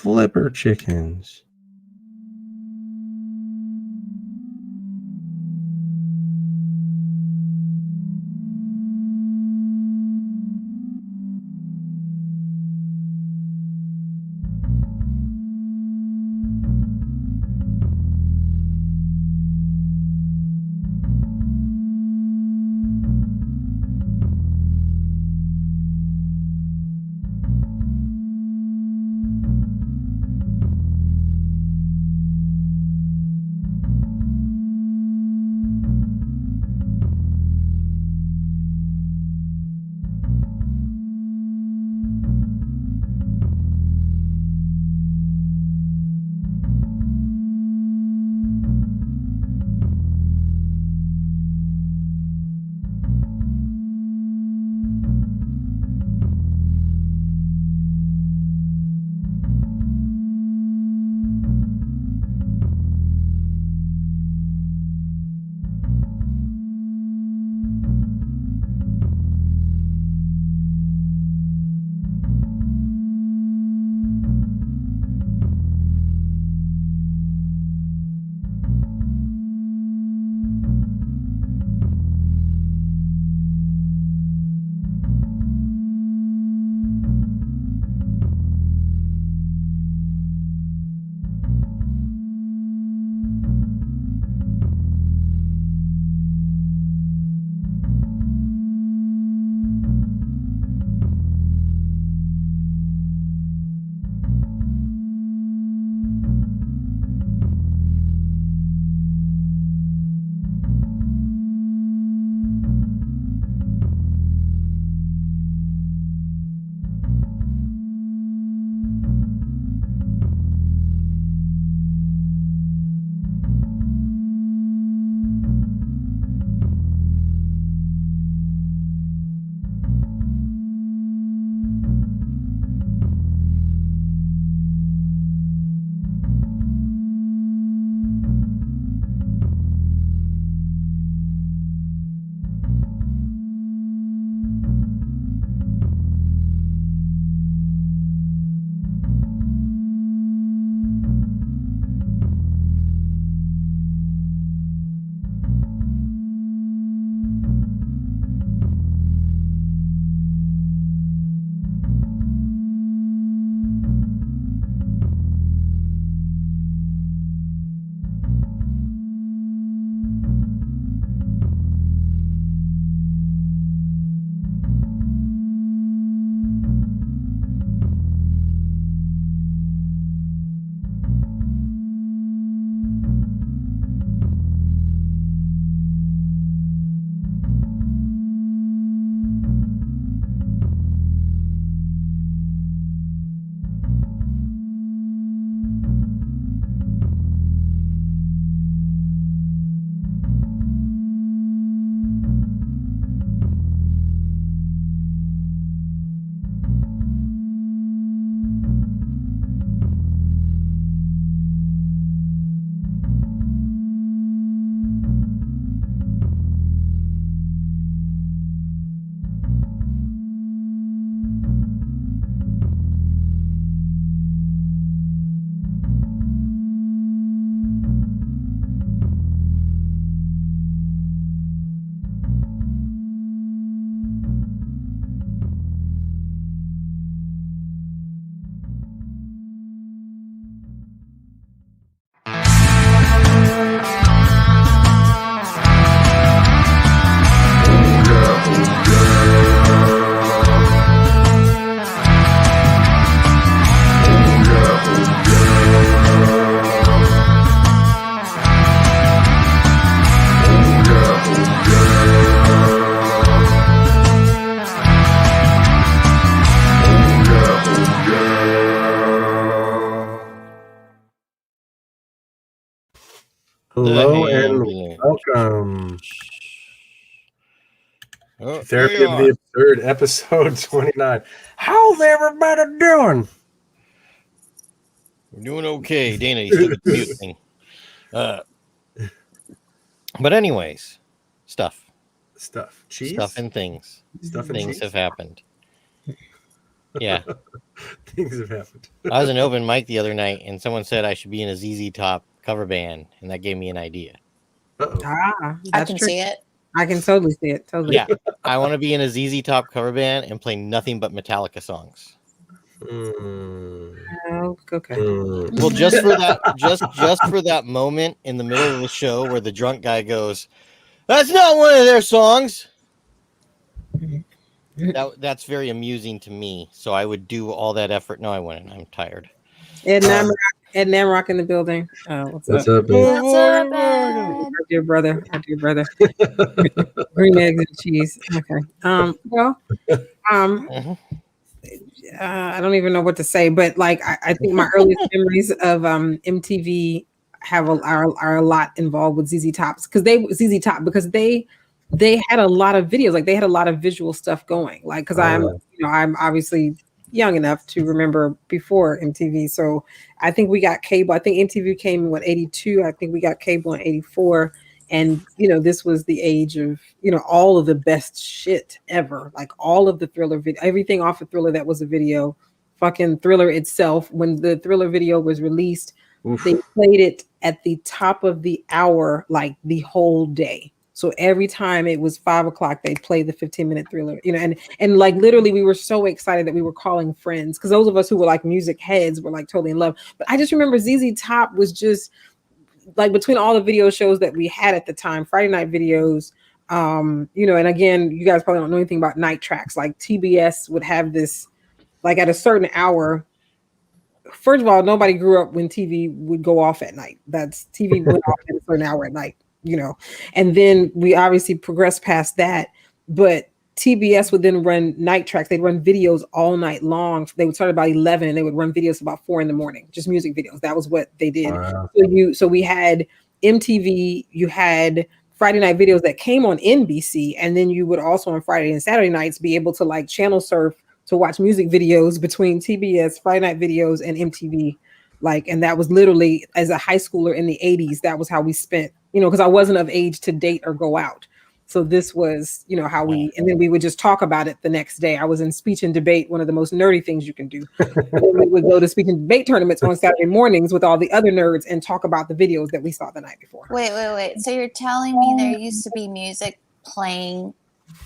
flipper chickens. Hello and welcome to Therapy of the Absurd, episode 29. How's everybody doing? We're doing okay. Dana, you still get the mute thing. But anyways, Stuff. Cheese? Stuff and things. Stuff and things cheese? have happened. Yeah. Things have happened. I was in open mic the other night, and someone said I should be in a ZZ Top cover band, and that gave me an idea. Uh-oh. I That's can true. see it. I can totally see it. Totally. Yeah, I want to be in a ZZ Top cover band and play nothing but Metallica songs. Oh, okay. Well, just for that, just for that moment in the middle of the show where the drunk guy goes, "That's not one of their songs." That's very amusing to me. So I would do all that effort. No, I wouldn't. I'm tired. Ed Namrock in the building. What's What's up? up, man? What's up, Ed? Our dear brother. Green eggs and cheese. Okay. Well, Mhm. I don't even know what to say, but like I think my earliest memories of MTV are a lot involved with ZZ Tops because they had a lot of videos, like they had a lot of visual stuff going. Like because I'm obviously young enough to remember before MTV, so I think we got cable. I think MTV came in what 82. I think we got cable in 84. And this was the age of all of the best shit ever, like all of the Thriller video, everything off of Thriller that was a video, fucking Thriller itself. When the Thriller video was released, they played it at the top of the hour, like the whole day. So every time it was 5 o'clock, they played the 15-minute Thriller, and like literally we were so excited that we were calling friends because those of us who were like music heads were like totally in love. But I just remember ZZ Top was just like between all the video shows that we had at the time, Friday night videos, and again, you guys probably don't know anything about night tracks. Like TBS would have this, like at a certain hour. First of all, nobody grew up when TV would go off at night. That's TV went off at a certain hour at night, and then we obviously progressed past that. But TBS would then run night tracks. They'd run videos all night long. They would start about 11 and they would run videos about 4 a.m, just music videos. That was what they did. Wow. So we had MTV, you had Friday night videos that came on NBC, and then you would also on Friday and Saturday nights be able to like channel surf to watch music videos between TBS, Friday night videos, and MTV. Like, and that was literally as a high schooler in the 80s, that was how we spent, because I wasn't of age to date or go out. So this was, how and then we would just talk about it the next day. I was in speech and debate, one of the most nerdy things you can do. We would go to speech and debate tournaments on Saturday mornings with all the other nerds and talk about the videos that we saw the night before. Wait. So you're telling me there used to be music playing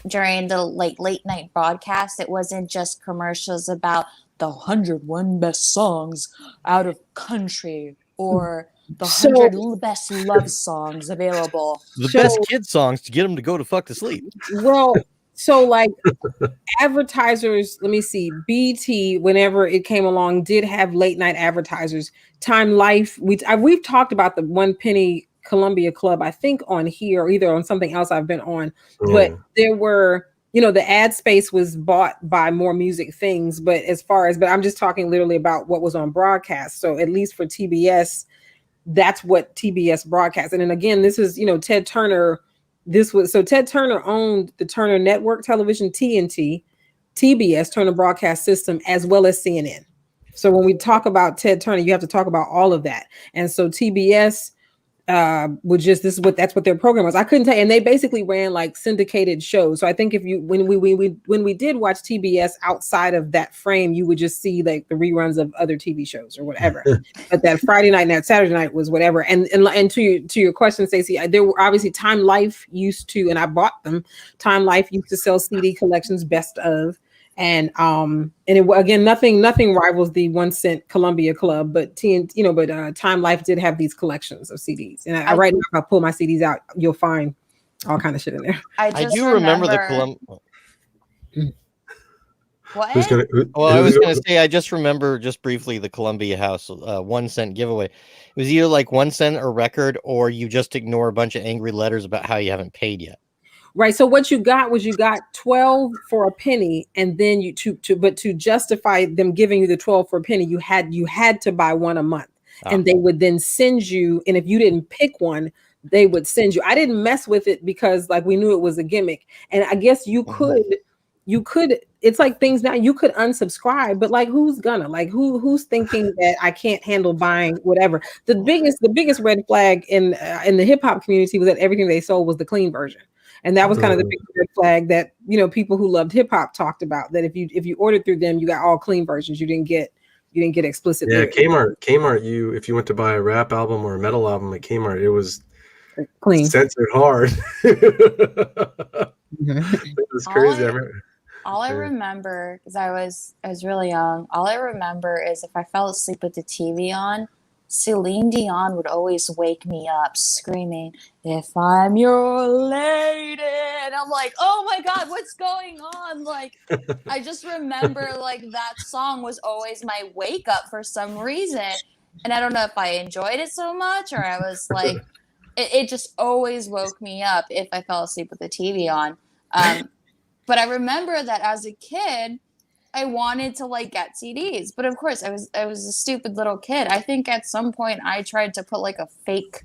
during the like late night broadcast? It wasn't just commercials about the 101 best songs out of country or the 100 best love songs available. The best kid songs to get them to go to fuck to sleep. Well, so like advertisers, let me see, BT, whenever it came along, did have late night advertisers. Time Life, we've talked about the 1 penny Columbia Club, I think on here, or either on something else I've been on, but there were, the ad space was bought by More Music Things, but I'm just talking literally about what was on broadcast. So at least for TBS, that's what TBS broadcast. And then again, this is, Ted Turner. Ted Turner owned the Turner Network Television, TNT, TBS, Turner Broadcast System, as well as CNN. So when we talk about Ted Turner, you have to talk about all of that. And so TBS that's what their program was. I couldn't tell you. And they basically ran like syndicated shows. So I think when we did watch TBS outside of that frame, you would just see like the reruns of other TV shows or whatever. But that Friday night and that Saturday night was whatever. And to your question, Stacey, there were obviously Time Life used to, and I bought them. Time Life used to sell CD collections, best of. And again, nothing rivals the 1 cent Columbia Club, but Time Life did have these collections of CDs. And I right now, if I pull my CDs out, you'll find all kind of shit in there. I do remember the Columbia. What? I was going to say, I just remember just briefly the Columbia House 1 cent giveaway. It was either like 1 cent a record, or you just ignore a bunch of angry letters about how you haven't paid yet. Right. So what you got was 12 for a penny, and then to justify them giving you the 12 for a penny, you had to buy one a month. And they would then send you, and if you didn't pick one, they would send you. I didn't mess with it because like we knew it was a gimmick. And I guess you could, it's like things now, you could unsubscribe, but like who's who's thinking that I can't handle buying whatever. The biggest red flag in the hip hop community was that everything they sold was the clean version. And that was kind of the big red flag that, you know, people who loved hip hop talked about, that if you ordered through them, you got all clean versions. You didn't get explicit Yeah, lyrics. Kmart, if you went to buy a rap album or a metal album at Kmart, it was Clean. censored hard. It was crazy. All I remember, because I was really young, all I remember is if I fell asleep with the TV on, Celine Dion would always wake me up screaming, "If I'm your lady," and I'm like, "Oh my God, what's going on?" Like, I just remember like that song was always my wake up for some reason, and I don't know if I enjoyed it so much or I was like, it just always woke me up if I fell asleep with the TV on. But I remember that as a kid, I wanted to like get CDs, but of course I was a stupid little kid. I think at some point I tried to put like a fake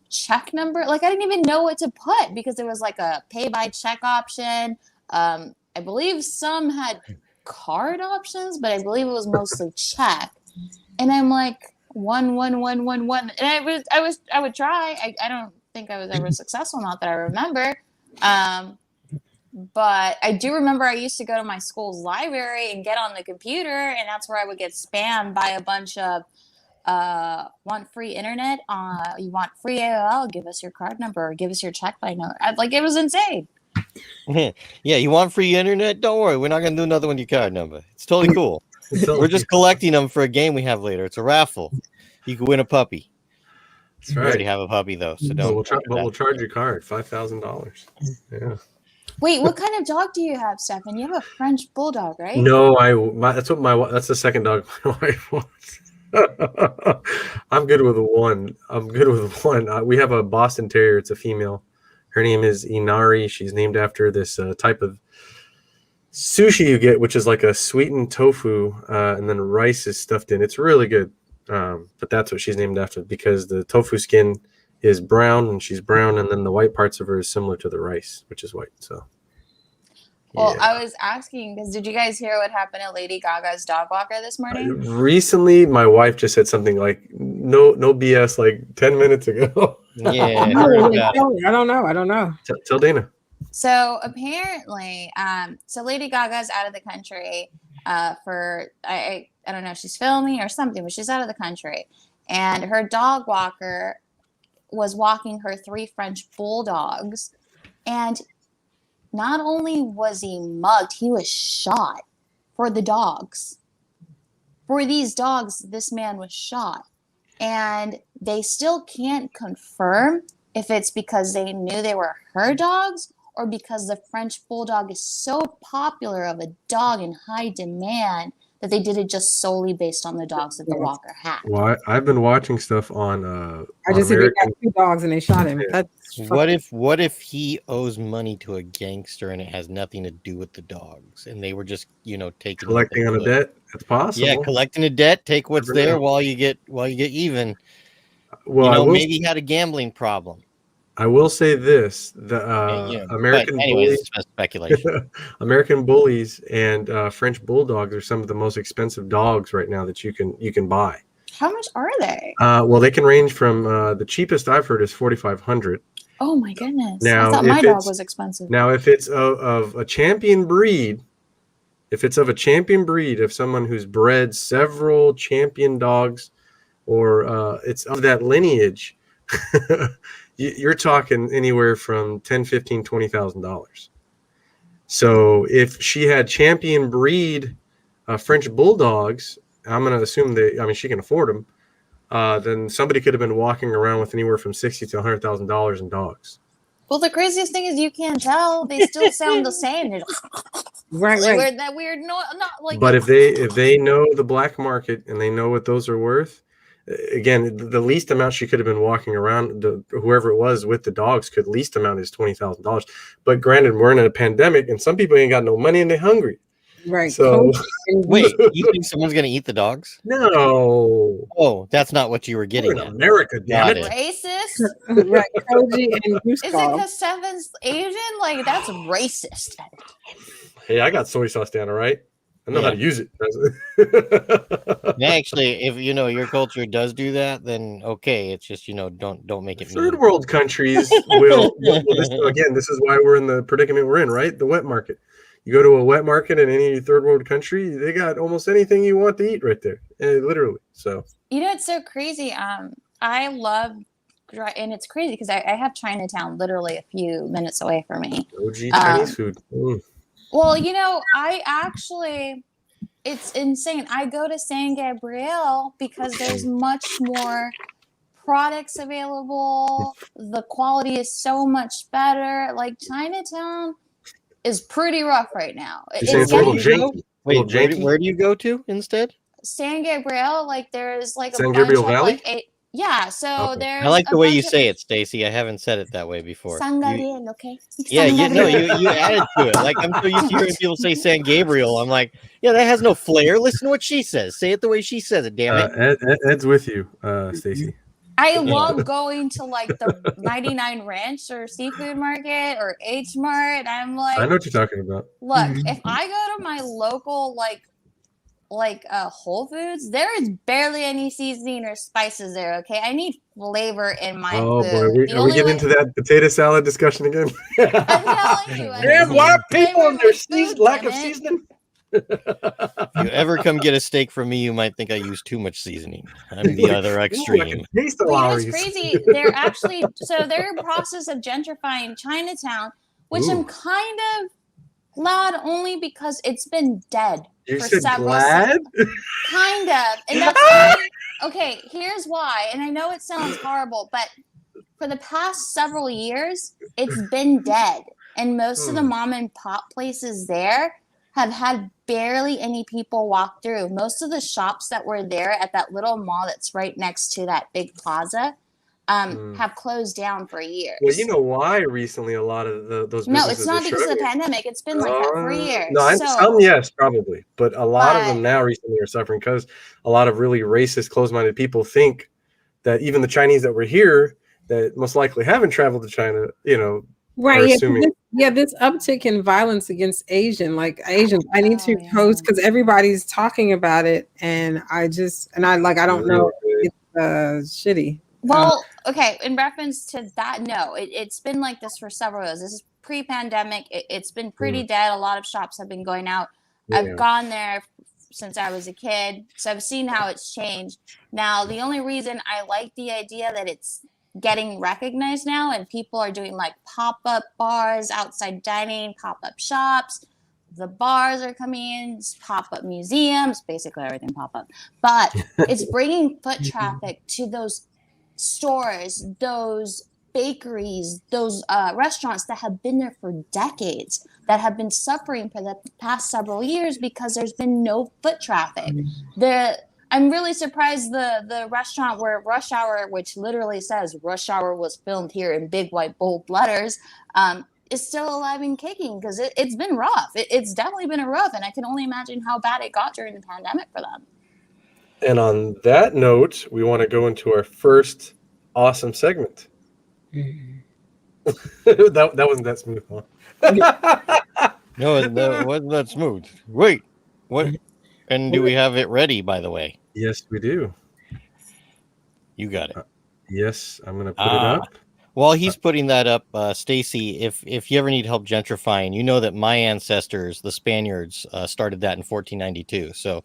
check number. Like I didn't even know what to put because there was like a pay by check option. I believe some had card options, but I believe it was mostly check. And I'm like 11111, and I would try. I don't think I was ever successful, not that I remember. But I do remember I used to go to my school's library and get on the computer, and that's where I would get spammed by a bunch of want free internet, you want free AOL, give us your card number or give us your check by note. Like it was insane. Yeah, you want free internet? Don't worry, we're not gonna do another one with your card number. It's totally cool. We're just collecting them for a game we have later. It's a raffle. You can win a puppy. That's right. We already have a puppy though, so don't. We'll charge your card $5,000. Yeah. Wait, what kind of dog do you have, Stefan? You have a French bulldog, right? No, that's the second dog my wife wants. I'm good with one. We have a Boston Terrier. It's a female. Her name is Inari. She's named after this type of sushi you get, which is like a sweetened tofu, and then rice is stuffed in. It's really good. But that's what she's named after because the tofu skin is brown and she's brown, and then the white parts of her is similar to the rice, which is white. So, well, yeah. I was asking because did you guys hear what happened at Lady Gaga's dog walker this morning? Recently, my wife just said something like no BS like 10 minutes ago. Yeah, I don't know. Tell Dana. So apparently, so Lady Gaga's out of the country for I don't know, she's filming or something, but she's out of the country, and her dog walker was walking her 3 French bulldogs, and not only was he mugged, he was shot for the dogs. For these dogs, this man was shot, and they still can't confirm if it's because they knew they were her dogs or because the French bulldog is so popular of a dog in high demand that they did it just solely based on the dogs that the walker had. Well, I've been watching stuff on. I just said they got 2 dogs and they shot him. Yeah. What if he owes money to a gangster and it has nothing to do with the dogs, and they were just taking collecting on a debt? That's possible. Yeah, collecting a debt. Take what's there while you get even. Well, maybe he had a gambling problem. I will say this: the American bullies, speculation. American bullies and French bulldogs are some of the most expensive dogs right now that you can buy. How much are they? Well, they can range from the cheapest I've heard is $4,500. Oh my goodness! Now, I thought my dog was expensive. Now, if it's of a champion breed, of someone who's bred several champion dogs, or it's of that lineage. You're talking anywhere from $10,000, $15,000, $20,000. So if she had champion breed French bulldogs, I'm going to assume she can afford them. Then somebody could have been walking around with anywhere from $60,000 to $100,000 in dogs. Well, the craziest thing is you can't tell; they still sound the same. Right. That weird, not like. But if they know the black market and they know what those are worth. Again, the least amount she could have been walking around, whoever it was with the dogs, could least amount is $20,000. But granted, we're in a pandemic, and some people ain't got no money and they're hungry. Right. So wait, you think someone's gonna eat the dogs? No. Oh, that's not what you were getting in at. America, damn it. Racist. Right. Koji and Is it because Stefan's Asian? Like that's racist. Hey, I got soy sauce down, all right? I know how to use it. Actually, if your culture does do that, then okay. It's just don't make it Third mean. world countries will. This is why we're in the predicament we're in, right? The wet market. You go to a wet market in any third world country, they got almost anything you want to eat right there, literally. So it's so crazy. I love, and it's crazy because I have Chinatown literally a few minutes away from me. OG Chinese food. Well, I actually, it's insane. I go to San Gabriel because there's much more products available. The quality is so much better. Like Chinatown is pretty rough right now. You're saying it's a little janky. Wait, where do you go to instead? San Gabriel, like there's like San a Gabriel bunch Valley? of like so Okay. there's I like the way you bunch say it, Stacy. I haven't said it that way before. San Gabriel, okay? Yeah, San Gabriel. you added to it. Like I'm so used to hearing people say San Gabriel. I'm like, yeah, that has no flair. Listen to what she says. Say it the way she says it. Damn it. Ed's with you, Stacy. I love going to like the 99 Ranch or Seafood Market or H Mart. I'm like, I know what you're talking about. Look, if I go to my local like Whole Foods, there is barely any seasoning or spices there. Okay, I need flavor in my Oh food. boy, are we getting into that potato salad discussion again? I'm telling you, Damn black people and their lack of it. seasoning. If you ever come get a steak from me, you might think I use too much seasoning. I'm the other extreme. It's crazy. They're actually they're in process of gentrifying Chinatown, which I'm kind of glad only because it's been dead you for said several glad? kind of. And that's why, okay, here's why. And I know it sounds horrible, but for the past several years, it's been dead. And most of the mom and pop places there have had barely any people walk through. Most of the shops that were there at that little mall that's right next to that big plaza have closed down for years. Well, you know why recently a lot of those businesses No, it's not because of the pandemic. It's been like that for years. No, some yes, probably. But a lot of them now recently are suffering because a lot of really racist, closed-minded people think that even the Chinese that were here that most likely haven't traveled to China, right. Assuming. This uptick in violence against Asians. I need to post because everybody's talking about it, and I don't know. It's shitty. Well, okay. In reference to that, no, it's been like this for several years. This is pre-pandemic. It's been pretty dead. A lot of shops have been going out. Yeah. I've gone there since I was a kid, so I've seen how it's changed. Now, the only reason I like the idea that it's getting recognized now and people are doing like pop-up bars, outside dining, pop-up shops. The bars are coming in, pop-up museums, basically everything pop-up. But it's bringing foot traffic to those stores, those bakeries, those restaurants that have been there for decades, that have been suffering for the past several years because there's been no foot traffic. I'm really surprised the restaurant where Rush Hour, which literally says Rush Hour was filmed here in big white bold letters, is still alive and kicking because it's been rough. It's definitely been rough, and I can only imagine how bad it got during the pandemic for them. And on that note, we want to go into our first awesome segment. that wasn't that smooth, huh? No, it wasn't that smooth. Wait, what? And do we have it ready, by the way? Yes, we do. You got it. Yes, I'm going to put it up. While he's putting that up, Stacy, if you ever need help gentrifying, you know that my ancestors, the Spaniards, started that in 1492. So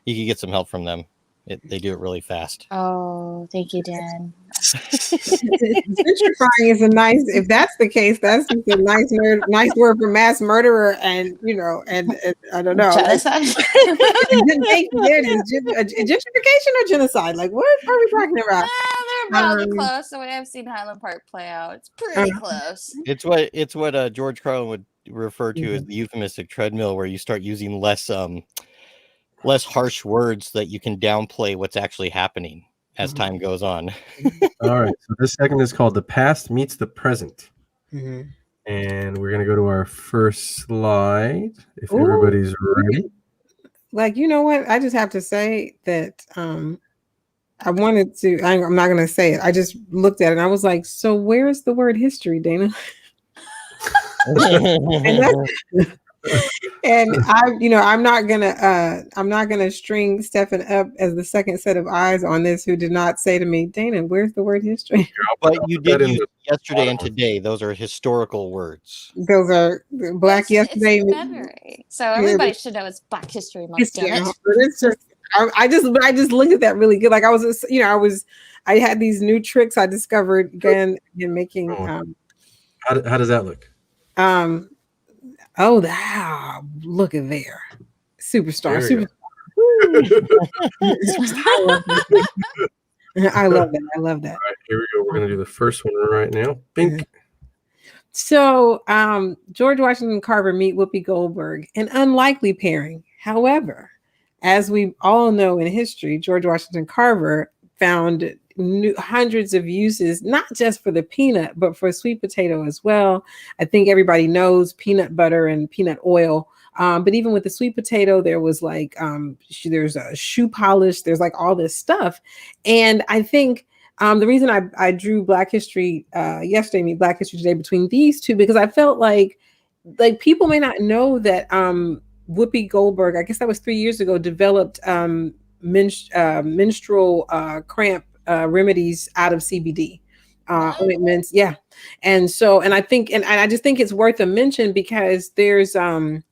you can get some help from them. They do it really fast. Oh, thank you, Dan. Gentrifying is if that's the case, that's just a nice word for mass murderer, and and I don't know. Genocide. Gentrification or genocide? Like, what are we talking about? They're probably close. The way I've seen Highland Park play out, it's pretty close. It's what George Carlin would refer to as the euphemistic treadmill, where you start using less harsh words that you can downplay what's actually happening as time goes on. All right. So this segment is called The Past Meets the Present. And we're going to go to our first slide if everybody's ready. Like, you know what? I just have to say that I wanted to, I'm not going to say it. I just looked at it and I was like, so where's the word history, Dana? And I'm not gonna string Stefan up as the second set of eyes on this who did not say to me, Dana, where's the word history? But you put that did in use the yesterday and bottom. today. Those are historical words. Those are Black Yesterday. It's February, so everybody should know it's Black History Month. It's, Damn it! it's just I just looked at that really good. Like I had these new tricks I discovered again in making How does that look? Look at there. Superstar. There we I love that. I love that. I love that. All right, here we go. We're gonna do the first one right now. Bink. So, George Washington Carver meet Whoopi Goldberg, an unlikely pairing. However, as we all know in history, George Washington Carver found hundreds of uses, not just for the peanut, but for sweet potato as well. I think everybody knows peanut butter and peanut oil. But even with the sweet potato, there was like, there's a shoe polish, there's like all this stuff. And I think the reason I drew Black History yesterday, meet Black History Today between these two, because I felt like people may not know that Whoopi Goldberg, I guess that was 3 years ago, developed menstrual cramp remedies out of CBD ointments. Yeah. And so, and I just think it's worth a mention because there's so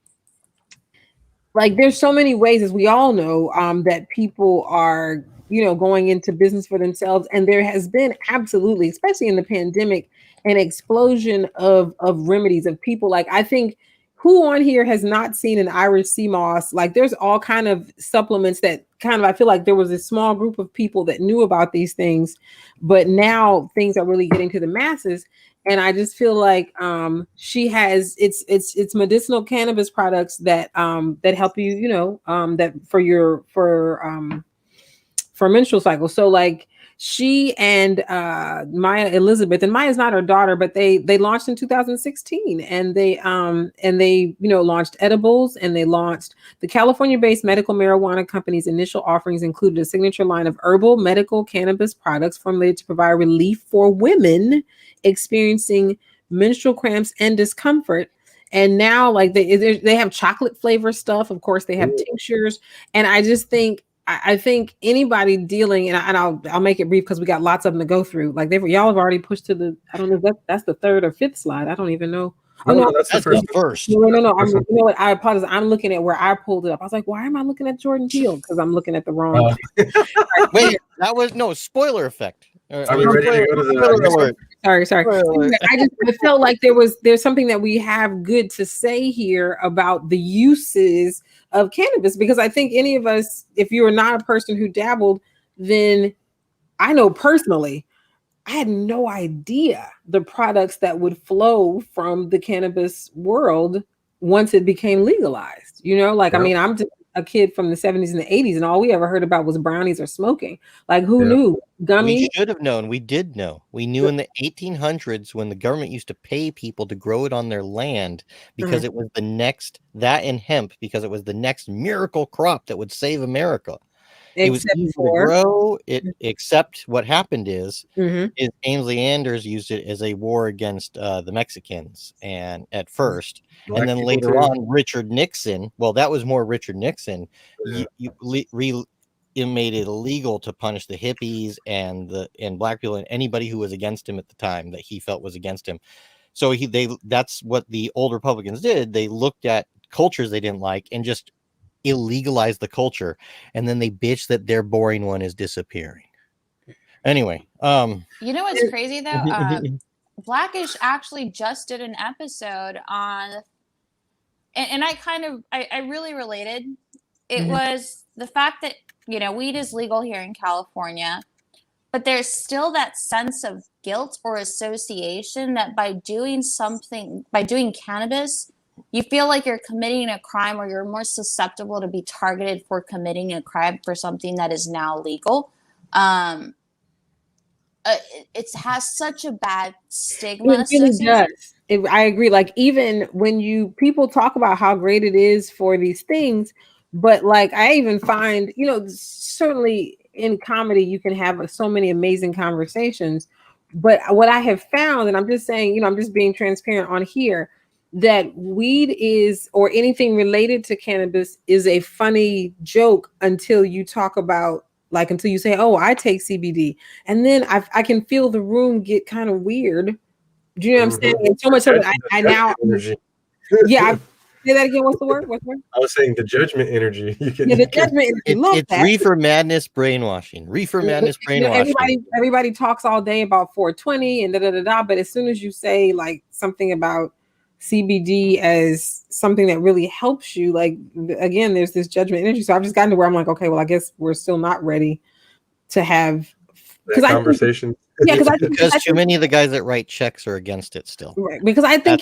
many ways, as we all know, that people are, going into business for themselves. And there has been absolutely, especially in the pandemic, an explosion of remedies of people. Like, I think who on here has not seen an Irish sea moss? Like, there's all kind of supplements that I feel like there was a small group of people that knew about these things, but now things are really getting to the masses. And I just feel like she has it's medicinal cannabis products that that help you, that for menstrual cycle. So like she and Maya Elizabeth, and Maya's not her daughter, but they launched in 2016, and they launched edibles, and they launched the California-based medical marijuana company's initial offerings included a signature line of herbal medical cannabis products formulated to provide relief for women experiencing menstrual cramps and discomfort. And now like they have chocolate flavor stuff. Of course, they have tinctures. And I just think I think anybody dealing, and I'll make it brief because we got lots of them to go through. Like y'all have already pushed to the, I don't know if that's the third or fifth slide. I don't even know. No, that's the first. No. You know what? I apologize. I'm looking at where I pulled it up. I was like, why am I looking at Jordan Peele? Because I'm looking at the wrong. Wait, that was no spoiler effect. Are we ready to go to the Sorry. I felt like there's something that we have good to say here about the uses of cannabis, because I think any of us, if you are not a person who dabbled, then I know personally, I had no idea the products that would flow from the cannabis world once it became legalized. I mean, I'm just a kid from the 70s and the 80s, and all we ever heard about was brownies or smoking. Like, who knew? Gummies? We should have known. We did know. We knew in the 1800s when the government used to pay people to grow it on their land because it was the next, that and hemp, because it was the next miracle crop that would save America. It was easy to grow it, except what happened is Ainsley Anders used it as a war against the Mexicans, and at first, and then later on, Richard Nixon. Well, that was more Richard Nixon. It made it illegal to punish the hippies and black people and anybody who was against him at the time that he felt was against him. So that's what the old Republicans did. They looked at cultures they didn't like and just illegalize the culture, and then they bitch that their boring one is disappearing. Anyway, you know what's crazy though? Blackish actually just did an episode on, and I really related. It was the fact that weed is legal here in California, but there's still that sense of guilt or association that by doing cannabis, you feel like you're committing a crime, or you're more susceptible to be targeted for committing a crime for something that is now legal. It has such a bad stigma. It really does. I agree. Like, even when people talk about how great it is for these things, but like I even find, certainly in comedy you can have so many amazing conversations. But what I have found, and I'm just saying, I'm just being transparent on here, that weed is, or anything related to cannabis, is a funny joke until you talk about, like, until you say, "Oh, I take CBD," and then I can feel the room get kind of weird. Do you know what I'm saying? And so much so that I now, energy. yeah. Say that again. What's the word? What's the word? I was saying the judgment energy. Yeah, the judgment energy. Love It's that. reefer madness brainwashing. Reefer madness brainwashing. Everybody talks all day about 420 and da da da da, but as soon as you say like something about CBD as something that really helps you, like, again, there's this judgment energy. So I've just gotten to where I'm like, okay, well, I guess we're still not ready to have that conversation. Because too many of the guys that write checks are against it still. Right. Because I still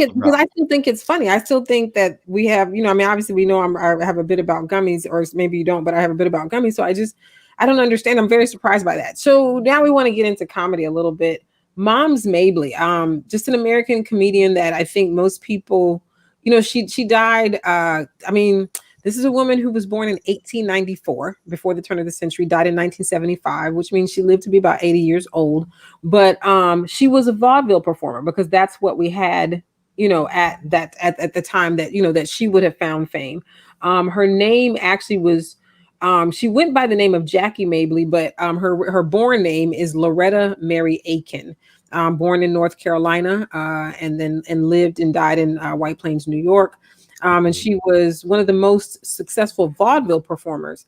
think it's funny. I still think that we have, I mean, obviously we know I have a bit about gummies, or maybe you don't, but I have a bit about gummies. So I don't understand. I'm very surprised by that. So now we want to get into comedy a little bit. Moms Mabley, just an American comedian that I think most people, she died. I mean, this is a woman who was born in 1894, before the turn of the century, died in 1975, which means she lived to be about 80 years old. But she was a vaudeville performer, because that's what we had, at the time that, that she would have found fame. Her name actually was, she went by the name of Jackie Mabley, but her born name is Loretta Mary Aiken. Born in North Carolina, and lived and died in White Plains, New York. And she was one of the most successful vaudeville performers.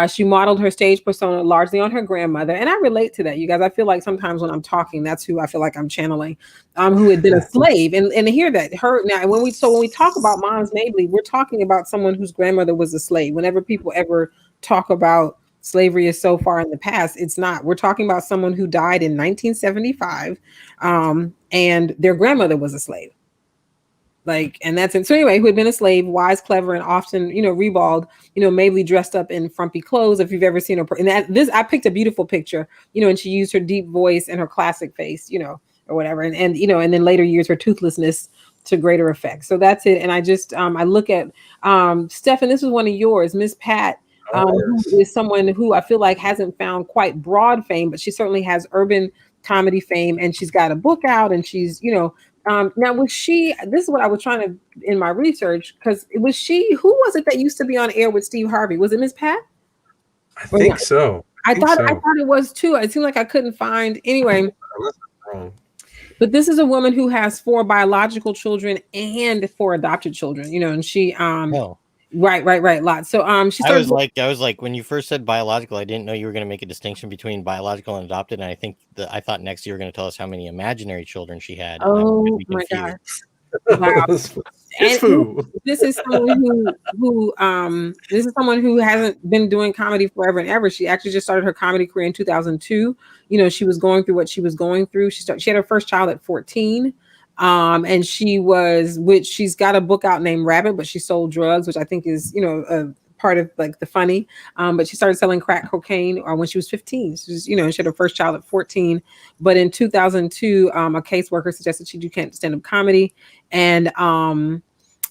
She modeled her stage persona largely on her grandmother. And I relate to that, you guys. I feel like sometimes when I'm talking, that's who I feel like I'm channeling, who had been a slave. And to hear that, now, when we talk about Moms Mabley, we're talking about someone whose grandmother was a slave. Whenever people ever talk about slavery is so far in the past, it's not. We're talking about someone who died in 1975, and their grandmother was a slave. Like, and that's it. So anyway, who had been a slave, wise, clever, and often, ribald, Mabley dressed up in frumpy clothes. If you've ever seen her, and I picked a beautiful picture, and she used her deep voice and her classic face, or whatever. And and then later years, her toothlessness to greater effect. So that's it. And I just, I look at, Stefan, this was one of yours, Miss Pat, who is someone who I feel like hasn't found quite broad fame, but she certainly has urban comedy fame, and she's got a book out, and she's, now was she, this is what I was trying to, in my research, because who was it that used to be on air with Steve Harvey? Was it Miss Pat? I think so. I thought it was too. It seemed like I couldn't find, anyway. But this is a woman who has 4 biological children and 4 adopted children, and she Right. Lots. So she started. I was like, when you first said biological, I didn't know you were going to make a distinction between biological and adopted. And I thought next you were going to tell us how many imaginary children she had. Oh my God. Wow. This is someone who hasn't been doing comedy forever and ever. She actually just started her comedy career in 2002. She was going through what she was going through. She had her first child at 14. And she's got a book out named Rabbit, but she sold drugs, which I think is, a part of like the funny. But she started selling crack cocaine when she was 15. She was, she had her first child at 14. But in 2002, a caseworker suggested she do stand-up comedy. And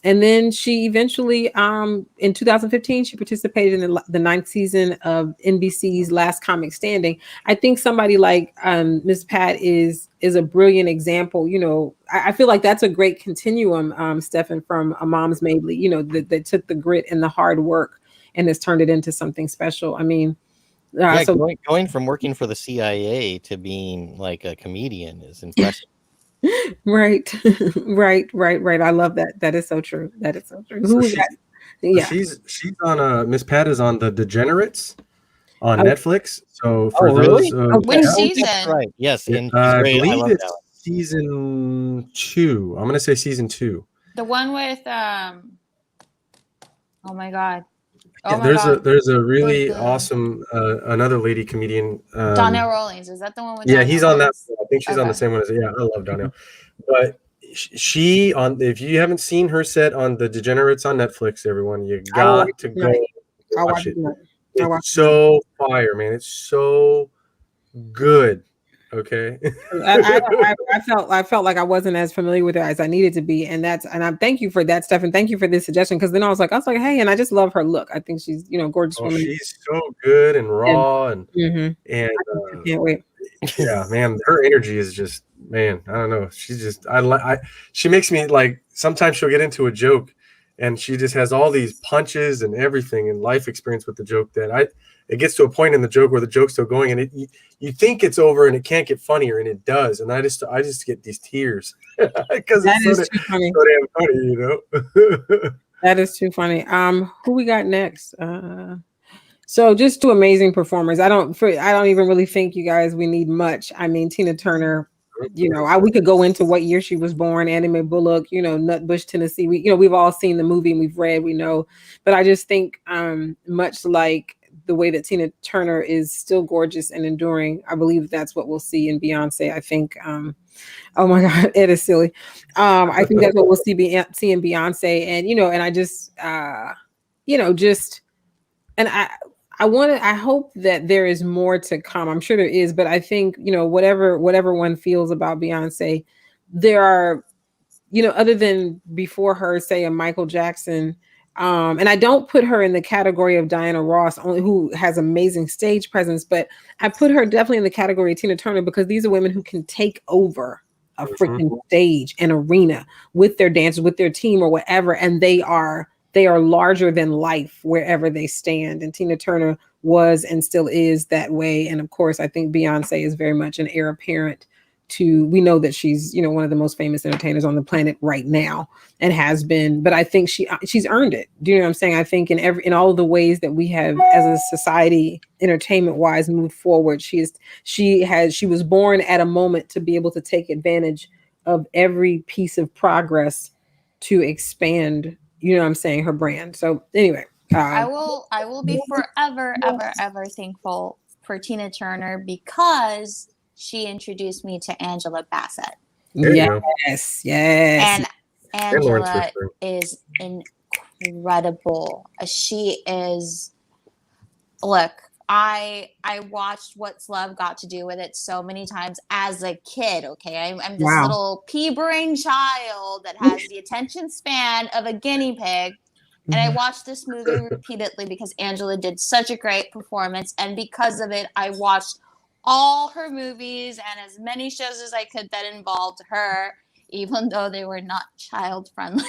then she eventually, in 2015, she participated in the 9th season of NBC's Last Comic Standing. I think somebody like Miss Pat is a brilliant example. I feel like that's a great continuum, Stefan, from a Moms Mabley, that took the grit and the hard work and has turned it into something special. I mean, going from working for the CIA to being like a comedian is impressive. Right. I love that. That is so true. Who is that? Yeah, she's on Miss Pat is on the Degenerates on Netflix. So for really? those, Which season? Right. Yes. I believe it's season 2. I'm gonna say season 2. The one with oh my God. There's a really awesome another lady comedian, Donnell Rawlings. Is that the one with? Yeah, Donnell he's on that. Rawlings? I think she's on the same one as. Yeah, I love Donnell. But she if you haven't seen her set on the Degenerates on Netflix, everyone, you got to go watch it. It's so fire, man. It's so good. Okay. I felt like I wasn't as familiar with her as I needed to be, and I thank you for that, Stefan. Thank you for this suggestion, because then I was like, hey, and I just love her look. I think she's gorgeous woman. She's so good and raw and I can't wait. Yeah, man, her energy is just man, I don't know. She's just she makes me like sometimes she'll get into a joke and she just has all these punches and everything and life experience with the joke that it gets to a point in the joke where the joke's still going and you think it's over and it can't get funnier and it does. And I just get these tears because That it's is too funny. so damn funny, you know. That is too funny. Who we got next? So just two amazing performers. I don't even really think you guys we need much. I mean, Tina Turner, you know, we could go into what year she was born, Annie Mae Bullock, you know, Nutbush, Tennessee. We've all seen the movie and we've read, we know. But I just think much like the way that Tina Turner is still gorgeous and enduring, I believe that's what we'll see in Beyonce. I think oh my God, it is silly. I think that's what we'll see in Beyonce. And, you know, and I just, you know, just, and I hope that there is more to come. I'm sure there is, but I think, you know, whatever one feels about Beyonce, there are, you know, other than before her, say a Michael Jackson, and I don't put her in the category of Diana Ross, only who has amazing stage presence, but I put her definitely in the category of Tina Turner because these are women who can take over a freaking stage, an arena with their dancers, with their team or whatever, and they are larger than life wherever they stand. And Tina Turner was and still is that way. And of course, I think Beyonce is very much an heir apparent to, we know that she's, you know, one of the most famous entertainers on the planet right now and has been, but I think she's earned it. Do you know what I'm saying? I think in all of the ways that we have as a society, entertainment wise, moved forward, she was born at a moment to be able to take advantage of every piece of progress to expand, you know what I'm saying, her brand. So anyway, I will be forever, ever, ever thankful for Tina Turner because she introduced me to Angela Bassett. Yes. And Angela is incredible. She is, look, I watched What's Love Got to Do with It so many times as a kid, okay? I'm this little pea-brain child that has the attention span of a guinea pig. And I watched this movie repeatedly because Angela did such a great performance. And because of it, I watched all her movies and as many shows as I could that involved her, even though they were not child friendly.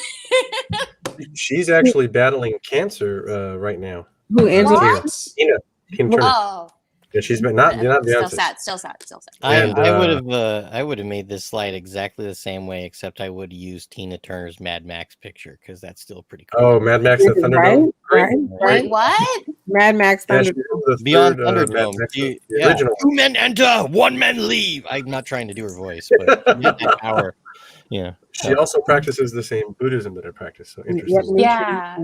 She's actually battling cancer right now. Who, Angela? Tina Turner. Oh. Yeah, she's been not Beyonce. Still sad. And, I would have made this slide exactly the same way, except I would use Tina Turner's Mad Max picture because that's still pretty cool. Oh, Mad Max and Thunderdome. Right. What? Mad Max Thunderdome. Beyond Thunderdome. The original. 2 men enter, 1 man leave. I'm not trying to do her voice, but that power. Yeah. She also practices the same Buddhism that I practice. So interesting. Yeah.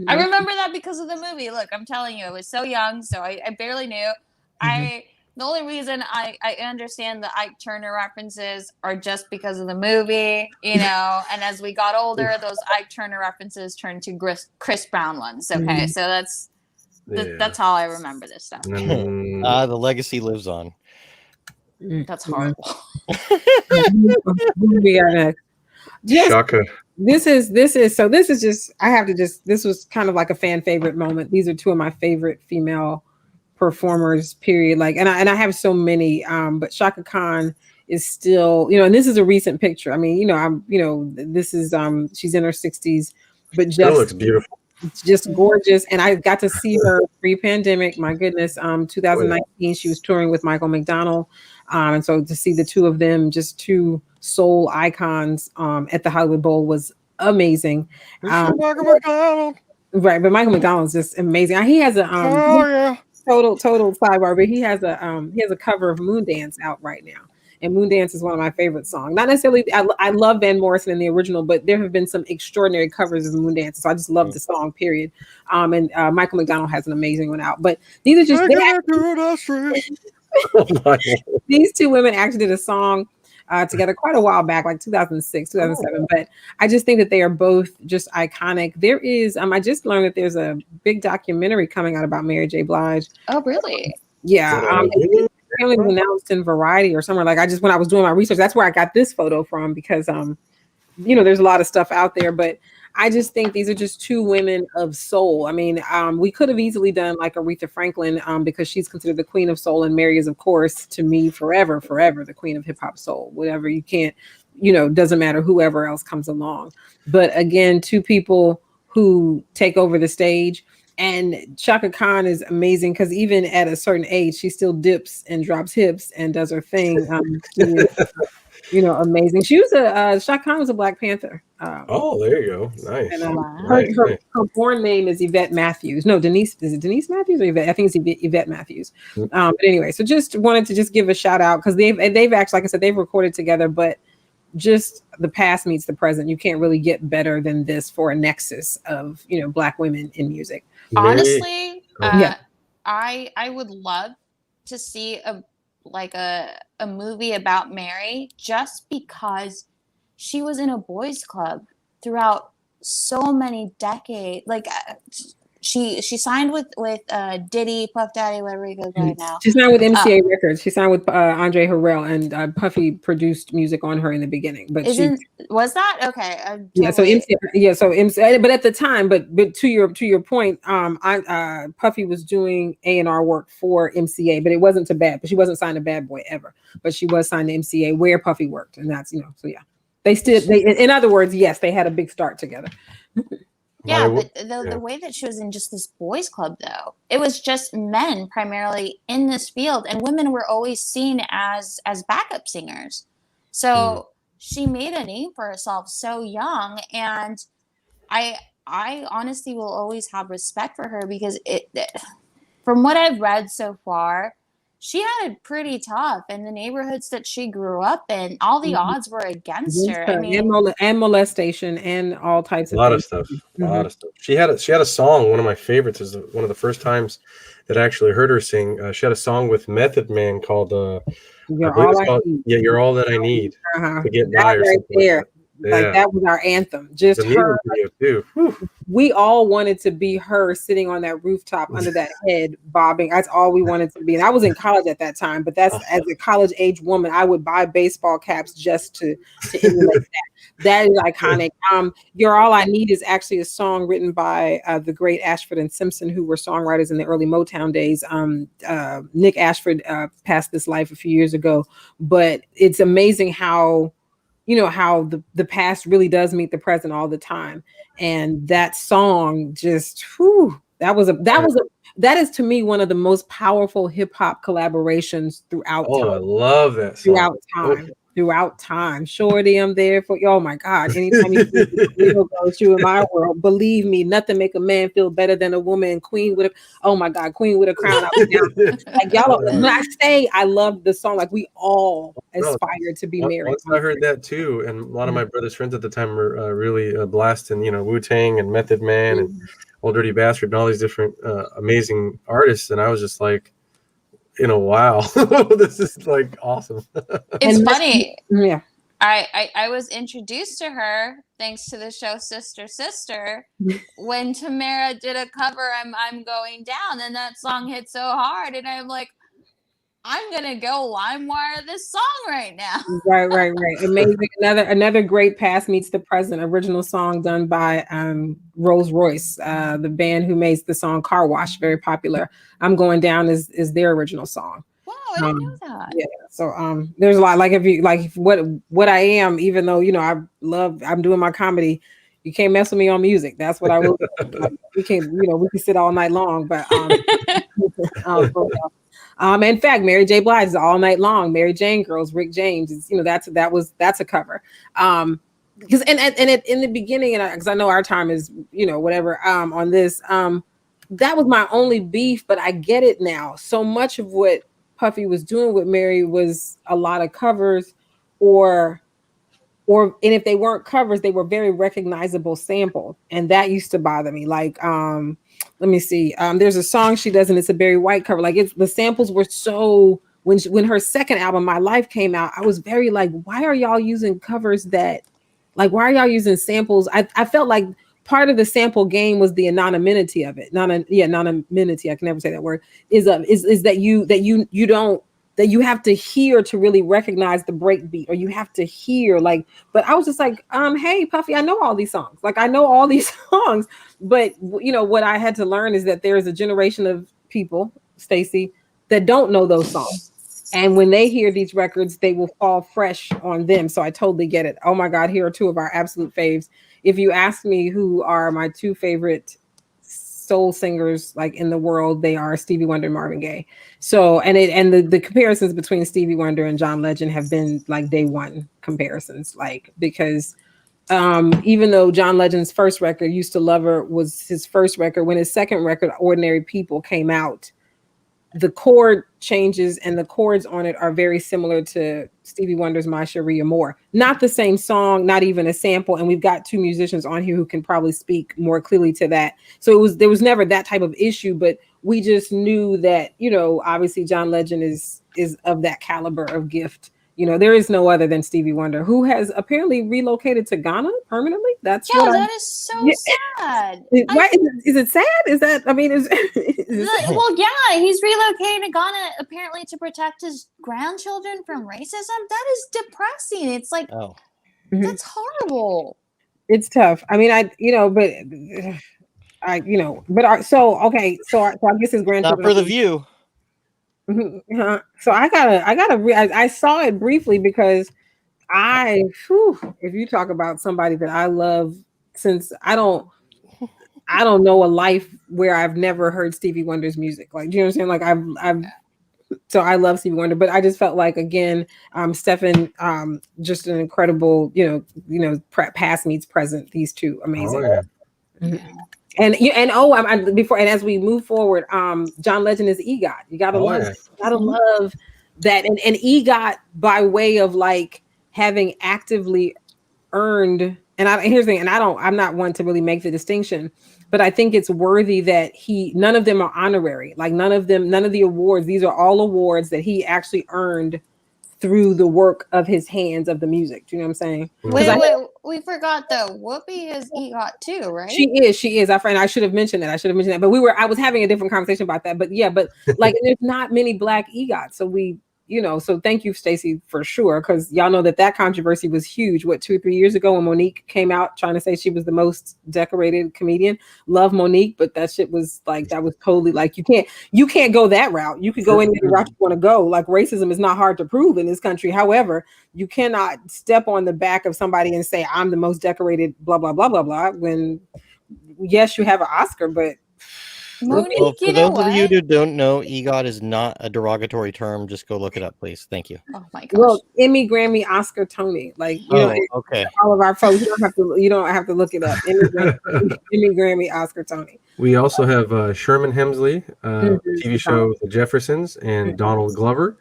I remember that because of the movie. Look, I'm telling you, I was so young, so I barely knew. The only reason I understand the Ike Turner references are just because of the movie, you know, and as we got older, those Ike Turner references turned to Chris Brown ones. Okay. So that's how I remember this stuff. The legacy lives on. That's horrible. We got next. Shaka. This is just, this was kind of like a fan favorite moment. These are two of my favorite female performers, period. Like, and I have so many, but Shaka Khan is still, you know, and this is a recent picture. I mean, this is, she's in her 60s, but just looks beautiful. Just gorgeous. And I got to see her pre-pandemic. My goodness, 2019, she was touring with Michael McDonald. And so to see the two of them, just two soul icons at the Hollywood Bowl was amazing. Michael McDonald. Right, but Michael McDonald's just amazing. He has a total sidebar, but he has a cover of Moondance out right now. And Moondance is one of my favorite songs. Not necessarily, I love Van Morrison in the original, but there have been some extraordinary covers of Moondance. So I just love the song, period. And Michael McDonald has an amazing one out. But these are just these two women actually did a song together quite a while back, like 2006, 2007. But I just think that they are both just iconic. There is, I just learned that there's a big documentary coming out about Mary J. Blige. Oh, really? Yeah. It was announced in Variety or somewhere. Like when I was doing my research, that's where I got this photo from because, there's a lot of stuff out there. But I just think these are just two women of soul. I mean, we could have easily done like Aretha Franklin, because she's considered the queen of soul, and Mary is, of course, to me, forever, the queen of hip hop soul. Whatever, you can't, doesn't matter whoever else comes along. But again, two people who take over the stage. And Shaka Khan is amazing because even at a certain age, she still dips and drops hips and does her thing. She is, amazing. She was Shaka Khan was a Black Panther. Oh, there you go. Nice. And Wow. Nice. her born name is Yvette Matthews. No, Denise. Is it Denise Matthews or Yvette? I think it's Yvette Matthews. But anyway, so just wanted to just give a shout out because they've actually, like I said, they've recorded together, but just the past meets the present. You can't really get better than this for a nexus of Black women in music. Honestly, Yeah. I would love to see a movie about Mary just because she was in a boys club throughout so many decades. Like she signed with Diddy, Puff Daddy, whatever he goes by now. She signed with MCA Records. She signed with Andre Harrell, and Puffy produced music on her in the beginning. But was that okay? Yeah, so MCA, but at the time, but to your point, Puffy was doing A&R work for MCA, but it wasn't to Bad, but she wasn't signed to Bad Boy ever, but she was signed to MCA where Puffy worked, and that's so yeah, in other words, yes, they had a big start together. Yeah, but the way that she was in just this boys club, though, it was just men primarily in this field, and women were always seen as backup singers. So she made a name for herself so young, and I honestly will always have respect for her because from what I've read so far, she had it pretty tough in the neighborhoods that she grew up in. All the odds were against her. I mean, and molestation and all types of a lot things. of stuff. A lot of stuff. She had a song. One of my favorites is one of the first times that I actually heard her sing. She had a song with Method Man called "You're All I Need." Yeah, "You're All That I Need to Get By," or something there. like that. Like that was our anthem. Just her. Too. We all wanted to be her sitting on that rooftop under that head bobbing. That's all we wanted to be. And I was in college at that time, but that's as a college age woman, I would buy baseball caps just to emulate that. That is iconic. "You're All I Need" is actually a song written by the great Ashford and Simpson, who were songwriters in the early Motown days. Nick Ashford passed this life a few years ago, but it's amazing how how the past really does meet the present all the time. And that song just, that is to me one of the most powerful hip hop collaborations throughout time. I love that song. Throughout time. Shorty, I'm there for you. Oh my God. Anytime you goes through in my world, believe me, nothing make a man feel better than a woman. Queen with a crown out down. Like y'all, when I say I love the song, like we all aspire to be married. Once I heard that too, and a lot of my brother's friends at the time were really blasting, Wu-Tang and Method Man and Old Dirty Bastard and all these different amazing artists, and I was just like, wow, this is like awesome. It's funny. Yeah. I was introduced to her thanks to the show Sister when Tamara did a cover I'm Going Down, and that song hit so hard, and I'm like, I'm gonna go LimeWire this song right now. Right. Amazing. Another great past meets the present original song done by Rolls Royce, the band who made the song Car Wash very popular. "I'm Going Down" is their original song. Wow, I didn't know that. Yeah. So there's a lot, like if you like what I am, even though I'm doing my comedy, you can't mess with me on music. That's what I will do. Like, we can sit all night long, but in fact, Mary J. Blige is All Night Long. Mary Jane Girls, Rick James is, that's a cover. Because in the beginning, and because I know our time is whatever on this, that was my only beef, but I get it now. So much of what Puffy was doing with Mary was a lot of covers, and if they weren't covers, they were very recognizable sample, and that used to bother me. Like let me see. There's a song she does, and it's a Barry White cover. Like the samples were so. When her second album, My Life, came out, I was very like, why are y'all using covers that, like, why are y'all using samples? I felt like part of the sample game was the anonymity of it. Anonymity. I can never say that word. Is that you don't that you have to hear to really recognize the break beat, or you have to hear like. But I was just like, hey Puffy, I know all these songs. Like I know all these songs, but you know what I had to learn is that there is a generation of people, Stacy, that don't know those songs. And when they hear these records, they will fall fresh on them. So I totally get it. Oh my God, here are two of our absolute faves. If you ask me who are my two favorite soul singers like in the world, they are Stevie Wonder and Marvin Gaye. So the comparisons between Stevie Wonder and John Legend have been like day one comparisons, like because even though John Legend's first record, Used to Love Her, was his first record, when his second record, Ordinary People, came out, the chord changes and the chords on it are very similar to Stevie Wonder's My Sharia Moore. Not the same song, not even a sample. And we've got two musicians on here who can probably speak more clearly to that. So there was never that type of issue, but we just knew that, you know, obviously John Legend is of that caliber of gift. You know, there is no other than Stevie Wonder, who has apparently relocated to Ghana permanently. That's Yeah, what that is so sad. Why is it sad? Is that, I mean, is it Well, yeah, he's relocating to Ghana apparently to protect his grandchildren from racism. That is depressing. It's like, that's horrible. It's tough. I mean, so I guess his grandchildren. Not for the view. So I saw it briefly because if you talk about somebody that I love, since I don't know a life where I've never heard Stevie Wonder's music. Like, do you understand? Like so I love Stevie Wonder, but I just felt like, again, Stefan, just an incredible, past meets present. These two amazing. Oh, yeah. And before, and as we move forward, John Legend is EGOT. You gotta love that, and EGOT by way of like having actively earned. And here's the thing, and I'm not one to really make the distinction, but I think it's worthy that none of them are honorary. Like none of the awards. These are all awards that he actually earned through the work of his hands, of the music. Do you know what I'm saying? Wait, we forgot though. Whoopi is EGOT too, right? She is. I should have mentioned that. But I was having a different conversation about that. But yeah, but like there's not many Black EGOTs. So so thank you, Stacey, for sure. Because y'all know that controversy was huge. 2 or 3 years ago when Monique came out trying to say she was the most decorated comedian. Love Monique, but that shit was like, that was totally like, you can't go that route. You could go any route you want to go. Like racism is not hard to prove in this country. However, you cannot step on the back of somebody and say, I'm the most decorated, blah, blah, blah, blah, blah. When yes, you have an Oscar, but Monique, well, for those of you who don't know, EGOT is not a derogatory term. Just go look it up, please. Thank you. Oh my gosh. Well, Emmy, Grammy, Oscar, Tony, like okay. All of our folks, you don't have to look it up. Emmy, Grammy, Oscar, Tony. We also have Sherman Hemsley, TV show The Jeffersons, and Donald Glover,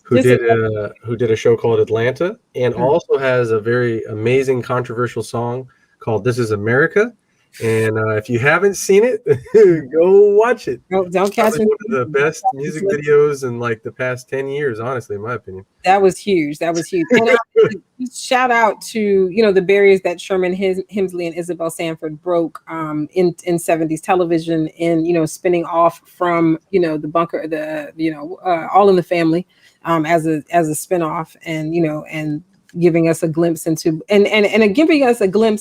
who did a show called Atlanta, and also has a very amazing controversial song called "This Is America." And if you haven't seen it, go watch it. Don't catch me. One of the best music videos in like the past 10 years, honestly, in my opinion. That was huge. And shout out to the barriers that Sherman Hemsley and Isabel Sanford broke in 70s television, and spinning off from the bunker, All in the Family as a spinoff, and giving us a glimpse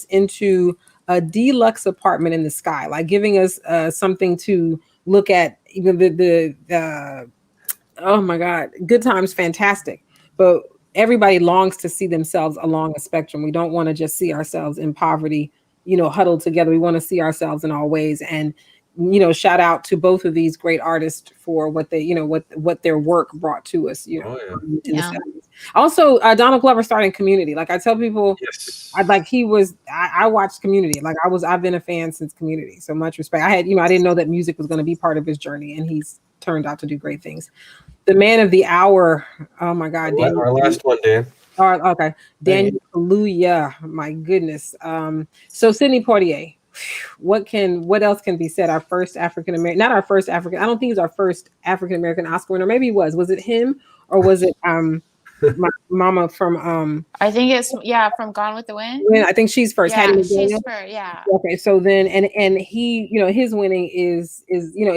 into a deluxe apartment in the sky, like giving us something to look at. Even the oh my God, Good Times, fantastic, but everybody longs to see themselves along a spectrum. We don't want to just see ourselves in poverty, huddled together. We want to see ourselves in all ways. And shout out to both of these great artists for what they, what their work brought to us. In the 70s. Also, Donald Glover starting Community. Like I tell people, I watched Community. Like I've been a fan since Community. So much respect. I didn't know that music was going to be part of his journey, and he's turned out to do great things. The man of the hour. Oh my God, Daniel. Our last one, Dan. All right, okay, Daniel Kaluuya. My goodness. So Sidney Poitier. What else can be said? Our first African American, not our first African. I don't think he's our first African American Oscar winner. Maybe he was. Was it him or was it my mama from I think it's from Gone with the Wind. I think she's first. Yeah, Hattie she's McDaniel. first. Yeah. Okay, so then and he, his winning is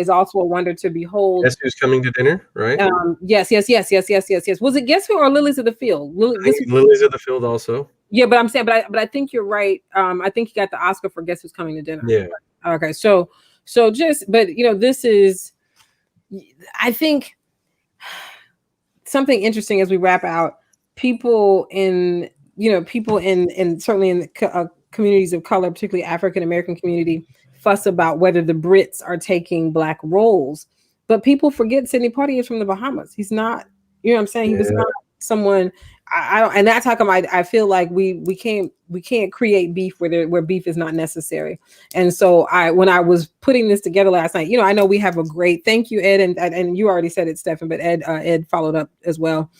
also a wonder to behold. Guess Who's Coming to Dinner, right? Yes. Was it Guess Who or Lilies of the Field? Lilies of the Field also. Yeah, but I'm saying, but I think you're right. I think he got the Oscar for Guess Who's Coming to Dinner. Yeah. Okay, so just, but this is, I think, something interesting as we wrap out. People in certainly in the communities of color, particularly African American community, fuss about whether the Brits are taking Black roles, but people forget Sidney Poitier is from the Bahamas. He's not, what I'm saying? He was not someone. I don't, and that's how come I feel like we can't create beef where beef is not necessary. And so when I was putting this together last night, I know we have a great, thank you, Ed, and you already said it, Stefan, but Ed followed up as well.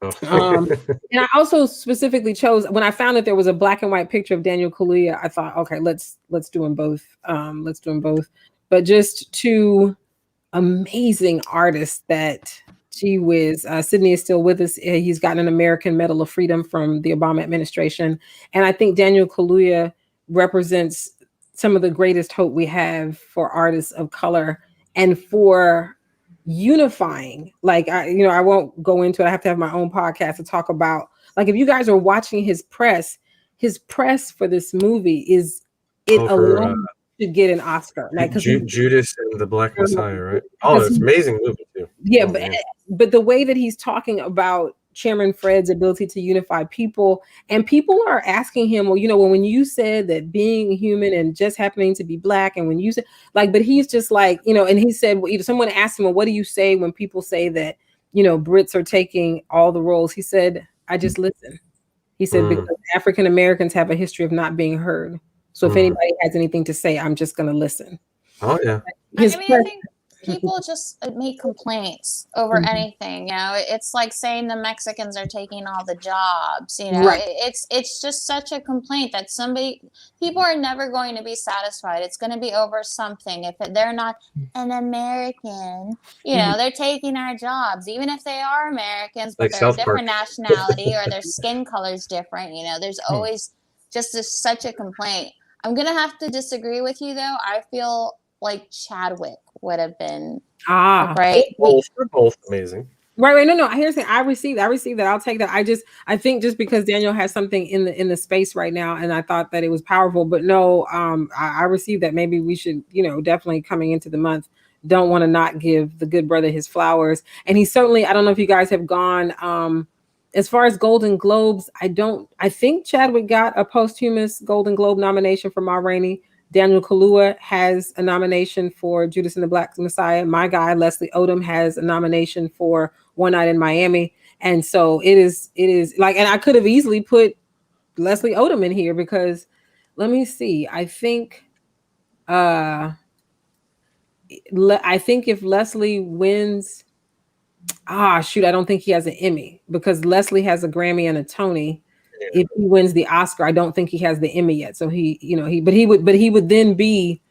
Oh. And I also specifically chose, when I found that there was a black and white picture of Daniel Kaluuya, I thought, okay, let's do them both. Let's do them both. But just two amazing artists that, gee whiz, Sydney is still with us. He's gotten an American Medal of Freedom from the Obama administration. And I think Daniel Kaluuya represents some of the greatest hope we have for artists of color and for unifying. Like, I won't go into it. I have to have my own podcast to talk about, like, if you guys are watching his press for this movie is alone to get an Oscar. Like, Judas and the Black Messiah, right? Oh, it's amazing movie too. Yeah, but the way that he's talking about Chairman Fred's ability to unify people, and people are asking him, well, when you said that being human and just happening to be Black, and when you said, like, but he's just like, and he said, someone asked him, well, what do you say when people say that, Brits are taking all the roles? He said, I just listen. He said, because African Americans have a history of not being heard. So if anybody has anything to say, I'm just going to listen. Oh, yeah. I think people just make complaints over anything. It's like saying the Mexicans are taking all the jobs. Right. It's just such a complaint that people are never going to be satisfied. It's going to be over something. If they're not an American, they're taking our jobs, even if they are Americans, but like they're a South different Park. nationality or their skin color's different. There's always just such a complaint. I'm going to have to disagree with you, though. I feel like Chadwick would have been great. They're both amazing. Right. No. Here's the thing. I received that. I'll take that. I think just because Daniel has something in the space right now, and I thought that it was powerful, but no, I received that. Maybe we should, definitely coming into the month, don't want to not give the good brother his flowers. And he certainly, I don't know if you guys have gone, as far as Golden Globes, I think Chadwick got a posthumous Golden Globe nomination for Ma Rainey. Daniel Kaluuya has a nomination for Judas and the Black Messiah. My guy, Leslie Odom, has a nomination for One Night in Miami. And so it is like, and I could have easily put Leslie Odom in here because, let me see, I think if Leslie wins, I don't think he has an Emmy because Leslie has a Grammy and a Tony. If he wins the Oscar, I don't think he has the Emmy yet. So he would then be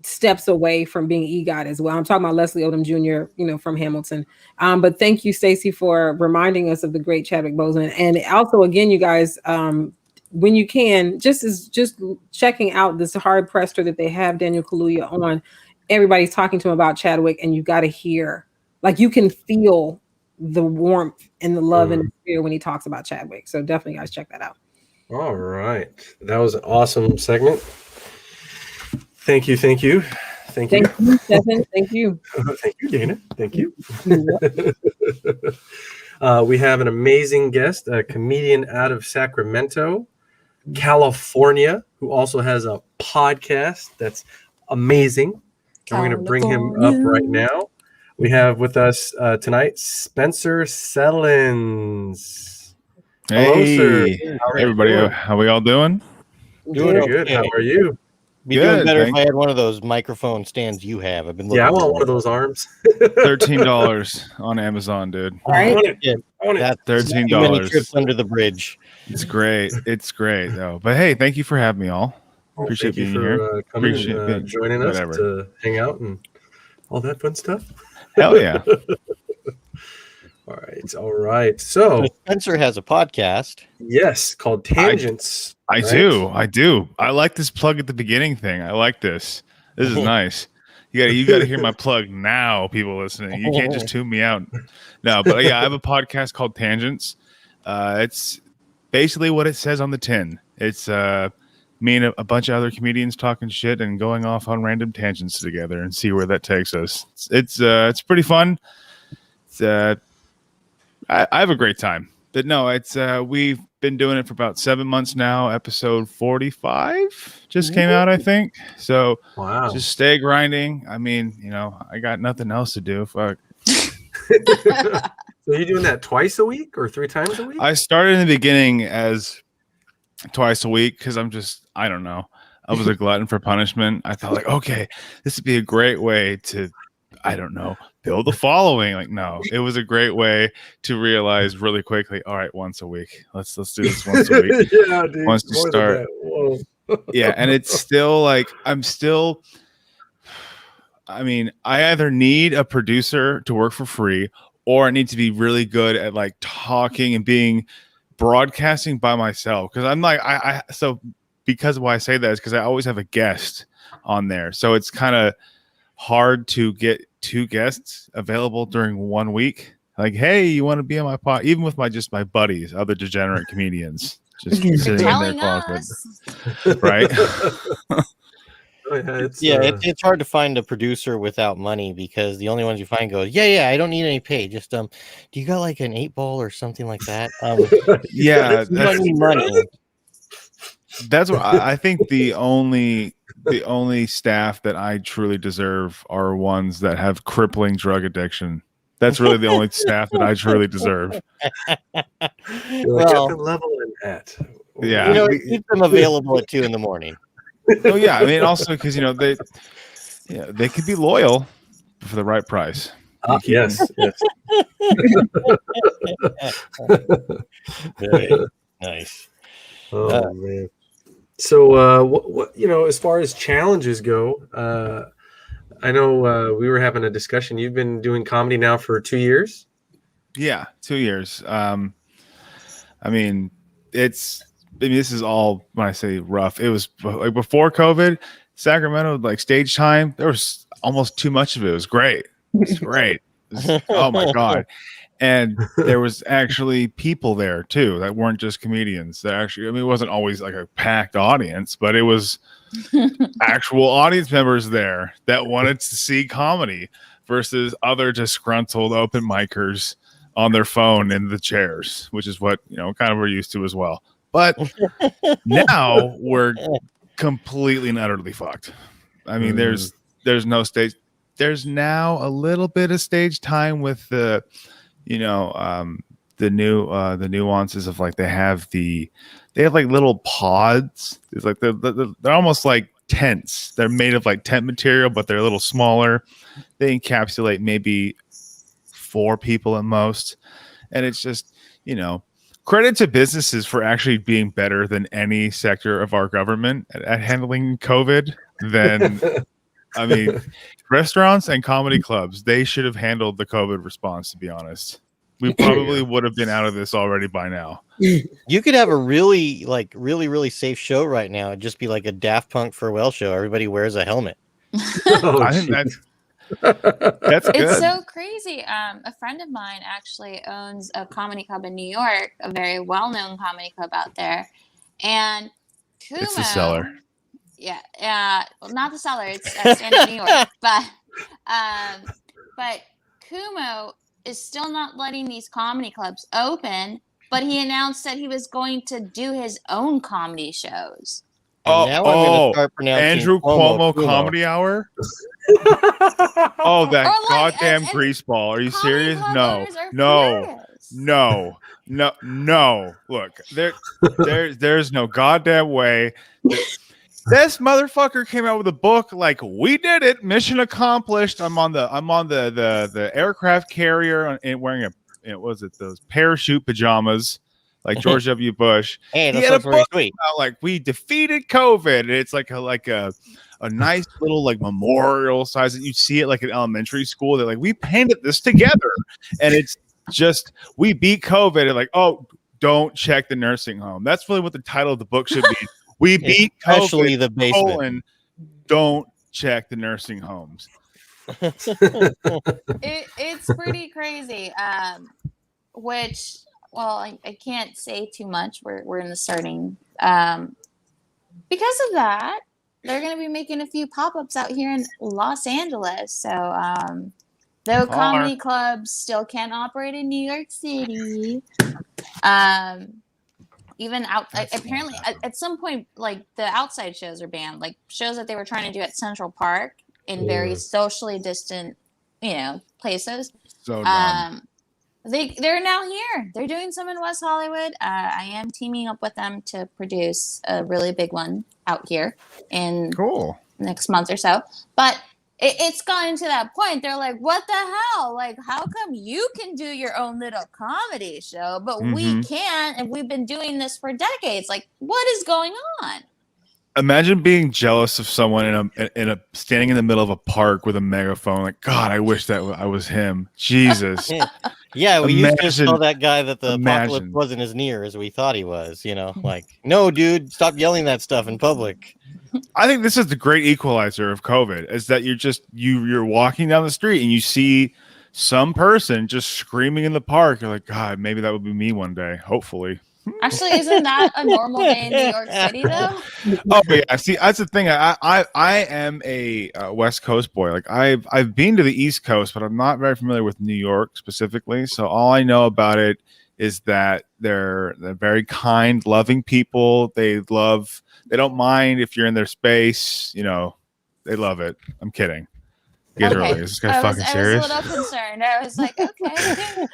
steps away from being EGOT as well. I'm talking about Leslie Odom Jr., from Hamilton. But thank you, Stacey, for reminding us of the great Chadwick Boseman. And also, again, you guys, when you can, just checking out this hard presser that they have Daniel Kaluuya on. Everybody's talking to him about Chadwick, and you got to hear, like, you can feel the warmth and the love and the spirit when he talks about Chadwick. So definitely, guys, check that out. All right, that was an awesome segment. Thank you, Stephen. Thank you, thank you, Dana. Thank you. We have an amazing guest, a comedian out of Sacramento, California, who also has a podcast that's amazing. And we're going to bring him up right now. We have with us tonight Spencer Sellins. Hello, sir. Hey, everybody. How we all doing? Doing good. How are you? Be doing better if I had one of those microphone stands you have. I've been looking. Yeah, I want one of those arms. $13 on Amazon, dude. All right. I want it. That's $13. Many trips under the bridge. It's great. It's great, though. But hey, thank you for having me all. Appreciate being here. Coming and joining us to hang out and all that fun stuff. Hell yeah. All right. So Spencer has a podcast. yes, called Tangents. I right? do. I like this plug at the beginning thing. I like this. This is nice. You got to hear my plug now, people listening. You can't just tune me out. No, but yeah, I have a podcast called Tangents. It's basically what it says on the tin. It's me and a bunch of other comedians talking shit and going off on random tangents together and see where that takes us. It's pretty fun. It's I have a great time. But no, it's we've been doing it for about 7 months now. Episode 45 just came out, I think. So Wow. just stay grinding. I mean, I got nothing else to do. Fuck. So you're doing that twice a week or 3 times a week? I started in the beginning as twice a week because I don't know. I was a glutton for punishment. I thought like, okay, this would be a great way to, I don't know, build a following. Like, no, it was a great way to realize really quickly. All right, once a week. Let's do this once a week. Yeah, dude. Once you more start, than that. Whoa. yeah, and it's still like I mean, I either need a producer to work for free, or I need to be really good at like talking and broadcasting by myself. Because I'm like, so because why I say that is because I always have a guest on there, so it's kind of hard to get 2 guests available during 1 week. Like, hey, you want to be on my pod? Even with my buddies, other degenerate comedians, just sitting in their closet, right? It's hard to find a producer without money because the only ones you find go, I don't need any pay. Just do you got like an 8-ball or something like that? Yeah, you don't need money. That's what I think. The only staff that I truly deserve are ones that have crippling drug addiction. That's really the only staff that I truly deserve. Well, leveling at. Yeah, keep them available at 2 a.m. Oh yeah, I mean also because they could be loyal for the right price. Yes. Nice. Oh man. So what as far as challenges go, I know we were having a discussion. You've been doing comedy now for 2 years. Yeah, 2 years. I mean, this is all when I say rough. It was like before COVID, Sacramento, like stage time, there was almost too much of it. It was great. It's great. Oh my God. And there was actually people there too that weren't just comedians. That actually, I mean, it wasn't always like a packed audience, but it was actual audience members there that wanted to see comedy versus other disgruntled open micers on their phone in the chairs, which is what kind of we're used to as well. But now we're completely and utterly fucked. I mean, there's no stage. There's now a little bit of stage time with the nuances of like they have like little pods. It's like they're almost like tents. They're made of like tent material, but they're a little smaller. They encapsulate maybe 4 people at most, and it's just credit to businesses for actually being better than any sector of our government at handling COVID. Then, I mean, restaurants and comedy clubs, they should have handled the COVID response, to be honest. We probably would have been out of this already by now. You could have a really safe show right now. It'd just be like a Daft Punk farewell show. Everybody wears a helmet. I think that's good. It's so crazy. A friend of mine actually owns a comedy club in New York, a very well-known comedy club out there. And Kumo, it's the Cellar. Yeah, well, not the Cellar. It's in New York, but Kumo is still not letting these comedy clubs open. But he announced that he was going to do his own comedy shows. And now I'm going to start pronouncing Andrew Cuomo Comedy Hour. Oh, that goddamn greaseball! Are you serious? No. Look, there's no goddamn way. This motherfucker came out with a book like, we did it, mission accomplished. I'm on the aircraft carrier and wearing those parachute pajamas like George W. Bush. Hey, that sounds very sweet. Like, we defeated COVID. And it's like a nice little like memorial size that you see it like in elementary school. They're like, we painted this together, and it's just we beat COVID and like, oh, don't check the nursing home. That's really what the title of the book should be. We beat Especially COVID, the basement. don't check the nursing homes. It's pretty crazy. Which, well, I can't say too much. We're in the starting. Because of that, they're going to be making a few pop-ups out here in Los Angeles. So, though comedy clubs still can't operate in New York City, even out apparently at some point, like the outside shows are banned, like shows that they were trying to do at Central Park in very socially distant, places. So dumb. They're now here. They're doing some in West Hollywood. I am teaming up with them to produce a really big one out here in next month or so. But it's gotten to that point. They're like, what the hell? Like, how come you can do your own little comedy show, but we can't? And we've been doing this for decades. Like, what is going on? Imagine being jealous of someone in a standing in the middle of a park with a megaphone. Like, God, I wish that I was him. Jesus. Yeah, we used to tell that guy that the apocalypse wasn't as near as we thought he was. Like, no, dude, stop yelling that stuff in public. I think this is the great equalizer of COVID, is that you're walking down the street and you see some person just screaming in the park. You're like, God, maybe that would be me one day. Hopefully. Actually, isn't that a normal day in New York City, though? Oh yeah, see, that's the thing. I am a West Coast boy. Like I've been to the East Coast, but I'm not very familiar with New York specifically. So all I know about it is that they're very kind, loving people. They don't mind if you're in their space. They love it. I'm kidding. You guys are like, is this guy fucking serious? I was a little concerned. I was like, okay.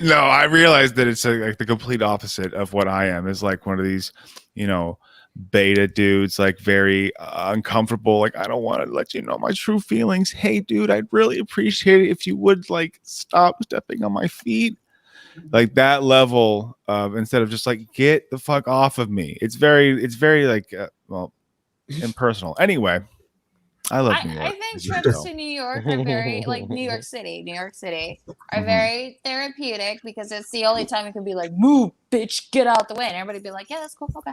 No, I realized that it's like the complete opposite of what I am. Is like one of these, beta dudes, like very uncomfortable. Like, I don't want to let you know my true feelings. Hey, dude, I'd really appreciate it if you would like stop stepping on my feet. Like that level of, instead of just like, get the fuck off of me. It's very like, impersonal. Anyway. I love New York. I think trips to New York are very, like New York City are very therapeutic, because it's the only time you can be like, move, bitch, get out the way. And everybody be like, yeah, that's cool. Okay.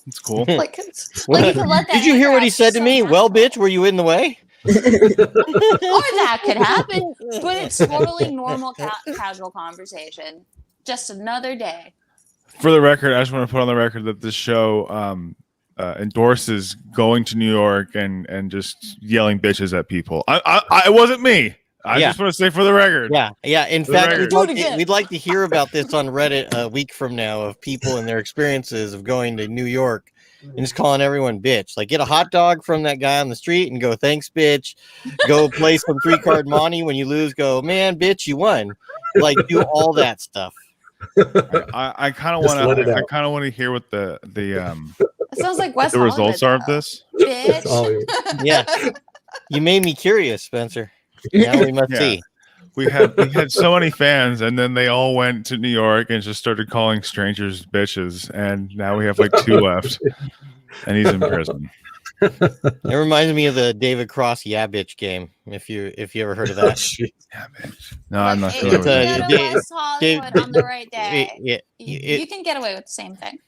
It's cool. Like you can let that. Did you hear what he said to me? Well, bitch, were you in the way? Or that could happen. But it's totally normal, casual conversation. Just another day. For the record, I just want to put on the record that this show endorses going to New York and just yelling bitches at people. I wasn't me. I just want to say for the record. Yeah. In fact, we'd like to hear about this on Reddit a week from now, of people and their experiences of going to New York and just calling everyone bitch. Like, get a hot dog from that guy on the street and go, thanks, bitch. Go play some 3-card money. When you lose, go, man, bitch, you won. Like, do all that stuff. I kind of want to hear what the it sounds like West the Hollywood, results are of this. Bitch. Yeah, you made me curious, Spencer. Now we must see. We had so many fans, and then they all went to New York and just started calling strangers bitches, and now we have like 2 left, and he's in prison. It reminds me of the David Cross "Yeah Bitch" game. If you ever heard of that. Yeah, bitch. No, I'm not sure. If you go to West Hollywood on the right day, you can get away with the same thing.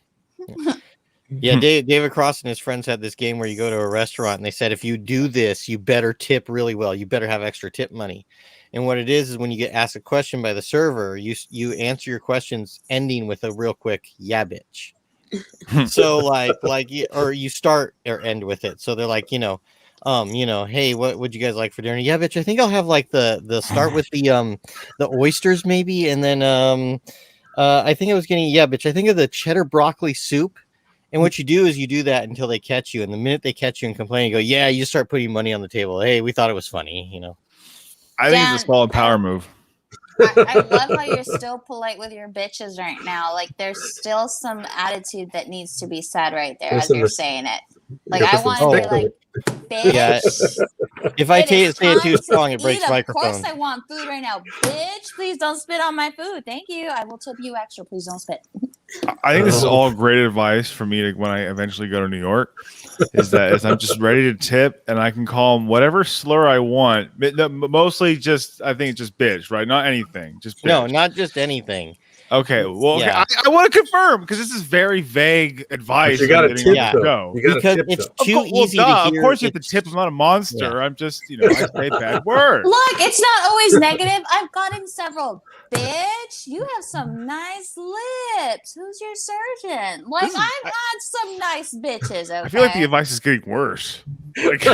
Yeah, David Cross and his friends had this game where you go to a restaurant and they said, if you do this, you better tip really well. You better have extra tip money. And what it is when you get asked a question by the server, you answer your questions ending with a real quick "yeah, bitch." So like or you start or end with it. So they're like, hey, what would you guys like for dinner? Yeah, bitch. I think I'll have like the start with the oysters maybe, and then I think I was getting bitch. I think of the cheddar broccoli soup. And what you do is you do that until they catch you. And the minute they catch you and complain, you go, yeah, you start putting money on the table. Hey, we thought it was funny, I think it's a small power move. I love how you're still polite with your bitches right now. Like, there's still some attitude that needs to be said right there as you're saying it. Like, I want to be like, bitch. Yeah. If I say it too strong, it breaks microphones. Of course I want food right now. Bitch, please don't spit on my food. Thank you. I will tip you extra. Please don't spit. I think this is all great advice for me to when I eventually go to New York. Is I'm just ready to tip and I can call them whatever slur I want. Mostly just I think just bitch, right? Not anything, just bitch. No, not just anything. Okay, well, Yeah. I want to confirm because this is very vague advice. But you got to tip Yeah. though. You got to Because tip it's though. too easy to hear. Of course, you have to tip. I'm not a monster. Yeah. I'm just, I say bad words. Look, it's not always negative. I've gotten several. Bitch, you have some nice lips. Who's your surgeon? Like, I've had some nice bitches, okay? I feel like the advice is getting worse. Like,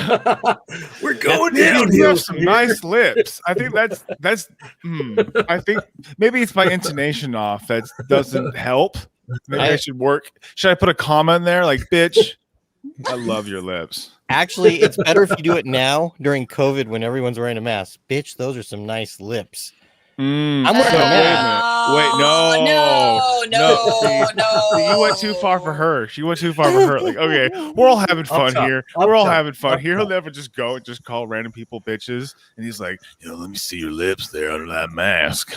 We're going you down. have some nice lips. I think that's. I think maybe it's my intonation off. That doesn't help. Maybe I should work. Should I put a comma in there, like "bitch"? I love your lips. Actually, it's better if you do it now during COVID when everyone's wearing a mask. Bitch, those are some nice lips. I'm wearing a mask. Wait, no. No. You went too far for her. She went too far for her. Like, okay, we're all having fun here. We're all having fun here. He'll never just go and just call random people bitches. And he's like, let me see your lips there under that mask.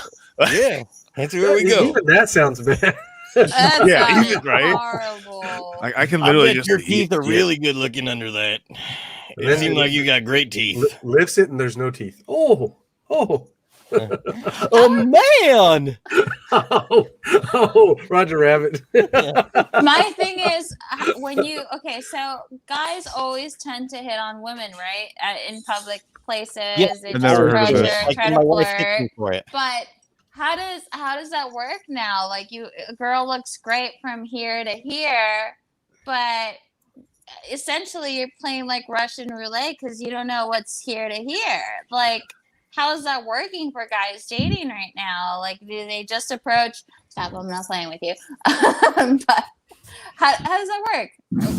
Yeah, that's where we go. Even that sounds bad. That's even, right? horrible. I can literally just. Your teeth are really good looking under that. It seems like you got great teeth. Lifts it and there's no teeth. Oh. Oh man! Oh, Roger Rabbit. My thing is so guys always tend to hit on women, right? In public places, they just approach her, try to flirt. But how does that work now? Like, a girl looks great from here to here, but essentially you're playing like Russian roulette because you don't know what's here to here. Like, how is that working for guys dating right now? Like, do they just approach? Stop! I'm not playing with you. But how does that work?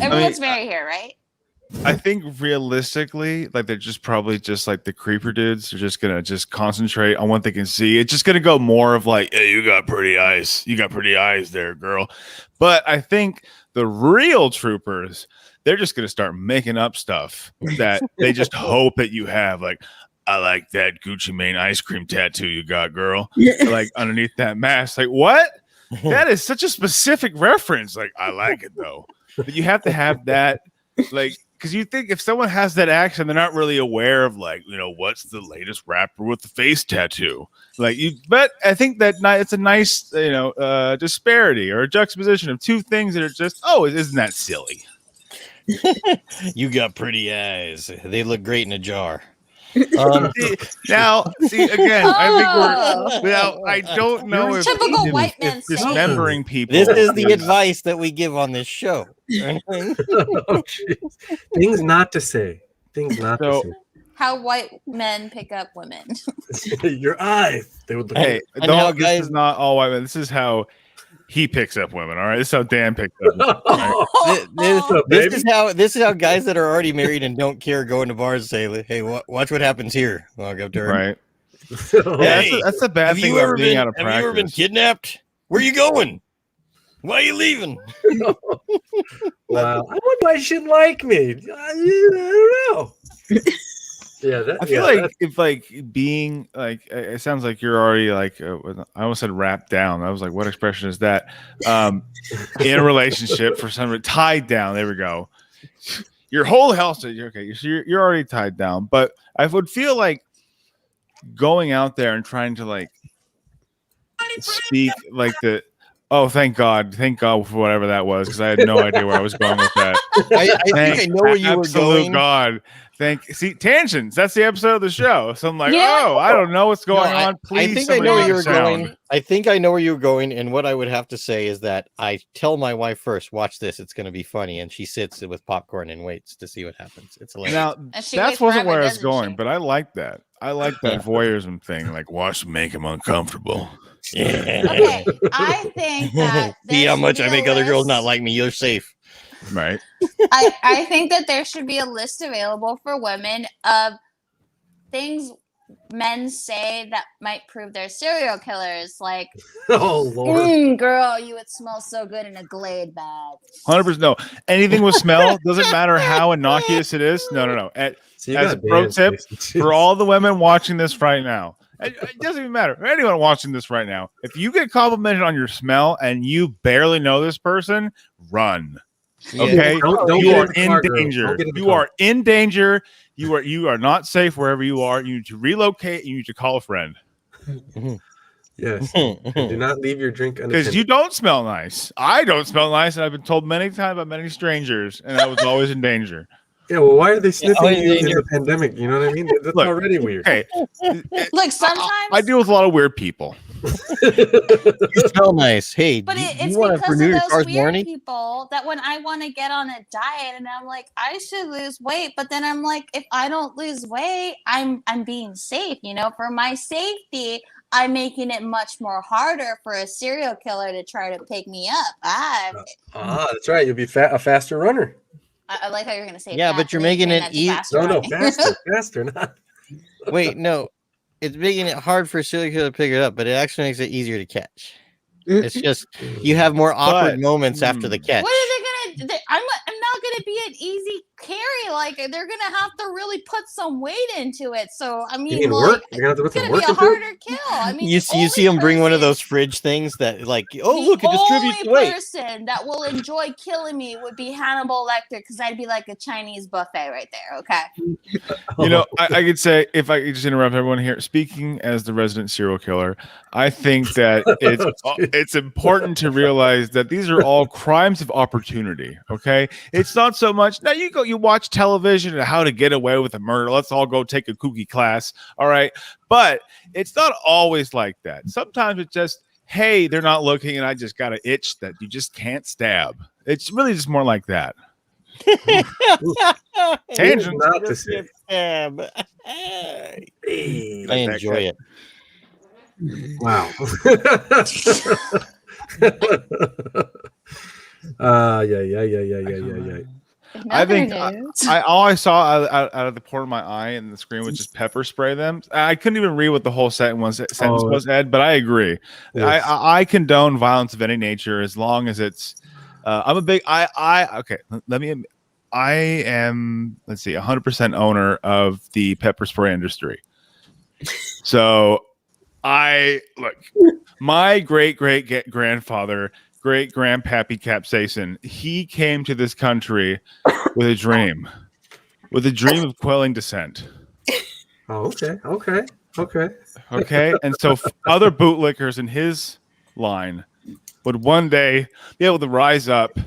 Everyone's married here, right? I think realistically, like they're just probably just like the creeper dudes are just gonna just concentrate on what they can see. It's just gonna go more of like, hey, you got pretty eyes. You got pretty eyes there, girl. But I think the real troopers, they're just gonna start making up stuff that they just hope that you have. Like, I like that Gucci Mane ice cream tattoo you got, girl. Like underneath that mask. Like, what? That is such a specific reference. Like, I like it though. But you have to have that, like, because you think if someone has that accent, they're not really aware of like, what's the latest rapper with the face tattoo. Like but I think that it's a nice, disparity or a juxtaposition of two things that are just, isn't that silly? You got pretty eyes. They look great in a jar. Now, see again. I think I don't know if typical white men dismembering people. This is the advice that we give on this show. Oh, things not to say. Things not to say. How white men pick up women. Your eyes. They would look. Hey, this is not all white men. This is how he picks up women. All right, this is how Dan picks up. This is how guys that are already married and don't care go into bars and say, "Hey, watch what happens here." Walk up to her. Right. Hey, that's the bad thing about being out of practice. Have you ever been kidnapped? Where are you going? Why are you leaving? Wow. I wonder why she didn't like me. I don't know. Yeah, I feel like if like being like, it sounds like you're already like, I almost said wrapped down. I was like, what expression is that? In a relationship for some reason, tied down. There we go. Your whole health. Okay, you're already tied down. But I would feel like going out there and trying to like speak like the. Oh, thank God for whatever that was, because I had no idea where I was going with that. I think I know where you were going. God. See, tangents. That's the episode of the show. So I'm like, I don't know what's going on. Please, I think I know where you were going. I think I know where you were going. And what I would have to say is that I tell my wife first, watch this. It's going to be funny. And she sits with popcorn and waits to see what happens. It's hilarious. Now, that wasn't where I was going, but I like that. I like that voyeurism thing. Like, watch them make him uncomfortable. Yeah. Okay, I think that see how much I make other girls not like me. You're safe. Right. I think that there should be a list available for women of things men say that might prove they're serial killers. Like, oh Lord, girl, you would smell so good in a Glade bag. 100%. No, anything with smell doesn't matter how innocuous it is. No. As a pro tip for all the women watching this right now, It doesn't even matter. Anyone watching this right now, if you get complimented on your smell and you barely know this person, run. Okay, Don't you get are in the in car, girl. danger. Don't get in the You car. are in danger. You are not safe wherever you are. You need to relocate. You need to call a friend Yes. And do not leave your drink because unattended. you don't smell nice. I don't smell nice, and I've been told many times by many strangers, and I was always in danger. Yeah, well, why are they sniffing always you in in your- the pandemic? You know what I mean? That's Look, already weird. Hey, Look, sometimes I deal with a lot of weird people. You smell nice. Hey, But do it's you want to because renew of your those car's weird warranty? people that when I want to get on a diet and I'm like, I should lose weight, but then I'm like, if I don't lose weight, I'm being safe, you know, for my safety. I'm making it much more harder for a serial killer to try to pick me up. That's right. You'll be a faster runner. I like how you're going to say Yeah, fast, but you're and then making turn it that to easy. faster No, running. faster, not. Wait, no. It's making it hard for a serial killer to pick it up, but it actually makes it easier to catch. It's just you have more awkward moments after the catch. What are they gonna? I'm not gonna be an easy carry. Like they're gonna have to really put some weight into it. So I mean, mean like work? They're gonna have to put it's some gonna be work a into it? harder kill. I mean, You the see him only bring one of person- those fridge things that like, oh the look, it distributes the only weight. person that will enjoy killing me would be Hannibal Lecter because I'd be like a Chinese buffet right there. Okay. You know, I could say, if I could just interrupt everyone here, speaking as the resident serial killer, I think that it's important to realize that these are all crimes of opportunity. Okay, it's not so much now you watch television and how to get away with a murder. Let's all go take a kooky class. All right, but it's not always like that. Sometimes it's just, hey, they're not looking, and I just got an itch that you just can't stab. It's really just more like that. Tangent. Not to say. I Hey, enjoy it. wow. Yeah. I think News. all I saw out of the corner of my eye and the screen was just pepper spray them. I couldn't even read what the whole sentence was, Ed, but I agree. Yes. I condone violence of any nature as long as it's. I'm a big. Okay. Let me. I am. Let's see. 100% owner of the pepper spray industry. So, look. My great grandfather. Great grandpappy Capsaicin, he came to this country with a dream of quelling dissent. Oh, okay. Okay. And so other bootlickers in his line would one day be able to rise up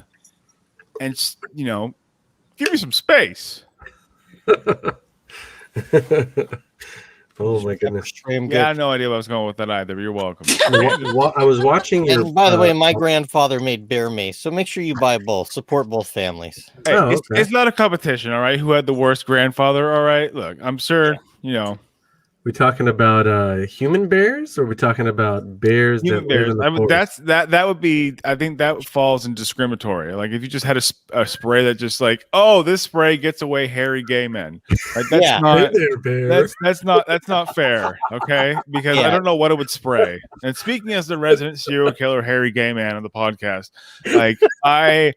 and, you know, give me some space. Oh my goodness. Yeah, I had no idea where I was going with that either. You're welcome. I was watching your. And by the way, my grandfather made bear mace, so make sure you buy both. Support both families. Hey, Oh, okay. it's not a competition, all right? Who had the worst grandfather, all right? Look, I'm sure, you know. We talking about human bears, or are we talking about bears Human that live bears. in the I mean, forest? that would be. I think that falls in discriminatory. Like if you just had a spray that just like, oh, this spray gets away hairy gay men. Like that's Yeah. not. Hey there, bear. That's not fair. Okay, because I don't know what it would spray. And speaking as the resident serial killer, hairy gay man on the podcast, like I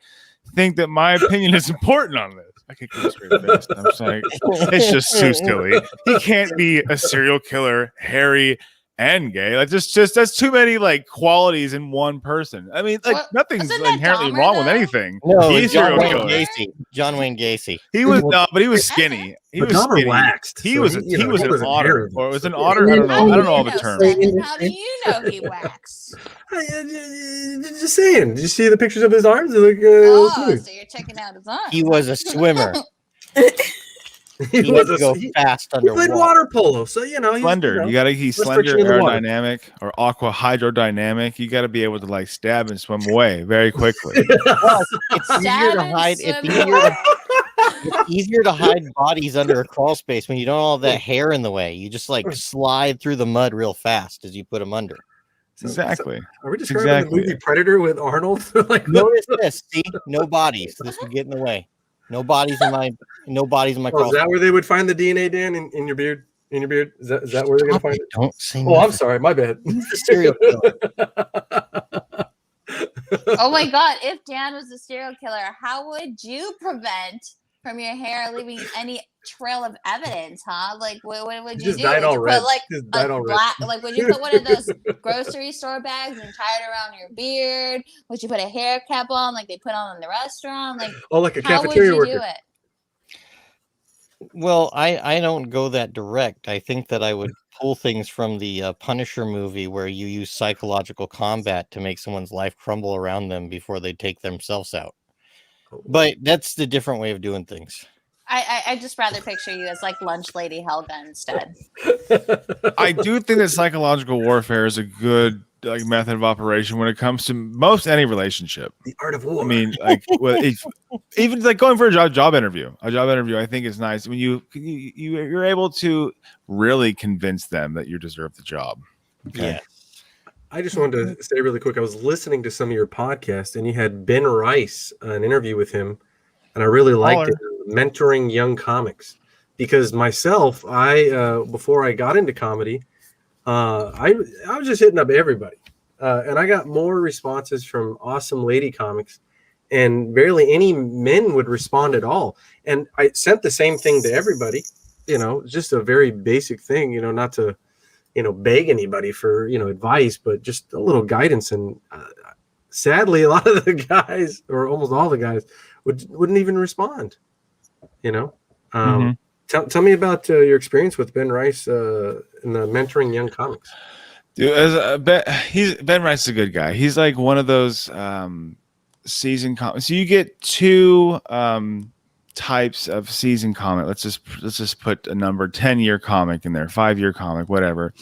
think that my opinion is important on this. I could go straight face. I'm just like, it's just too silly. He can't be a serial killer, hairy and gay. Like just that's too many like qualities in one person. I mean, like Well, nothing's wasn't that inherently Dahmer, wrong with though? anything. No, He's a serial Wayne killer. Gacy. John Wayne Gacy. He was no, but he was skinny. He But was Dahmer skinny. waxed. He so was he an wasn't otter, hairy, or it was so- an otter. I don't know. I don't know all the terms. Stefan, how do you know he waxed? Just saying. Did you see the pictures of his arms? They look Oh, smooth. so you're checking out his arms. He was a swimmer. He He was had to go fast he played underwater. water polo, so he's Slender. He's less slender, friction in the water. aerodynamic, or aqua hydrodynamic. You got to be able to like stab and swim away very quickly. Plus, it's easier Stab to and hide. swim It's easier to hide bodies under a crawl space when you don't have that hair in the way. You just like slide through the mud real fast as you put them under. Exactly. Are we describing Exactly. the movie Predator with Arnold? Like, Notice this. See, no bodies. This would get in the way. No bodies in my crawl is that where they would find the DNA, Dan, in your beard? In your beard? Is that where they're gonna Stop find it. it? Don't say Oh, I'm nothing. sorry, my bad. He's a serial killer. Oh my god, if Dan was a serial killer, how would you prevent from your hair, leaving any trail of evidence, huh? Like, what would you Just do? dyed Would all you red. put like Just a dyed all red. black, like, would you put one of those grocery store bags and tie it around your beard? Would you put a hair cap on, like they put on in the restaurant? Like, Oh, like a how would cafeteria you worker. do it? Well, I don't go that direct. I think that I would pull things from the Punisher movie where you use psychological combat to make someone's life crumble around them before they take themselves out. But that's the different way of doing things. I just rather picture you as like lunch lady Helga instead. I do think that psychological warfare is a good like method of operation when it comes to most any relationship. The art of war. I mean, like, well, even like going for a job interview. A job interview, I think, is nice when you're able to really convince them that you deserve the job. Okay? Yeah. I just wanted to say really quick. I was listening to some of your podcasts, and you had Ben Rice, an interview with him, and I really liked it. Mentoring young comics, because myself, I before I got into comedy, I was just hitting up everybody, and I got more responses from awesome lady comics, and barely any men would respond at all. And I sent the same thing to everybody, just a very basic thing, not to beg anybody for advice, but just a little guidance. And sadly, a lot of the guys, or almost all the guys, wouldn't even respond. Tell me about your experience with Ben Rice in the mentoring young comics. Dude, Ben Rice is a good guy. He's like one of those season comics. So you get two types of season comic. Let's just put a number, 10-year comic in there, 5-year comic, whatever.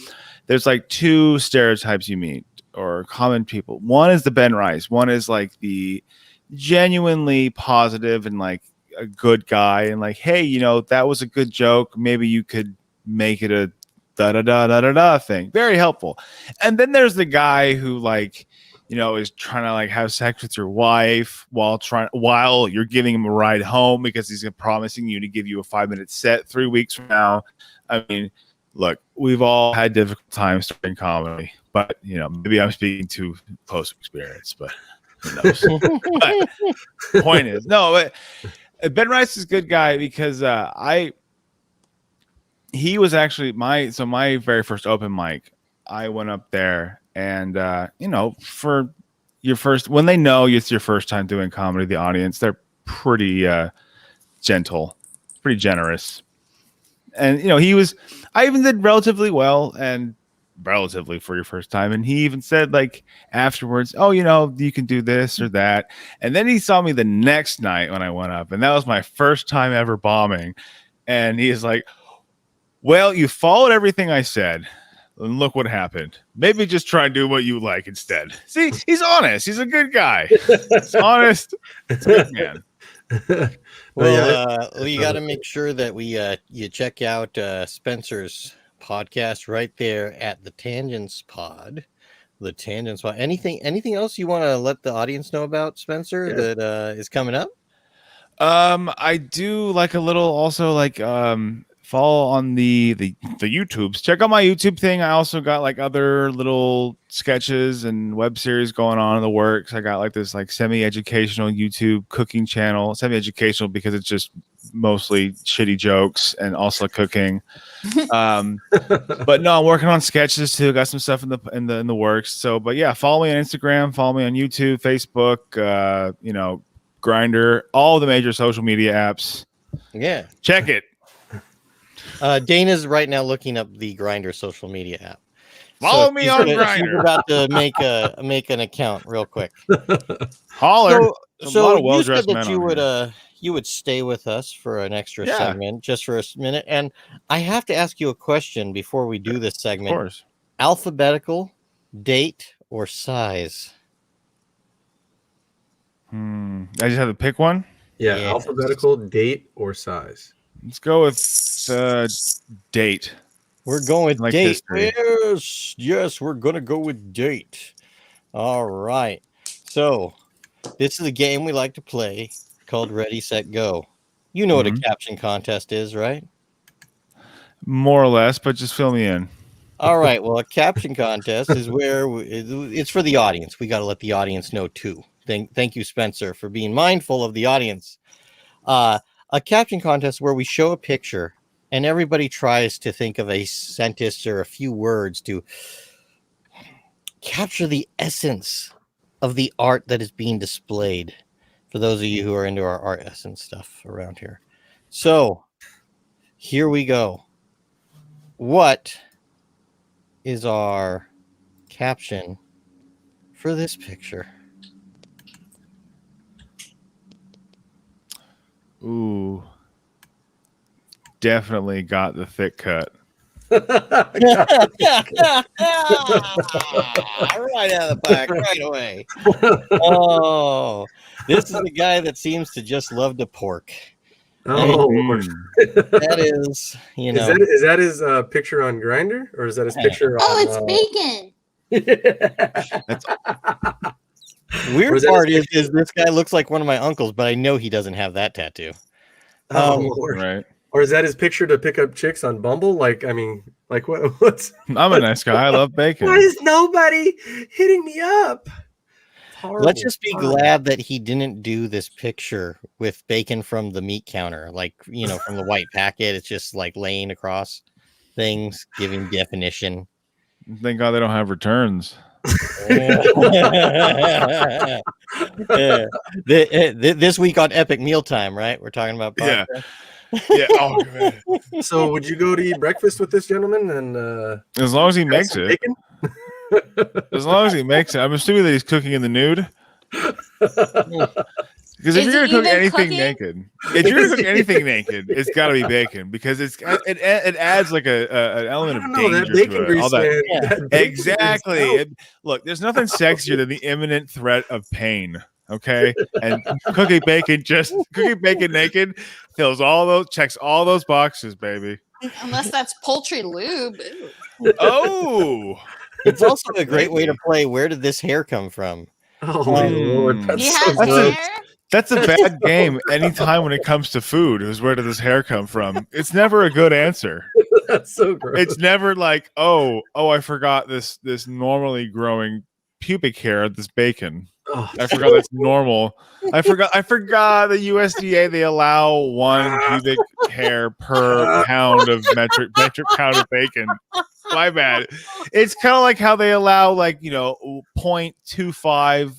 There's like two stereotypes you meet or common people. One is the Ben Rice. One is like the genuinely positive and like a good guy and like, hey, that was a good joke. Maybe you could make it a da-da-da-da-da-da thing. Very helpful. And then there's the guy who like, is trying to like have sex with your wife while you're giving him a ride home because he's promising you to give you a 5-minute set 3 weeks from now. I mean, look, we've all had difficult times starting comedy, but maybe I'm speaking to close experience, but who knows? But point is, no, but Ben Rice is a good guy because he was actually my very first open mic. I went up there and for your first, when they know it's your first time doing comedy, the audience, they're pretty gentle, pretty generous. And I even did relatively well and relatively for your first time. And he even said like afterwards, oh, you can do this or that. And then he saw me the next night when I went up, and that was my first time ever bombing. And he's like, well, you followed everything I said, and look what happened. Maybe just try and do what you like instead. See, he's honest. He's a good guy. He's honest. He's a good man. Well, you got to make sure that you check out Spencer's podcast right there at the Tangents Pod. The Tangents Pod. Anything else you want to let the audience know about, Spencer, that is coming up? I do like a little also like follow on the YouTubes. Check out my YouTube thing. I also got like other little sketches and web series going on in the works. I got like this like semi-educational YouTube cooking channel. Semi-educational because it's just mostly shitty jokes and also cooking. But no, I'm working on sketches too. Got some stuff in the works. So, but yeah, follow me on Instagram, follow me on YouTube, Facebook, Grindr, all the major social media apps. Yeah, check it. Dana's right now looking up the Grindr social media app. Follow me on Grindr. She's about to make an account real quick. Holler. So you said that you would stay with us for an extra segment, just for a minute, and I have to ask you a question before we do this segment. Of course. Alphabetical, date, or size? I just have to pick one. Yeah, alphabetical, date, or size. Let's go with date. We're going with date. History. Yes, we're gonna go with date. All right. So this is a game we like to play called Ready, Set, Go. You know what a caption contest is, right? More or less, but just fill me in. All right. Well, a caption contest is where it's for the audience. We got to let the audience know too. Thank you, Spencer, for being mindful of the audience. A a caption contest where we show a picture and everybody tries to think of a sentence or a few words to capture the essence of the art that is being displayed, for those of you who are into our art essence stuff around here. So here we go. What is our caption for this picture? Ooh. Definitely got the thick cut. Right out of the back, right away. Oh, this is the guy that seems to just love to pork. Oh, Lord. That is, Is that his picture on Grinder, or is that his picture Oh, on? it's bacon. Weird Or is that part his is this guy looks like one of my uncles, but I know he doesn't have that tattoo. Oh, Lord. Right. Or is that his picture to pick up chicks on Bumble? Like, I mean, like what's? I'm a nice guy. I love bacon. Why is nobody hitting me up? Let's just be glad that he didn't do this picture with bacon from the meat counter, like, from the white packet. It's just like laying across things, giving definition. Thank God they don't have returns. This week on Epic Mealtime, right? We're talking about Yeah. podcast. Yeah. Oh, man. So, would you go to eat breakfast with this gentleman? And As long as he makes it. bacon? As long as he makes it. I'm assuming that he's cooking in the nude. Because if Is you're he gonna cook even anything cooking? naked, if you're gonna cook anything naked, it's got to be bacon because it adds like an element of danger that bacon to it. grease, All that. man. Yeah. That bacon Exactly. grease, Look, there's nothing sexier than the imminent threat of pain. Okay, and cooking bacon naked checks all those boxes, baby. Unless that's poultry lube. Ew. Oh, It's also a great way to play. Where did this hair come from? Oh my Lord, Mm. that's He so has gross. hair. that's a bad game. Anytime when it comes to food, is where did this hair come from? It's never a good answer. That's so gross. It's never like, oh, I forgot this normally growing pubic hair, this bacon. Oh, I forgot that's normal. I forgot the USDA, they allow 1 pubic hair per pound of metric pound of bacon. My bad. It's kind of like how they allow 0.25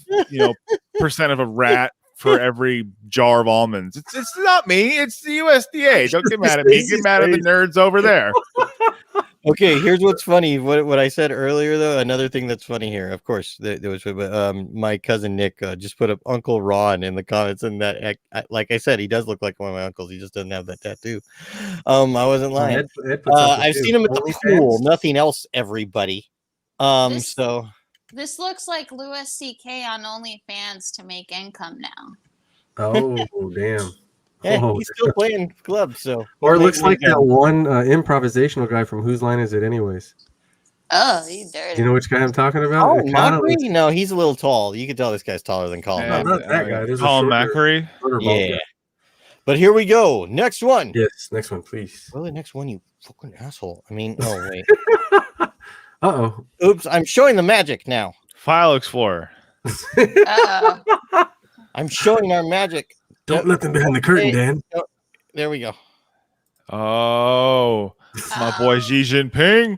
percent of a rat for every jar of almonds. It's not me, it's the USDA. Don't get mad at me. Get mad at the nerds over there. Okay, here's what's funny. What I said earlier, though, another thing that's funny here, of course, there was my cousin Nick just put up Uncle Ron in the comments, and that, like I said, he does look like one of my uncles. He just doesn't have that tattoo. I wasn't lying. Ed puts up I've with seen him at the OnlyFans. pool. Nothing else, everybody. So This looks like Louis C.K. on OnlyFans to make income now. Oh, damn. yeah, Oh, he's still playing clubs. So or it he's looks making like that income. one improvisational guy from Whose Line Is It Anyways? Oh, you dirty. Do you know which guy I'm talking about? Oh, It kinda Mockery? looks- No, he's a little tall. You can tell this guy's taller than Colin. No, Mockery. not that guy. There's a Colin shorter- Macri. shorter bald Yeah. guy. But here we go. Next one. Yes, next one, please. Really, next one, you fucking asshole. I mean, oh wait. Uh-oh. Oops, I'm showing the magic now. File Explorer. Uh-oh. I'm showing our magic. Don't let them behind the curtain, Dan. There we go. Oh, my boy Xi Jinping.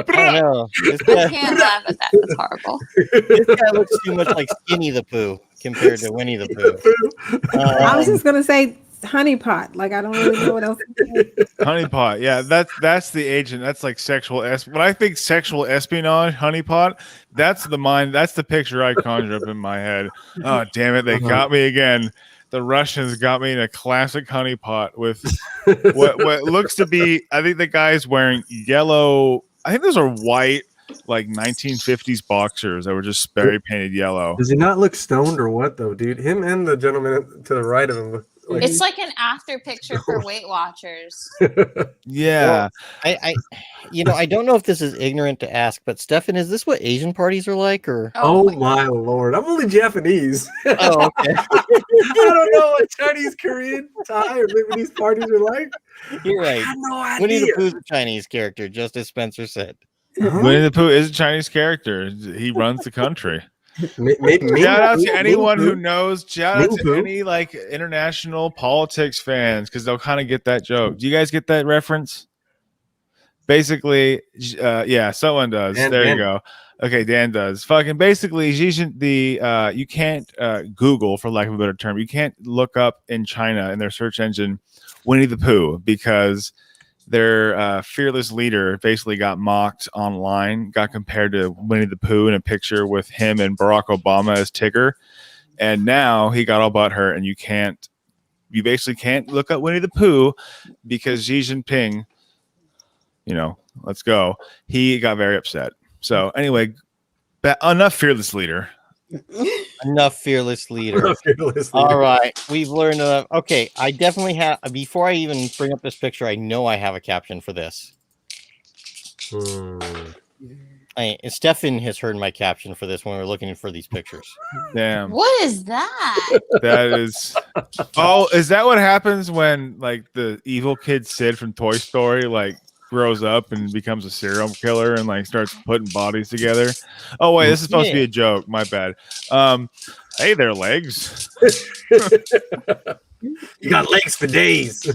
Oh no. This I guy, can't laugh at that. That's horrible. this guy looks too much like Skinny the Pooh compared to Winnie the Pooh. I was just gonna say honey pot. Like I don't really know what else. Honeypot. Yeah, that's the agent. That's like sexual when I think sexual espionage, honeypot, that's the picture I conjure up in my head. Oh damn it, they got me again. The Russians got me in a classic honeypot with what looks to be, I think the guy's wearing yellow, I think those are white, like 1950s boxers that were just spray painted yellow. Does he not look stoned or what, though, dude? Him and the gentleman to the right of him look like It's like an after picture for Weight Watchers. Yeah. I I don't know if this is ignorant to ask, but Stefan, is this what Asian parties are like? Or Oh my Lord. I'm only Japanese. oh, okay. I don't know what Chinese, Korean, Thai, or Lebanese parties are like. You're I right. have no Winnie idea. the Pooh's a Chinese character, just as Spencer said. Huh? Winnie the Pooh is a Chinese character. He runs the country. Shout out to anyone who knows. Shout out to Ming-Fu. any like international politics fans because they'll kind of get that joke. Do you guys get that reference? Basically, yeah, someone does. Dan- there you Dan. go. Okay, Dan does. Fucking basically, you can't Google, for lack of a better term, you can't look up in China in their search engine Winnie the Pooh because their fearless leader basically got mocked online, got compared to Winnie the Pooh in a picture with him and Barack Obama as Tigger, and now he got all butthurt, and you basically can't look up Winnie the Pooh because Xi Jinping, let's go. He got very upset. So anyway, enough fearless leader. Enough fearless leader. Fearless All leader. right, we've learned. Okay, I definitely have. Before I even bring up this picture, I know I have a caption for this. Stefan has heard my caption for this when we were looking for these pictures. Damn. What is that? That is. Oh, is that what happens when like the evil kid Sid from Toy Story like grows up and becomes a serial killer and like starts putting bodies together? Oh wait, this is supposed to be a joke. My bad. Hey there, legs. You got legs for days. You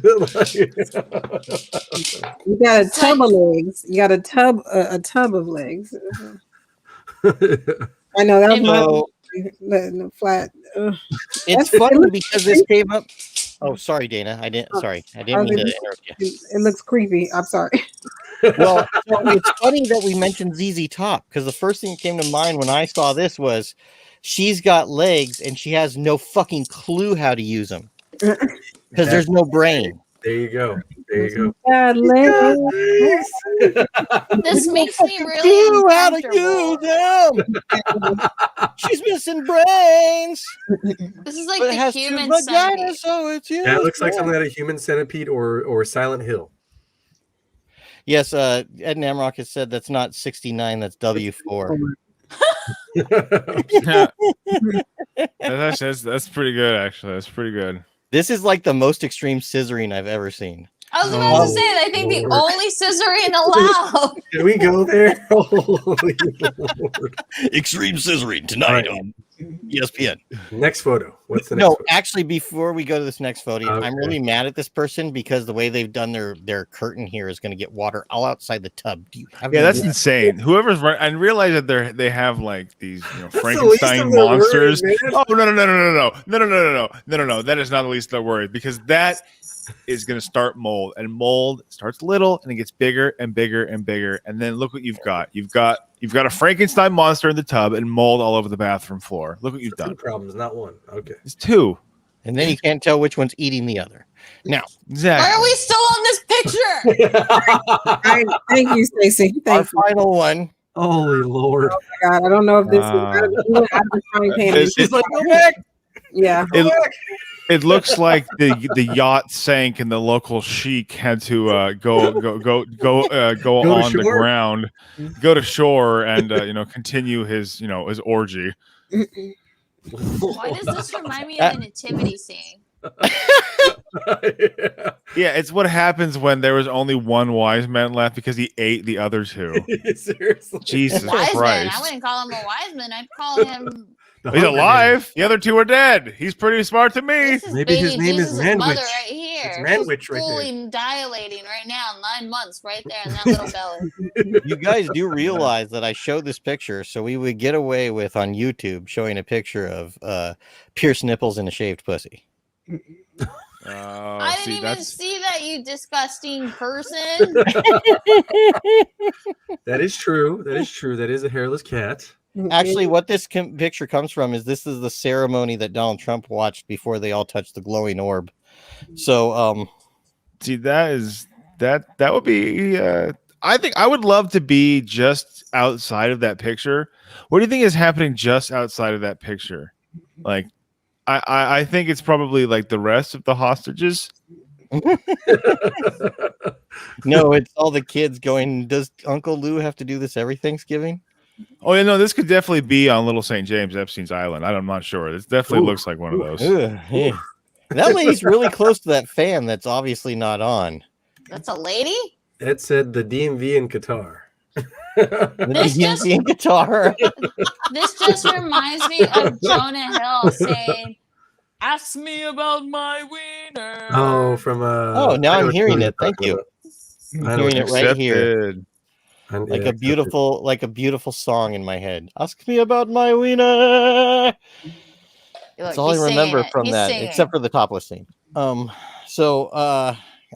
got a tub of legs. You got a tub of legs. I know that was my flat. It's funny because this came up. Oh, sorry, Dana. I didn't mean to interrupt you. It looks creepy. I'm sorry. Well, it's funny that we mentioned ZZ Top because the first thing that came to mind when I saw this was she's got legs and she has no fucking clue how to use them because there's no brain. There you go. There you go. Got legs. This makes me really How to uncomfortable. use them? She's missing brains. This is like But it the has human two vaginas, centipede. so it's That looks like something out of Human Centipede or Silent Hill. Yes, Ed Namrock has said that's not 69, that's W4. That's pretty good, actually. That's pretty good. This is like the most extreme scissoring I've ever seen. I was about to say, I think the only scissoring allowed. Can we go there? Holy Lord. Extreme scissoring tonight on ESPN. Next photo. What's the next No, photo? actually, before we go to this next photo, Okay. I'm really mad at this person because the way they've done their curtain here is going to get water all outside the tub. Do you have Yeah, any that's idea? insane. Whoever's right, and realize that they have like these That's the least Frankenstein of their monsters. worries, man. Oh no! That is not the least of their worries because that is going to start mold, and mold starts little and it gets bigger and bigger and bigger, and then look what you've got. You've got a Frankenstein monster in the tub and mold all over the bathroom floor. Look what you've Two done. problems, not one. Okay. It's two. And then you can't tell which one's eating the other. Now, Exactly. Why are we still on this picture? Thank you, Stacey. our Thank you. final one. Holy Lord. God, I don't know if this is out of the frying pan. It's- She's like, go back. Yeah. It looks like the yacht sank and the local sheik had to go on the shore. ground, go to shore, and continue his orgy. Why does this remind me of the nativity scene? Yeah, it's what happens when there was only one wise man left because he ate the other two. Seriously. Jesus Wise man. Christ. I wouldn't call him a wise man. I'd call him. The He's Hunger alive. The other two are dead. He's pretty smart to me. This is Maybe his baby name is Jesus' Manwich. mother right here. It's Manwich She's right there. fully dilating right now, 9 months right there in that little belly. You guys do realize that I showed this picture so we would get away with on YouTube showing a picture of pierced nipples and a shaved pussy. I didn't even see that, you disgusting person. That is true. That is true. That is a hairless cat. Actually, what this picture comes from is this is the ceremony that Donald Trump watched before they all touched the glowing orb. So, See, that would be. I think I would love to be just outside of that picture. What do you think is happening just outside of that picture? Like, I think it's probably like the rest of the hostages. no, it's all the kids going, does Uncle Lou have to do this every Thanksgiving? Oh, yeah, no, this could definitely be on Little St. James, Epstein's Island. I'm not sure. It definitely looks like one of those. Ugh, yeah. That lady's really close to that fan that's obviously not on. That's a lady? That said the DMV in Qatar. The This just- DMC and guitar. This just reminds me of Jonah Hill saying, "Ask me about my wiener." Oh, from Oh, now I know I'm what hearing song you're it. Thank talking you. about. I'm I know hearing what it right here. Accepted. Like yeah, a beautiful song in my head. Ask me about my wiener. That's all I he's remember singing it. from He's that, singing. except for the topless scene. So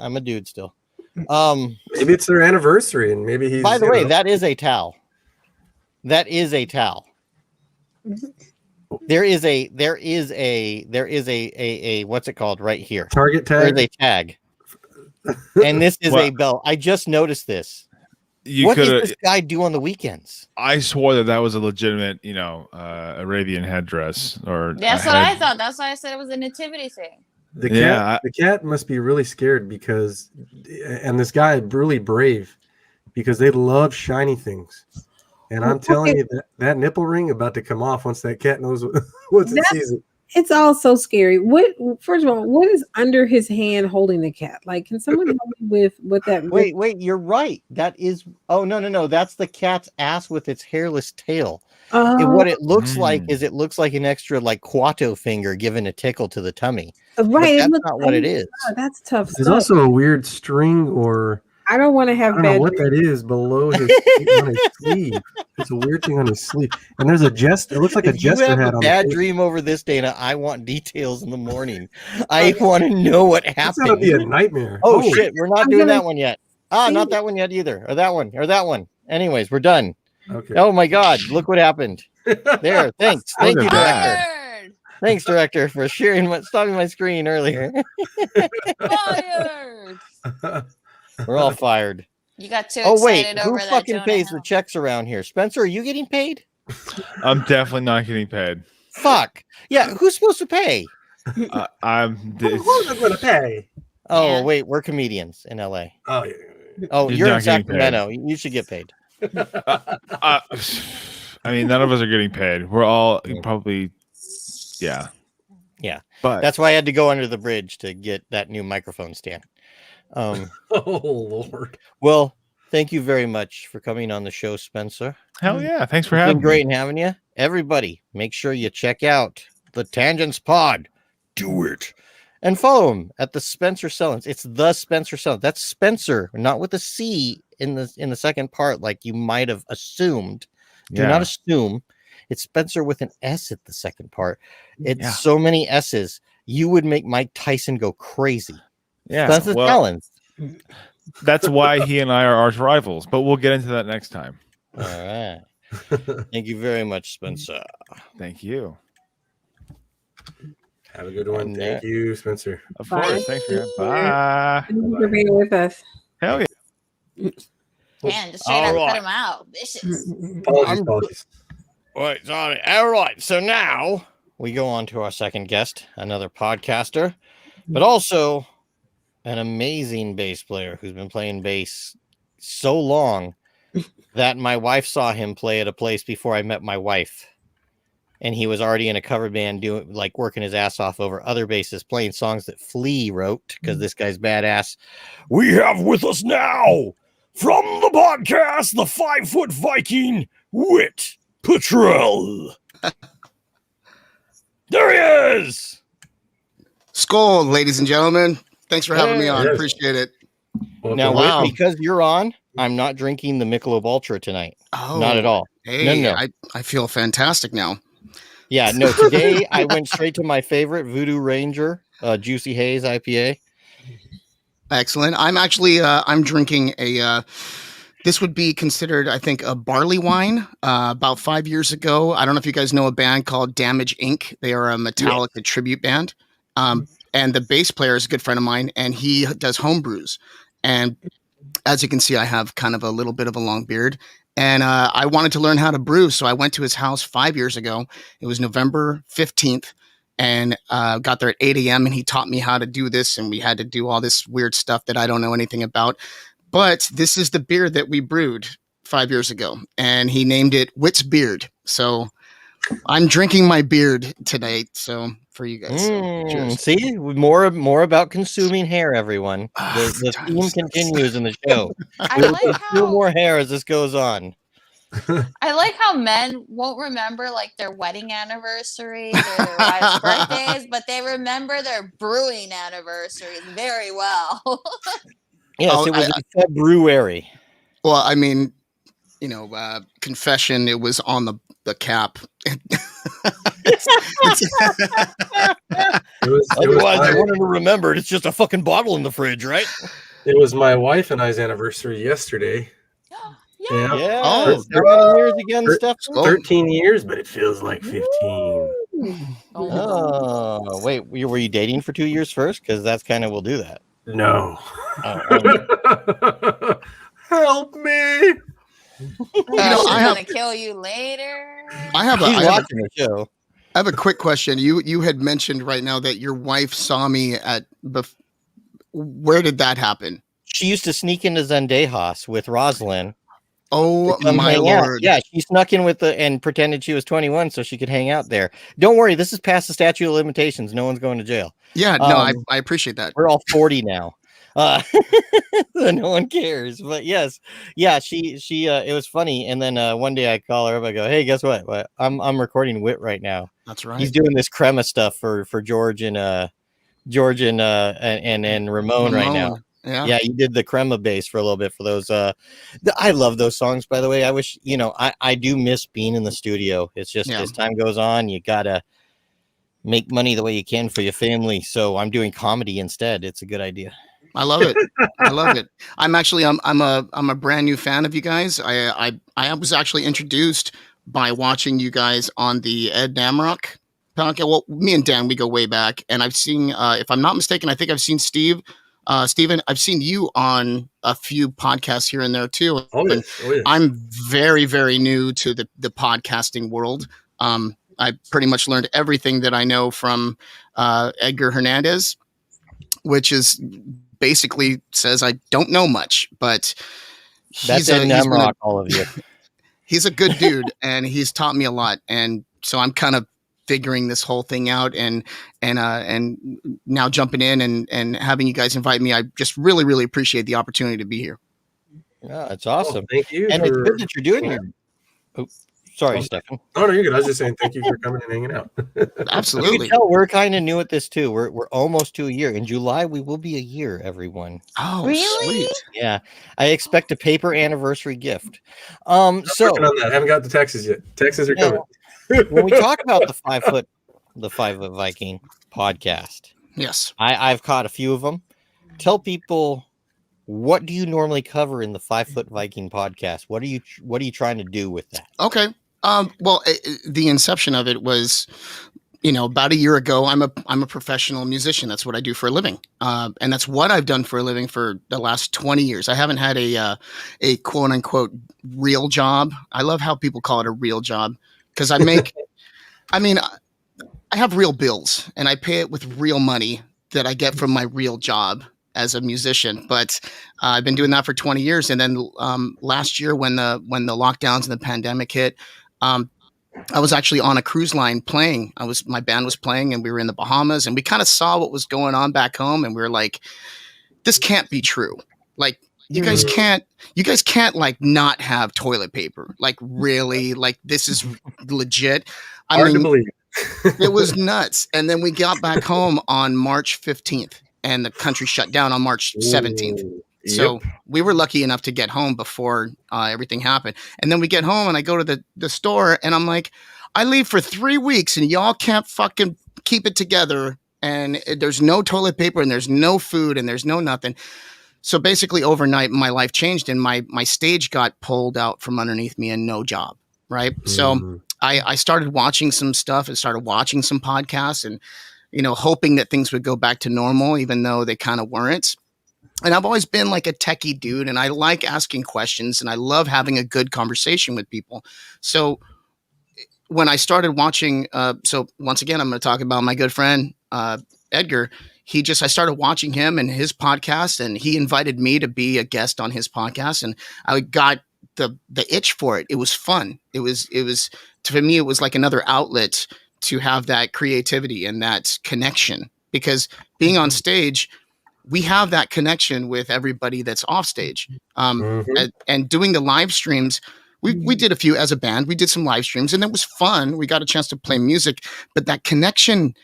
I'm a dude still. maybe it's their anniversary, and maybe he's. By the you way, know, that is a towel. That is a towel. There is a what's it called right here? Target There's tag. a tag. And this is Well, a belt. I just noticed this. You What does could. this guy do on the weekends? I swore that was a legitimate, Arabian headdress or. That's a what I head- thought. That's why I said it was a nativity thing. The Yeah, cat must be really scared because, and this guy really brave because they love shiny things. And I'm telling you that nipple ring about to come off once that cat knows once it sees it. It's all so scary. First of all, what is under his hand holding the cat? Like, can someone help me with what that? Wait, you're right. That is. Oh no, that's the cat's ass with its hairless tail. And what it looks like is it looks like an extra like Quato finger giving a tickle to the tummy. right. But It that's looks not what it is. That's tough There's stuff. also a weird string, or I don't want to I have don't know bad. what that is below his on his sleeve. It's a weird thing on his sleeve, and there's a jester. It looks like a If you jester have hat a on bad the face. dream over this, Dana, I want details in the morning. I want to know what It's gonna be happened. a nightmare. Oh shit, we're not I'm doing gonna that one yet. Not that one yet either, or that one. Anyways, we're done. Okay. Oh my god, look what happened. There, thanks. Thank Look you, at that. director. Fired! Thanks, director, for stopping my screen earlier. Fired! We're all fired. You got too Oh wait, excited who over that fucking Jonah pays Hill. the checks around here? Spencer, are you getting paid? I'm definitely not getting paid. Fuck. Yeah, who's supposed to pay? I'm. Who's not gonna pay? Oh Yeah. wait, we're comedians in LA. Oh yeah. Oh, He's you're in not getting paid. Sacramento. You should get paid. I mean, none of us are getting paid. We're all probably, yeah. Yeah. But That's why I had to go under the bridge to get that new microphone stand. Oh Lord. Well, thank you very much for coming on the show, Spencer. hell yeah, thanks for It's having been great me. having you. Everybody, make sure you check out the Tangents Pod. Do it. And follow him at the Spencer Sellens. It's the Spencer Sellens. That's Spencer, not with a C in the second part, like you might have assumed. Do not assume. It's Spencer with an S at the second part. It's so many S's. You would make Mike Tyson go crazy. Yeah, Spencer well, Sellens. that's why he and I are arch rivals. But we'll get into that next time. All right. Thank you very much, Spencer. Thank you. Have a good one. And, Thank you, Spencer. Of Bye. course. Thanks for Bye. Thank you for being with us. Hell yeah. Man, just straight All up right. cut him out. Vicious. Apologies. Right, sorry. All right. So now we go on to our second guest, another podcaster, but also an amazing bass player who's been playing bass so long that my wife saw him play at a place before I met my wife. And he was already in a cover band doing like working his ass off over other basses, playing songs that Flea wrote because this guy's badass. We have with us now from the podcast, the 5-foot Viking, Whit Patrell. There he is. Skull, ladies and gentlemen. Thanks for having me on. Yes. Appreciate it. Welcome. Now, Wow. Whit, because you're on, I'm not drinking the Michelob Ultra tonight. Oh, Not at all. Hey, No. I feel fantastic now. Yeah, no, today I went straight to my favorite Voodoo Ranger, Juicy Haze IPA. Excellent. I'm actually I'm drinking a this would be considered, I think, a barley wine. About 5 years ago, I don't know if you guys know a band called Damage Inc. They are a Metallica tribute band, and the bass player is a good friend of mine, and he does home brews. And as you can see, I have kind of a little bit of a long beard, and I wanted to learn how to brew, so I went to his house 5 years ago. It was November 15th. And got there at 8 a.m. and he taught me how to do this, and we had to do all this weird stuff that I don't know anything about. But this is the beer that we brewed 5 years ago, and he named it Whit's Beard. So I'm drinking my beard tonight. So for you guys, so cheers. See, more about consuming hair, everyone. The theme Sometimes. continues in the show. I We'll like consume how more hair as this goes on. I like how men won't remember like their wedding anniversaries or their wives' birthdays, but they remember their brewing anniversaries very well. Yes, Oh, it was in February. well, I mean, confession. It was on the cap. It was Otherwise, I my, wouldn't have remembered. It's just a fucking bottle in the fridge, right? it was my wife and I's anniversary yesterday. Yeah. Yeah. Oh, How many years again, Stefan? Oh. 13 years, but it feels like 15. Oh, wait. Were you dating for 2 years first? Because that's kind of will do that. No. Oh, okay. Help me. I have gonna kill you later. I have He's a watching the show. I have a quick question. You had mentioned right now that your wife saw me at where did that happen? She used to sneak into Zendejas with Rosalind. Oh Come my hang out. lord. Yeah, she snuck in with and pretended she was 21 so she could hang out there. Don't worry, this is past the statute of limitations. No one's going to jail. Yeah, no, I appreciate that. We're all 40 now. So no one cares. But yes, yeah, she it was funny. And then one day I call her up, I go, hey, guess what? I'm recording Wit right now. That's right. He's doing this crema stuff for George and Ramon right now. Yeah, you did the crema bass for a little bit for those. I love those songs, by the way. I wish, I do miss being in the studio. It's just as time goes on, you gotta make money the way you can for your family. So I'm doing comedy instead. It's a good idea. I love it. I love it. I'm a brand new fan of you guys. I was actually introduced by watching you guys on the Ed Namrock podcast. Well, me and Dan, we go way back, and I've seen, if I'm not mistaken, I think I've seen Steven. I've seen you on a few podcasts here and there too. Oh, yes. I'm very, very new to the podcasting world. I pretty much learned everything that I know from Edgar Hernandez, which is basically says I don't know much, but that's Ed Namrock, all of you. He's a good dude, and he's taught me a lot, and so I'm kind of figuring this whole thing out, and now jumping in and having you guys invite me. I just really, really appreciate the opportunity to be here. Yeah, it's awesome. Thank you. And it's good that you're doing your. Oh, sorry, Stefan. Oh, no, you're good. I was just saying thank you for coming and hanging out. Absolutely. You can tell we're kind of new at this too. We're almost to a year. In July, we will be a year, everyone. Oh, really? Sweet. Yeah, I expect a paper anniversary gift. So I'm working on that. I haven't got the taxes yet. Taxes are coming. When we talk about the 5 foot Viking podcast, yes, I've caught a few of them. Tell people, what do you normally cover in the 5 foot Viking podcast? What are you trying to do with that? Okay. Well, the inception of it was, about a year ago. I'm a professional musician. That's what I do for a living, and that's what I've done for a living for the last 20 years. I haven't had a quote unquote real job. I love how people call it a real job, because I have real bills, and I pay it with real money that I get from my real job as a musician. But I've been doing that for 20 years. And then last year, when the lockdowns and the pandemic hit, I was actually on a cruise line playing. My band was playing, and we were in the Bahamas, and we kind of saw what was going on back home, and we were like, this can't be true. Like, you guys can't like not have toilet paper. Like, really? Like, this is legit. Hard to believe. It was nuts. And then we got back home on March 15th, and the country shut down on March 17th. So we were lucky enough to get home before everything happened. And then we get home, and I go to the store, and I'm like, I leave for 3 weeks, and y'all can't fucking keep it together. And there's no toilet paper, and there's no food, and there's no nothing. So basically overnight, my life changed, and my stage got pulled out from underneath me, and no job. Right. So I started watching some stuff and started watching some podcasts, and, hoping that things would go back to normal, even though they kind of weren't. And I've always been like a techie dude, and I like asking questions, and I love having a good conversation with people. So when I started watching, so once again, I'm going to talk about my good friend, Edgar. I started watching him and his podcast, and he invited me to be a guest on his podcast, and I got the itch for it. It was fun. It was for me, it was like another outlet to have that creativity and that connection, because being on stage, we have that connection with everybody that's off stage. And doing the live streams, we did a few as a band. We did some live streams, and it was fun. We got a chance to play music, but that connection,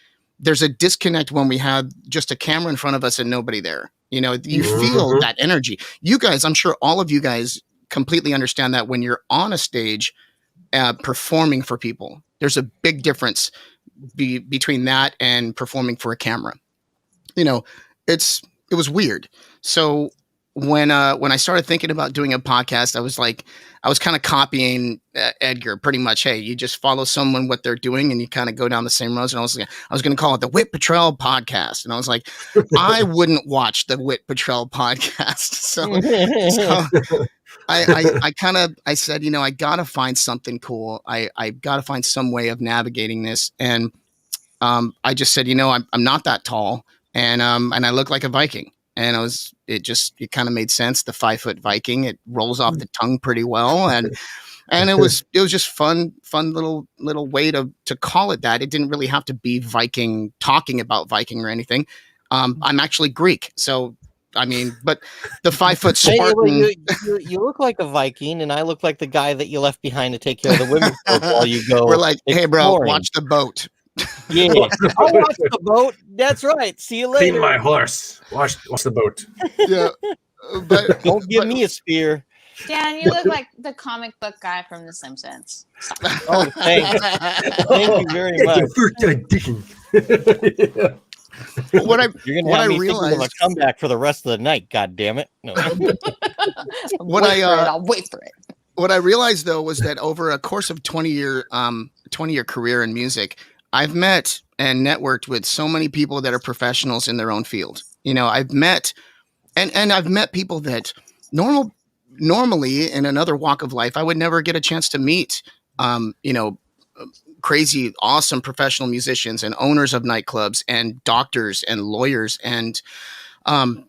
there's a disconnect when we had just a camera in front of us and nobody there. You know, you feel that energy. You guys, I'm sure all of you guys completely understand that when you're on a stage performing for people, there's a big difference between that and performing for a camera. You know, it was weird. So when I started thinking about doing a podcast, I was kind of copying Edgar pretty much. Hey, you just follow someone, what they're doing, and you kind of go down the same roads. And I was going to call it the Wit Patrol podcast. And I was like, I wouldn't watch the Wit Patrol podcast. So I said, you know, I got to find something cool. I got to find some way of navigating this. And I just said, you know, I'm not that tall, and I look like a Viking. And it kind of made sense. The 5-foot Viking, it rolls off the tongue pretty well. And it was just fun little way to call it that. It didn't really have to be Viking, talking about Viking or anything. I'm actually Greek. So, I mean, but the 5-foot Spartan. You look like a Viking, and I look like the guy that you left behind to take care of the women's boat while you go. We're like, hey, bro, exploring. watch the boat. Yeah, I'll watch the boat. That's right. See you later. Clean my horse. Watch the boat. Yeah, but Don't give me a spear. Dan, you look like the comic book guy from The Simpsons. Oh, thanks. Thank you very much. What You're gonna have me thinking of a comeback for the rest of the night. God damn it! No. I'll wait for it. What I realized though was that over a course of 20-year career in music, I've met and networked with so many people that are professionals in their own field. You know, I've met and I've met people that normally in another walk of life I would never get a chance to meet. You know, crazy, awesome professional musicians and owners of nightclubs and doctors and lawyers and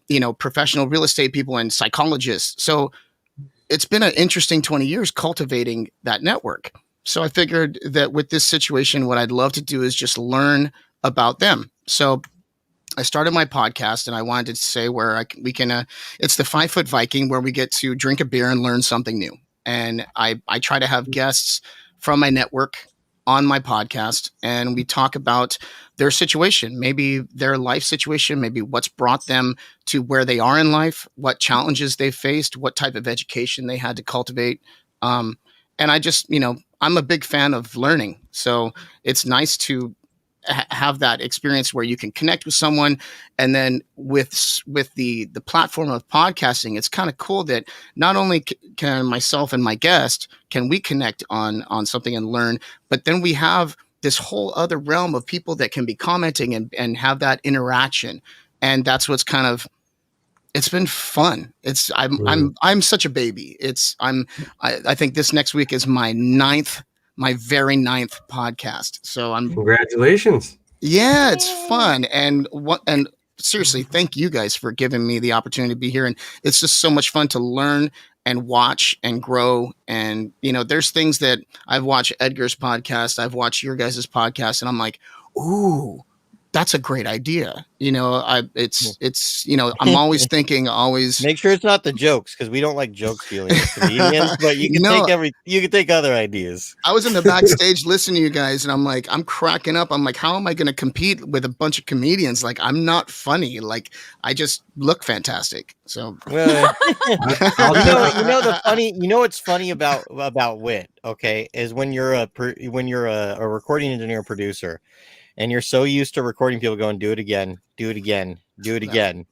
you know, professional real estate people and psychologists. So it's been an interesting 20 years cultivating that network. So I figured that with this situation, what I'd love to do is just learn about them. So I started my podcast, and I wanted to say where we can, it's the 5-foot Viking, where we get to drink a beer and learn something new. And I try to have guests from my network on my podcast, and we talk about their situation, maybe their life situation, maybe what's brought them to where they are in life, what challenges they faced, what type of education they had to cultivate. And I just, you know, I'm a big fan of learning. So it's nice to have that experience where you can connect with someone. And then with the platform of podcasting, it's kind of cool that not only can myself and my guest, can we connect on something and learn, but then we have this whole other realm of people that can be commenting and have that interaction. And that's what's kind of, it's been fun. I'm such a baby. I think this next week is my very ninth podcast. So Congratulations. Yeah, it's fun. And seriously, thank you guys for giving me the opportunity to be here. And it's just so much fun to learn and watch and grow. And, you know, there's things that I've watched Edgar's podcast, I've watched your guys' podcast, and I'm like, ooh, that's a great idea. You know, it's, you know, I'm always thinking, make sure it's not the jokes, because we don't like jokes feeling as comedians, but you can you can take other ideas. I was in the backstage listening to you guys, and I'm cracking up. I'm like, how am I going to compete with a bunch of comedians? Like, I'm not funny. Like, I just look fantastic. So, well, you know what's funny about wit, okay, is when you're a recording engineer producer, and you're so used to recording people going, do it again, do it again, do it again.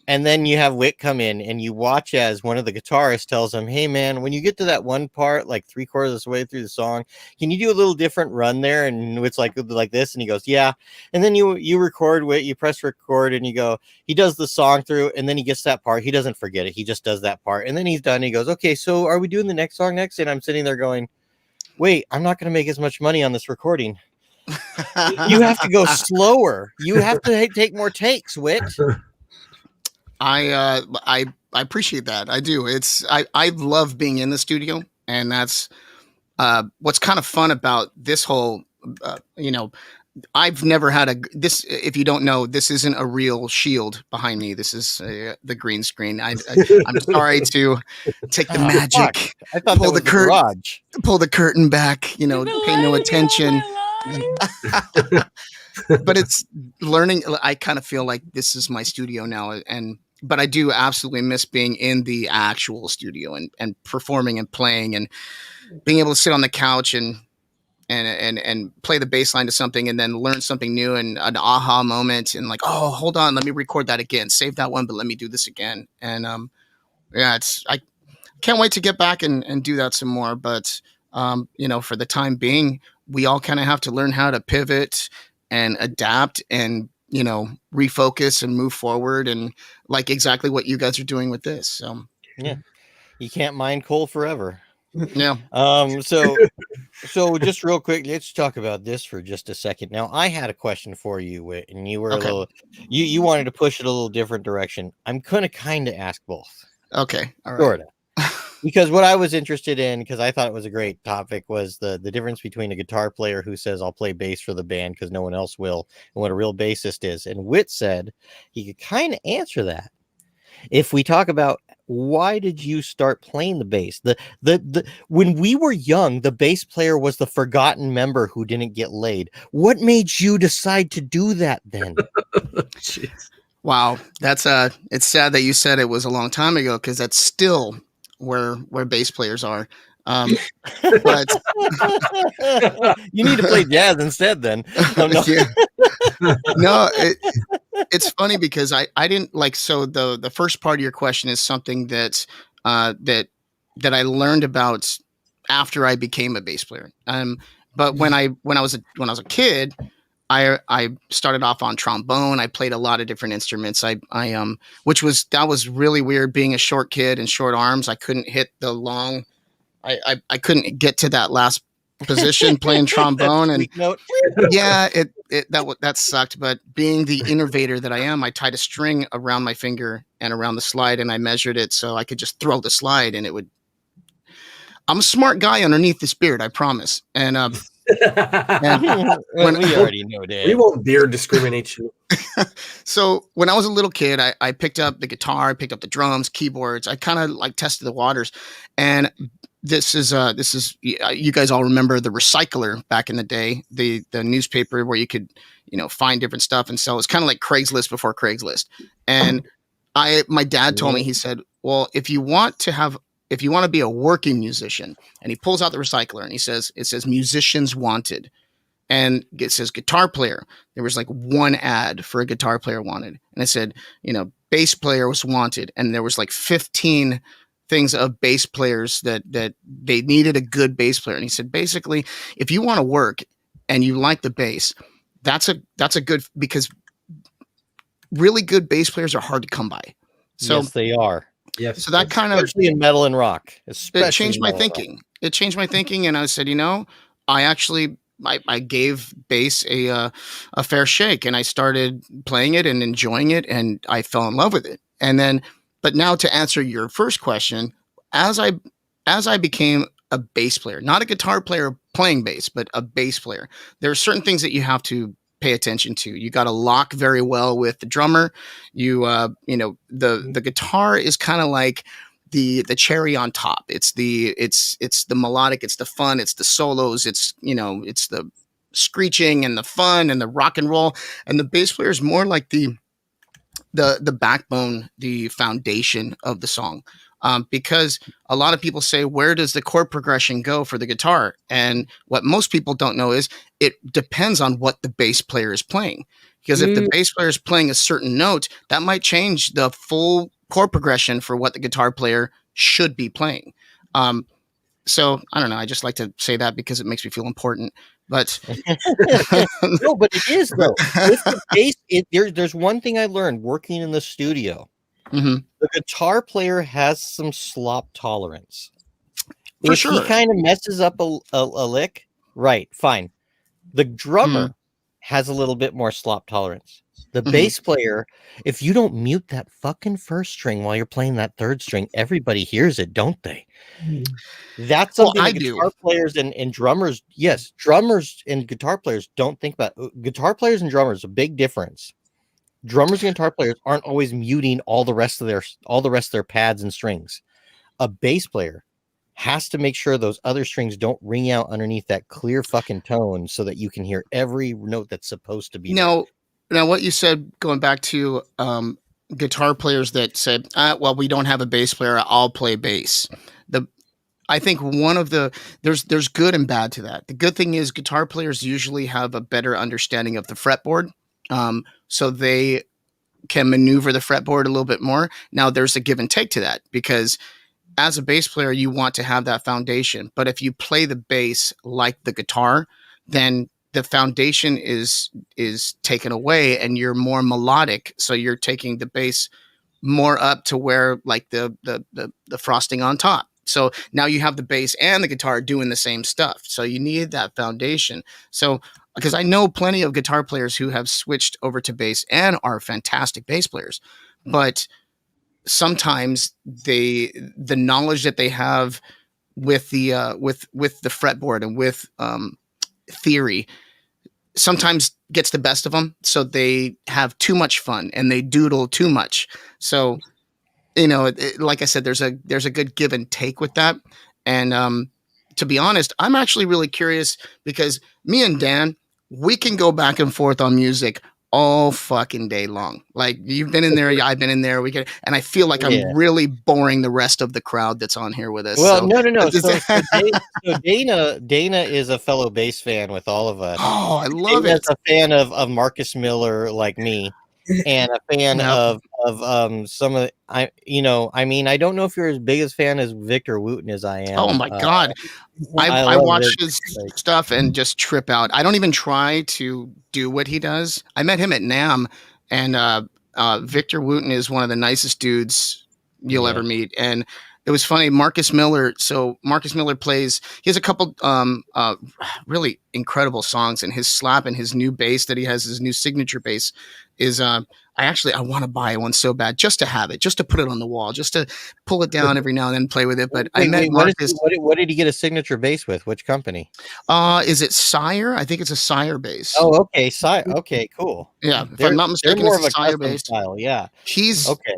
And then you have Wit come in, and you watch as one of the guitarists tells him, hey man, when you get to that one part, like 3/4 of the way through the song, can you do a little different run there? And it's like this. And he goes, yeah. And then you record Wit, you press record, and you go, he does the song through, and then he gets that part. He doesn't forget it. He just does that part. And then he's done. He goes, okay, so are we doing the next song next? And I'm sitting there going, wait, I'm not going to make as much money on this recording. You have to go slower. You have to take more takes, Wit. I appreciate that. I do. I love being in the studio, and that's what's kind of fun about this whole you know, I've never had this. If you don't know, this isn't a real shield behind me. This is the green screen. I'm sorry to take the Fuck. magic, I thought that was the garage. pull the curtain back. You know, pay no attention. But it's learning. I kind of feel like this is my studio now, but I do absolutely miss being in the actual studio and performing and playing and being able to sit on the couch and play the bass line to something and then learn something new and an aha moment and like, oh, hold on, let me record that again, save that one, but let me do this again. And yeah, I can't wait to get back and do that some more. But for the time being, we all kind of have to learn how to pivot and adapt and refocus and move forward, and like exactly what you guys are doing with this. So yeah, you can't mine coal forever. Yeah. So just real quick, let's talk about this for just a second. Now, I had a question for you, Whit, and you were Okay. a little, you wanted to push it a little different direction. I'm gonna kind of ask both. Okay. All right. Sort of. Because what I was interested in, because I thought it was a great topic, was the difference between a guitar player who says, I'll play bass for the band because no one else will, and what a real bassist is. And Whit said he could kind of answer that. If we talk about why did you start playing the bass? The when we were young, the bass player was the forgotten member who didn't get laid. What made you decide to do that then? Wow, that's it's sad that you said it was a long time ago, because that's still where bass players are. But you need to play jazz instead then. No, no, it's funny because I didn't like, so the first part of your question is something that that I learned about after I became a bass player. But when I was a kid, I started off on trombone. I played a lot of different instruments. That was really weird, being a short kid and short arms. I couldn't hit the long. I couldn't get to that last position playing trombone, and yeah, that sucked. But being the innovator that I am, I tied a string around my finger and around the slide, and I measured it so I could just throw the slide, and it would. I'm a smart guy underneath this beard, I promise. And we already know that. We won't beard discriminate you. So when I was a little kid, I picked up the guitar, I picked up the drums, keyboards. I kind of like tested the waters, and this is you guys all remember the Recycler back in the day, the newspaper where you could find different stuff and sell. It's kind of like Craigslist before Craigslist. And my dad told me, he said, well, if you want to be a working musician, and he pulls out the Recycler and it says musicians wanted, and it says guitar player. There was like one ad for a guitar player wanted, and it said bass player was wanted, and there was like 15 things of bass players that they needed a good bass player. And he said, basically, if you want to work and you like the bass, that's a good, because really good bass players are hard to come by. So yes, they are. Yes. So that kind of, especially in metal and rock, it changed my thinking. It changed my thinking, and I said, I gave bass a fair shake, and I started playing it and enjoying it, and I fell in love with it. And then, but now to answer your first question, as I became a bass player, not a guitar player playing bass, but a bass player, there are certain things that you have to pay attention to. You got to lock very well with the drummer. The guitar is kind of like the cherry on top. It's the melodic, it's the fun, it's the solos, it's the screeching and the fun and the rock and roll. And the bass player is more like the backbone, the foundation of the song. Because a lot of people say, where does the chord progression go for the guitar? And what most people don't know is it depends on what the bass player is playing. Because if the bass player is playing a certain note, that might change the full chord progression for what the guitar player should be playing. So I don't know. I just like to say that because it makes me feel important. But no, but it is though. With the bass, there's one thing I learned working in the studio. Mm-hmm. The guitar player has some slop tolerance. For if sure. he kind of messes up a lick, right, fine. The drummer has a little bit more slop tolerance. The bass player, if you don't mute that fucking first string while you're playing that third string, everybody hears it, don't they? That's something I that do. guitar players and drummers, yes, drummers and guitar players don't think about. Guitar players and drummers, a big difference. Drummers and guitar players aren't always muting all the rest of their pads and strings. A bass player has to make sure those other strings don't ring out underneath that clear fucking tone so that you can hear every note that's supposed to be there. Now, what you said, going back to guitar players that said, "Well, we don't have a bass player. I'll play bass." I think there's good and bad to that. The good thing is guitar players usually have a better understanding of the fretboard, so they can maneuver the fretboard a little bit more. Now, there's a give and take to that because as a bass player, you want to have that foundation. But if you play the bass like the guitar, then the foundation is taken away and you're more melodic. So you're taking the bass more up to where like the frosting on top. So now you have the bass and the guitar doing the same stuff. So you need that foundation. So because I know plenty of guitar players who have switched over to bass and are fantastic bass players, but sometimes the knowledge that they have with the fretboard and with theory sometimes gets the best of them, so they have too much fun and they doodle too much. So like I said, there's a good give and take with that. And to be honest, I'm actually really curious because me and Dan, we can go back and forth on music all fucking day long. Like you've been in there, I've been in there. And I feel like I'm really boring the rest of the crowd that's on here with us. Well, so. no. So Dana is a fellow bass fan with all of us. Oh, I love Dana's it. a fan of Marcus Miller, like me, and a fan Yep. of some of I don't know if you're as big a fan as Victor Wooten as I am. Oh my God. I watch his stuff and just trip out. I don't even try to do what he does. I met him at NAMM, and Victor Wooten is one of the nicest dudes you'll ever meet. And it was funny, Marcus Miller. So Marcus Miller plays. He has a couple really incredible songs, and his slap and his new bass that he has, his new signature bass, is. I want to buy one so bad just to have it, just to put it on the wall, just to pull it down every now and then, play with it. But I met Marcus. What did he get a signature bass with? Which company? Is it Sire? I think it's a Sire bass. Oh, okay, Sire. Okay, cool. Yeah, if I'm not mistaken, more it's of a Sire custom bass style. Yeah, he's okay.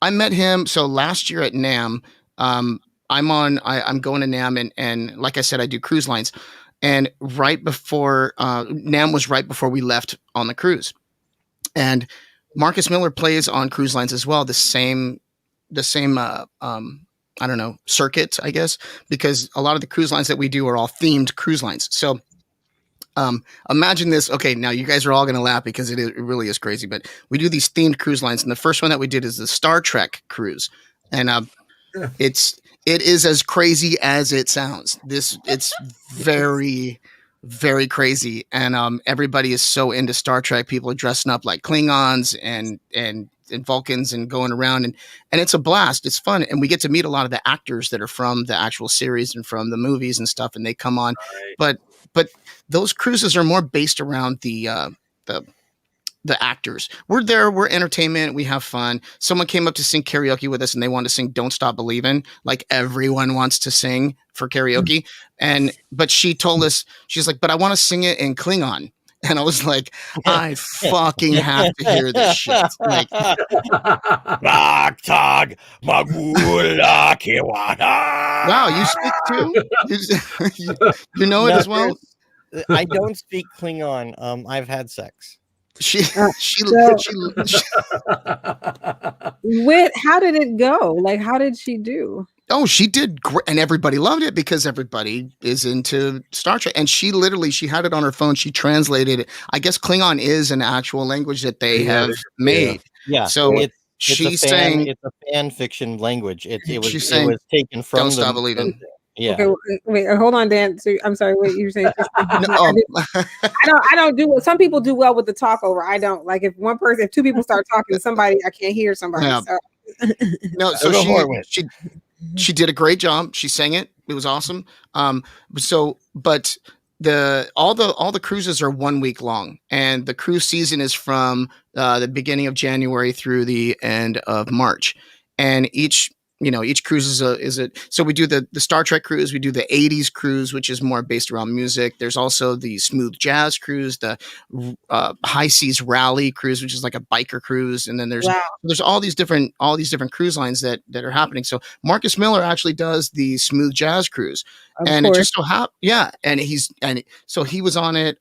I met him so last year at NAMM. I'm going to NAMM, and like I said, I do cruise lines. And right before NAMM was right before we left on the cruise, and Marcus Miller plays on cruise lines as well. The same I don't know, circuit, I guess, because a lot of the cruise lines that we do are all themed cruise lines. So imagine this. Okay, now you guys are all going to laugh because it really is crazy, but we do these themed cruise lines, and the first one that we did is the Star Trek cruise, and it is as crazy as it sounds. It's very, very crazy, and everybody is so into Star Trek. People are dressing up like Klingons and Vulcans and going around, and it's a blast. It's fun, and we get to meet a lot of the actors that are from the actual series and from the movies and stuff, and they come on. Right. But those cruises are more based around the actors. We're there, we're entertainment, we have fun. Someone came up to sing karaoke with us and they wanted to sing Don't Stop Believin', like everyone wants to sing for karaoke. But she told us, she's like, but I want to sing it in Klingon. And I was like, I fucking have to hear this shit. Like, wow, you speak too? You know it as well? I don't speak Klingon. I've had sex. How did it go? Like, how did she do? Oh, she did great, and everybody loved it because everybody is into Star Trek. And she had it on her phone. She translated it. I guess Klingon is an actual language that they have made. Yeah. So she's saying it's a fan fiction language. It was taken from Don't Stop Believing. Yeah. Okay, wait, hold on, Dan. So, I'm sorry. What you were saying? I don't do what some people do well with the talk over. I don't like if two people start talking to somebody, I can't hear somebody. Yeah. So. No, so she did a great job. She sang it. It was awesome. But all the cruises are 1 week long, and the cruise season is from the beginning of January through the end of March. And each cruise is a so we do the Star Trek cruise, we do the 80s cruise, which is more based around music. There's also the smooth jazz cruise, the high seas rally cruise, which is like a biker cruise, and then Wow. there's all these different cruise lines that are happening. So Marcus Miller actually does the smooth jazz cruise, Of and it course. just so happened, yeah, so he was on it.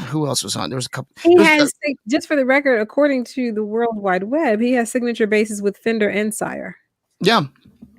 Who else was on? There was a couple. He has, just for the record, according to the World Wide Web, he has signature bases with Fender and Sire. Yeah.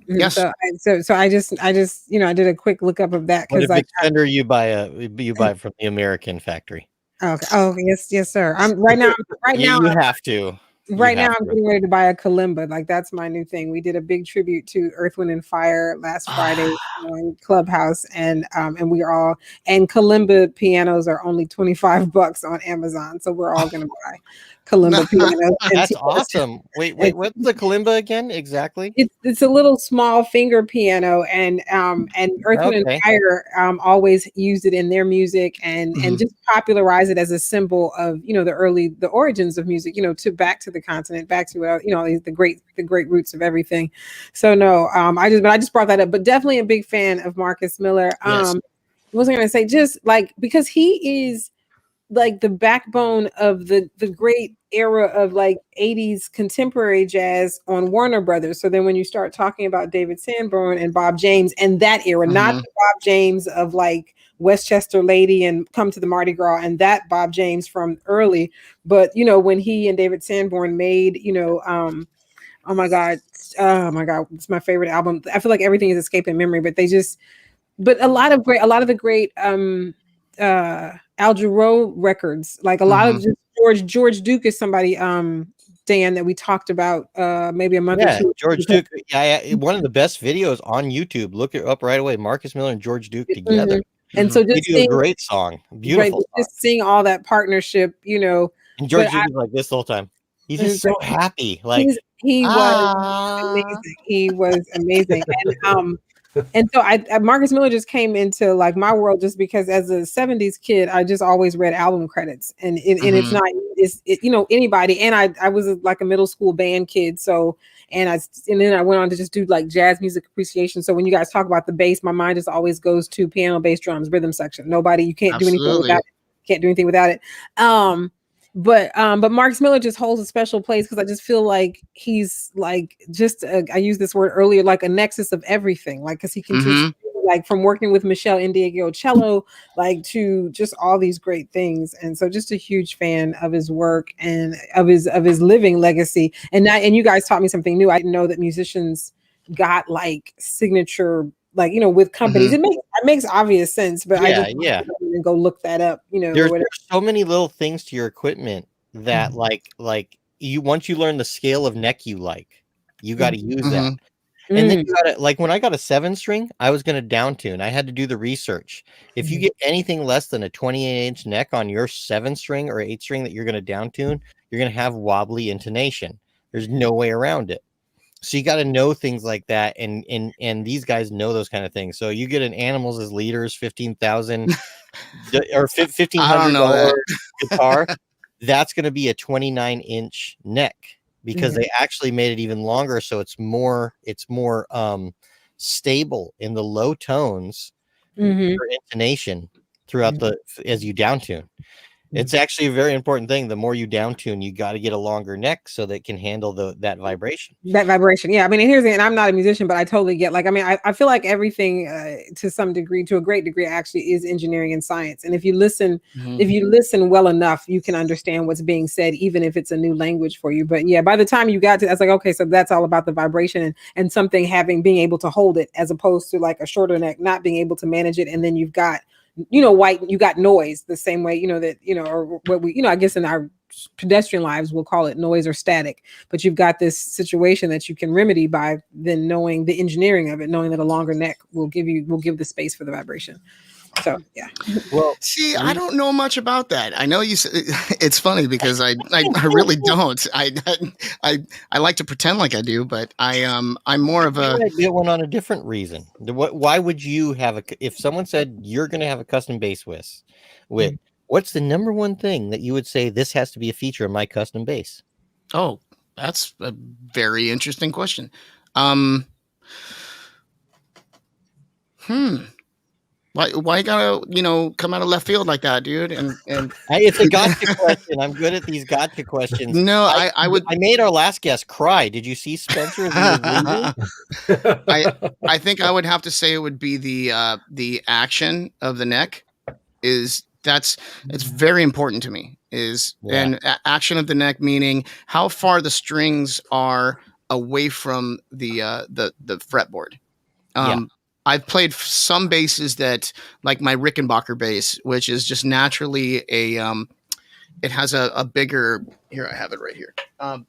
Yes. So I just I did a quick look up of that What because if Fender you buy from the American factory? Okay. Oh, yes, sir. I'm right now. You have to. Right now, I'm getting ready to buy a kalimba. Like, that's my new thing. We did a big tribute to Earth, Wind, and Fire last Friday in Clubhouse, and we are all, and kalimba pianos are only $25 on Amazon, so we're all gonna buy kalimba pianos. That's awesome. Wait, what's the kalimba again? Exactly. It's a little small finger piano, and Earth, Wind, and Fire always used it in their music, and just popularize it as a symbol of the origins of music, to back to the continent, back to the great roots of everything. So no, I just brought that up, but definitely a big fan of Marcus Miller. Yes. What was I gonna say? Just like, because he is like the backbone of the great era of like 80s contemporary jazz on Warner Brothers. So then when you start talking about David Sanborn and Bob James and that era, not the Bob James of like Westchester Lady and Come to the Mardi Gras and that Bob James from early, but when he and David Sanborn made, oh my God, it's my favorite album. I feel like everything is escaping memory, but a lot of the great Al Jarreau records, like a lot of just George Duke is somebody, Dan, that we talked about maybe a month or two. George Duke. Yeah, one of the best videos on YouTube. Look it up right away. Marcus Miller and George Duke together. And so just do a great song, beautiful. Just seeing all that partnership, And George Duke is like this the whole time. He's just so happy. Like he was amazing. He was amazing. And so Marcus Miller just came into like my world just because as a 70s kid, I just always read album credits, and it's not anybody. And I was like a middle school band kid. So, and then I went on to just do like jazz music appreciation. So when you guys talk about the bass, my mind just always goes to piano, bass, drums, rhythm section. You can't do anything without it. Can't do anything without it. But Marcus Miller just holds a special place because I just feel like he's like I used this word earlier, like a nexus of everything, like because he can just like from working with Michelle Indiego-Cello, like to just all these great things. And so just a huge fan of his work and of his living legacy. And you guys taught me something new. I didn't know that musicians got like signature, like with companies. It makes obvious sense, but I just go look that up. There's so many little things to your equipment that like once you learn the scale of neck you got to use that. And then you gotta, like when I got a 7-string, I was gonna down tune. I had to do the research. If you get anything less than a 28-inch neck on your 7-string or 8-string that you're gonna down tune, you're gonna have wobbly intonation. There's no way around it. So you got to know things like that, and these guys know those kind of things. So you get an Animals as Leaders $15,000 or $1,500 guitar. That's going to be a 29-inch neck because they actually made it even longer, so it's more stable in the low tones for intonation throughout as you down tune. It's actually a very important thing. The more you down tune, you got to get a longer neck so that it can handle that vibration. That vibration. Yeah. I mean, and I'm not a musician, but I totally get, like, I mean, I feel like everything to some degree, to a great degree, actually is engineering and science. And if you listen well enough, you can understand what's being said, even if it's a new language for you. But yeah, by the time you got to, I was like, okay, so that's all about the vibration and something being able to hold it, as opposed to like a shorter neck, not being able to manage it. And then you've got, you got noise the same way, or what we, I guess in our pedestrian lives, we'll call it noise or static, but you've got this situation that you can remedy by then knowing the engineering of it, knowing that a longer neck will give the space for the vibration. So yeah. Well, See, I don't know much about that. I know you. It's funny because I really don't. I like to pretend like I do, but I'm more of you a. might get one on a different reason. Why would you have if someone said you're going to have a custom bass with, what's the number one thing that you would say this has to be a feature of my custom bass? Oh, that's a very interesting question. Why you gotta come out of left field like that, dude? And It's a gotcha question. I'm good at these gotcha questions. no, I would. I made our last guest cry. Did you see Spencer as he was leaving? I think I would have to say it would be the action of the neck. It's very important to me. Action of the neck, meaning how far the strings are away from the fretboard. I've played some basses that, like my Rickenbacker bass, which is just naturally it has a bigger. Here, I have it right here. I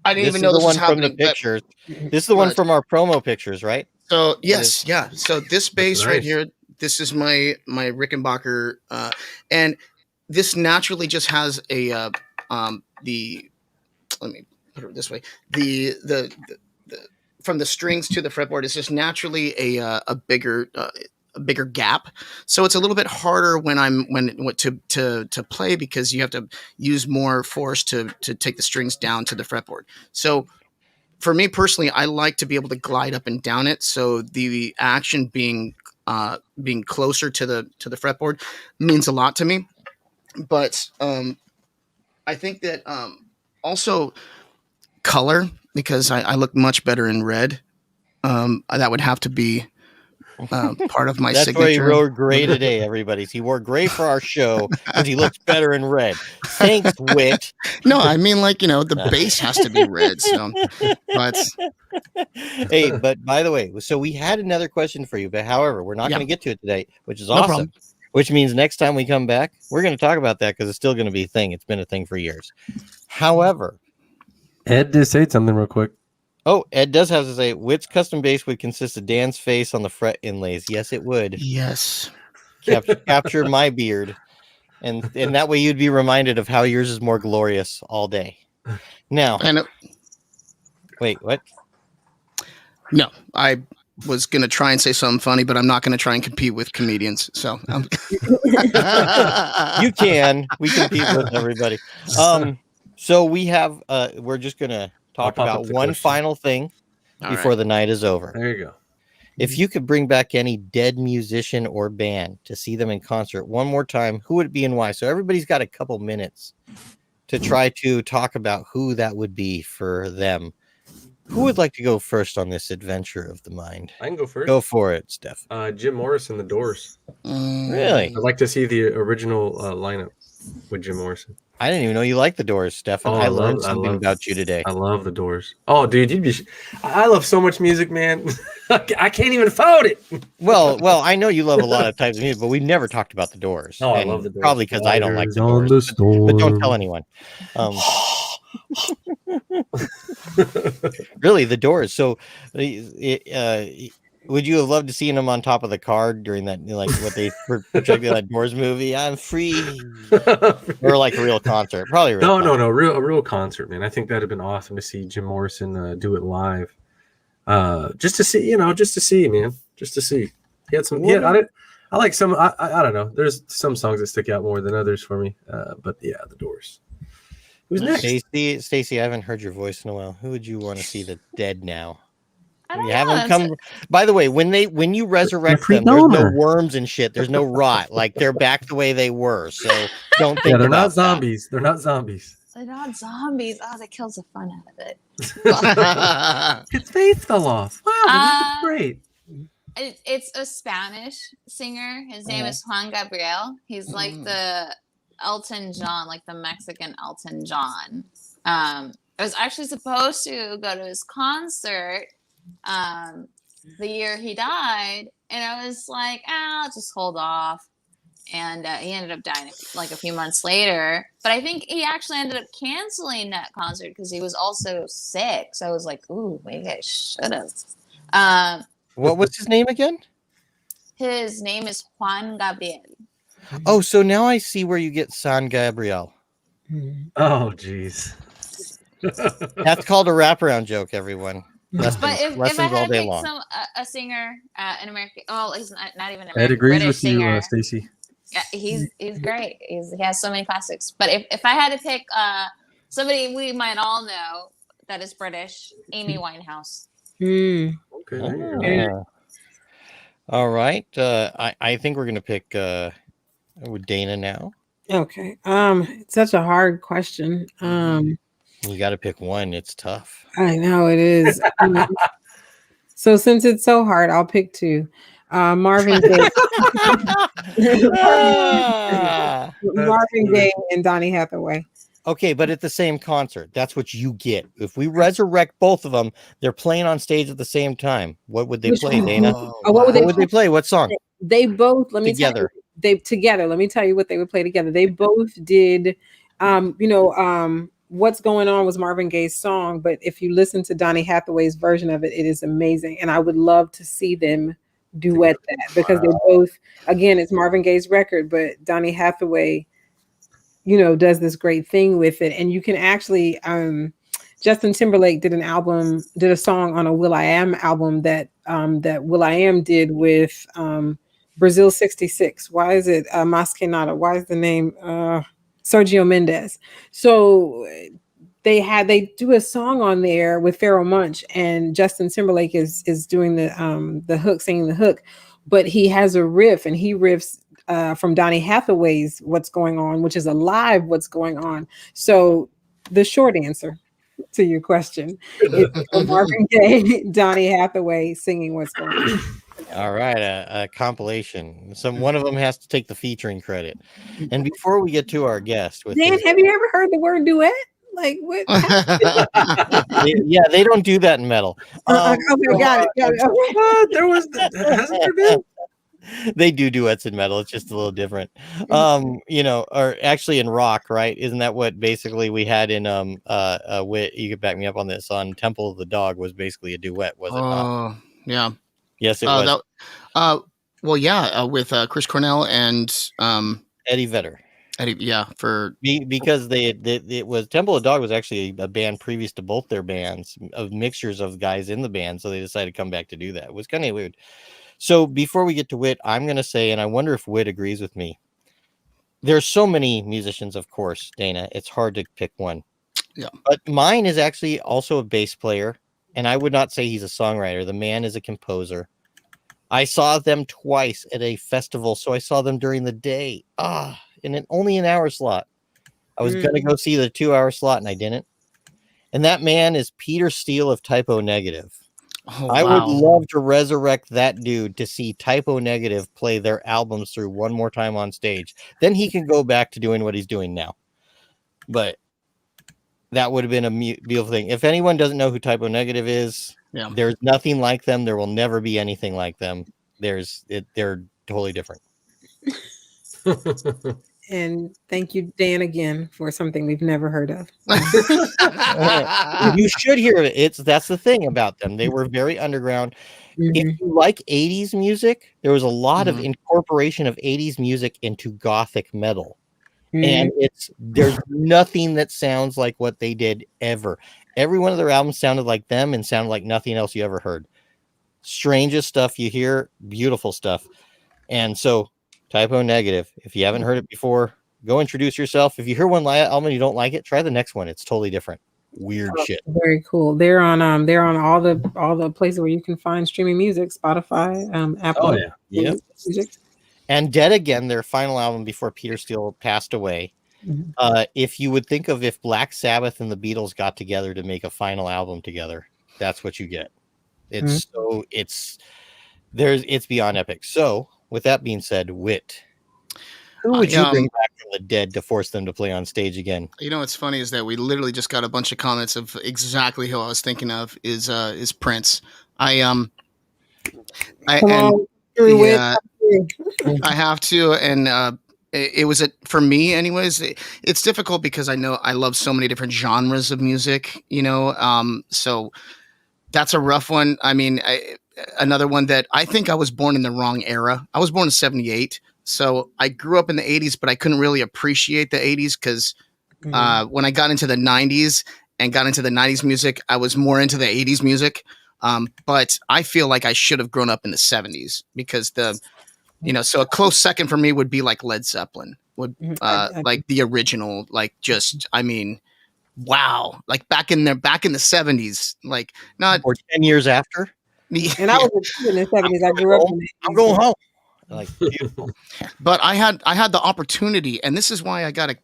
didn't even know this was happening. From the pictures. This is the one from our promo pictures, right? So yes, yeah. So this bass right here, this is my Rickenbacker, and this naturally just has a the. Let me put it this way: the from the strings to the fretboard is just naturally a bigger gap, so it's a little bit harder to play because you have to use more force to take the strings down to the fretboard. So for me personally, I like to be able to glide up and down it, so the action being closer to the fretboard means a lot to me. But I think that also color, because I look much better in red. That would have to be part of my That's signature. That's why he wore gray today, everybody. He wore gray for our show because he looks better in red. Thanks, Wit. No, I mean, the base has to be red. So, but hey, but by the way, so we had another question for you, but however, we're not going to get to it today, which is awesome. Problem. Which means next time we come back, we're going to talk about that because it's still going to be a thing. It's been a thing for years. However, Ed did say something real quick. Oh, Ed does have to say, Wit's custom bass would consist of Dan's face on the fret inlays. Yes, it would. Yes. Capture my beard. And that way you'd be reminded of how yours is more glorious all day. Now. Wait, what? No, I was going to try and say something funny, but I'm not going to try and compete with comedians. So you can. We compete with everybody. So we have, we're just going to talk about one final thing before the night is over. There you go. If you could bring back any dead musician or band to see them in concert one more time, who would it be and why? So everybody's got a couple minutes to try to talk about who that would be for them. Who would like to go first on this adventure of the mind? I can go first. Go for it, Steph. Jim Morrison, The Doors. Really? I'd like to see the original lineup with Jim Morrison. I didn't even know you liked the Doors, Stefan. I learned something about you today. I love the Doors. Oh, dude, I love so much music, man. I can't even afford it. Well, I know you love a lot of types of music, but we've never talked about the Doors. Oh, I love the Doors. Probably because I don't like the Doors. But don't tell anyone. Really, the Doors. So, would you have loved to see them on top of the car during that, like what they projected that Doors movie? I'm free, or like a real concert? Probably a real concert, man. I think that'd have been awesome to see Jim Morrison do it live. Just to see, man. Just to see. He had some. Yeah, I like some. I don't know. There's some songs that stick out more than others for me. But yeah, the Doors. Who's next? Stacey, I haven't heard your voice in a while. Who would you want to see that's dead now? I don't You know. haven't come. By the way, when you resurrect them, there's no worms and shit. There's no rot. Like they're back the way they were. So don't think. They're not zombies. That. They're not zombies. They're not zombies. Oh, that kills the fun out of it. His face fell off. Wow, that's great. It's a Spanish singer. His name is Juan Gabriel. He's like the Elton John, like the Mexican Elton John. I was actually supposed to go to his concert the year he died, and I was like, I'll just hold off. And he ended up dying like a few months later. But I think he actually ended up canceling that concert because he was also sick. So I was like, ooh, maybe I should have. What was his name again? His name is Juan Gabriel. Oh, so now I see where you get San Gabriel. Oh, jeez. That's called a wraparound joke, everyone. Lessons, But if I lessons all had to day pick long. a singer, an American, well, he's not even Ed American, agrees British with you, singer. Stacy. Yeah, he's great. He has so many classics. But if I had to pick somebody we might all know that is British, Amy Winehouse. Mm. Okay, there you go. All right. I think we're gonna pick with Dana now. Okay. It's such a hard question. You got to pick one. It's tough. I know it is. So since it's so hard, I'll pick two. Marvin Gaye. Ah! Marvin Gaye and Donny Hathaway. Okay, but at the same concert, that's what you get. If we resurrect both of them, they're playing on stage at the same time. What would they Which play, one? Dana? What What would they play? What song? They both, let me Together. tell you, let me tell you what they would play together. They both did, What's Going On was Marvin Gaye's song, but if you listen to Donny Hathaway's version of it, it is amazing. And I would love to see them duet that because they both, again, it's Marvin Gaye's record, but Donny Hathaway, does this great thing with it. And you can actually, Justin Timberlake did a song on a will.i.am album that will.i.am did with Brazil 66. Why is it Mas Que Nada? Why is the name Sergio Mendes? So they do a song on there with Pharoah Monch, and Justin Timberlake is doing the hook, singing the hook, but he has a riff, and he riffs from Donny Hathaway's What's Going On, which is a live What's Going On. So the short answer to your question is Marvin Gaye, Donny Hathaway singing What's Going On. All right, a compilation. One of them has to take the featuring credit. And before we get to our guest, Dan, have you ever heard the word duet? Like what? Yeah, they don't do that in metal. Okay, got it. What? Hasn't there been? They do duets in metal. It's just a little different. Or actually in rock, right? Isn't that what basically we had in Wit? You could back me up on this. On Temple of the Dog was basically a duet, was it not? Yeah. Yes, it was. With Chris Cornell and Eddie Vedder. Because it was Temple of the Dog was actually a band previous to both their bands of mixtures of guys in the band, so they decided to come back to do that. It was kind of weird. So before we get to Wit, I'm going to say, and I wonder if Wit agrees with me. There's so many musicians, of course, Dana. It's hard to pick one. Yeah. But mine is actually also a bass player, and I would not say he's a songwriter. The man is a composer. I saw them twice at a festival, so I saw them during the day. In only an hour slot. I was going to go see the 2-hour slot, and I didn't. And that man is Peter Steele of Typo Negative. I would love to resurrect that dude to see Typo Negative play their albums through one more time on stage. Then he can go back to doing what he's doing now. But that would have been a beautiful thing. If anyone doesn't know who Typo Negative is, there's nothing like them. There will never be anything like them. They're totally different. And thank you, Dan, again for something we've never heard of. You should hear it. That's the thing about them. They were very underground. If you like 80s music, there was a lot of incorporation of 80s music into gothic metal. And there's nothing that sounds like what they did ever. Every one of their albums sounded like them and sounded like nothing else you ever heard. Strangest stuff you hear, beautiful stuff. And so Typo Negative, if you haven't heard it before, go introduce yourself. If you hear one album and you don't like it, try the next one. It's totally different. Weird shit. Very cool. They're on all the places where you can find streaming music, Spotify, Apple. Music. And Dead Again, their final album before Peter Steele passed away. If you would think of if Black Sabbath and the Beatles got together to make a final album together, that's what you get. It's beyond epic. So with that being said, Wit, who would you bring back from the dead to force them to play on stage again? You know what's funny is that we literally just got a bunch of comments of exactly who I was thinking of is Prince. I have to, and it was for me anyways. It's difficult because I know I love so many different genres of music, so that's a rough one. I mean, another one that I think I was born in the wrong era. I was born in 78. So I grew up in the 80s, but I couldn't really appreciate the 80s because when I got into the 90s and got into the 90s music, I was more into the 80s music. But I feel like I should have grown up in the 70s because so a close second for me would be like Led Zeppelin, like the original, like just, I mean, wow, like back in the 70s, like not Or 10 years after. And I was a kid in the 70s. I grew up in the I'm going home. Like, beautiful. But I had the opportunity, and this is why I gotta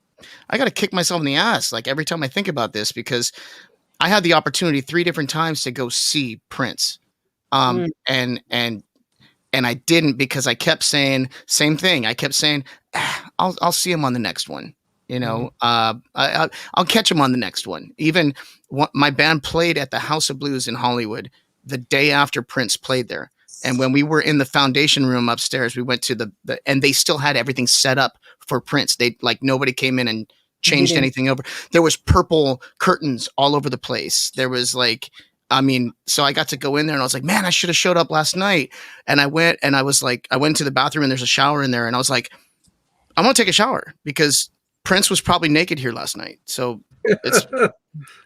kick myself in the ass like every time I think about this, because I had the opportunity 3 different times to go see Prince. And I didn't because I kept saying same thing. I kept saying, I'll see him on the next one. I'll catch him on the next one. Even my band played at the House of Blues in Hollywood the day after Prince played there. And when we were in the foundation room upstairs, we went to the and they still had everything set up for Prince. They like nobody came in and changed anything over. There was purple curtains all over the place. There was like, I mean, so I got to go in there and I was like, man, I should have showed up last night. And I went and I was like, I went to the bathroom and there's a shower in there. And I was like, I'm going to take a shower because Prince was probably naked here last night. So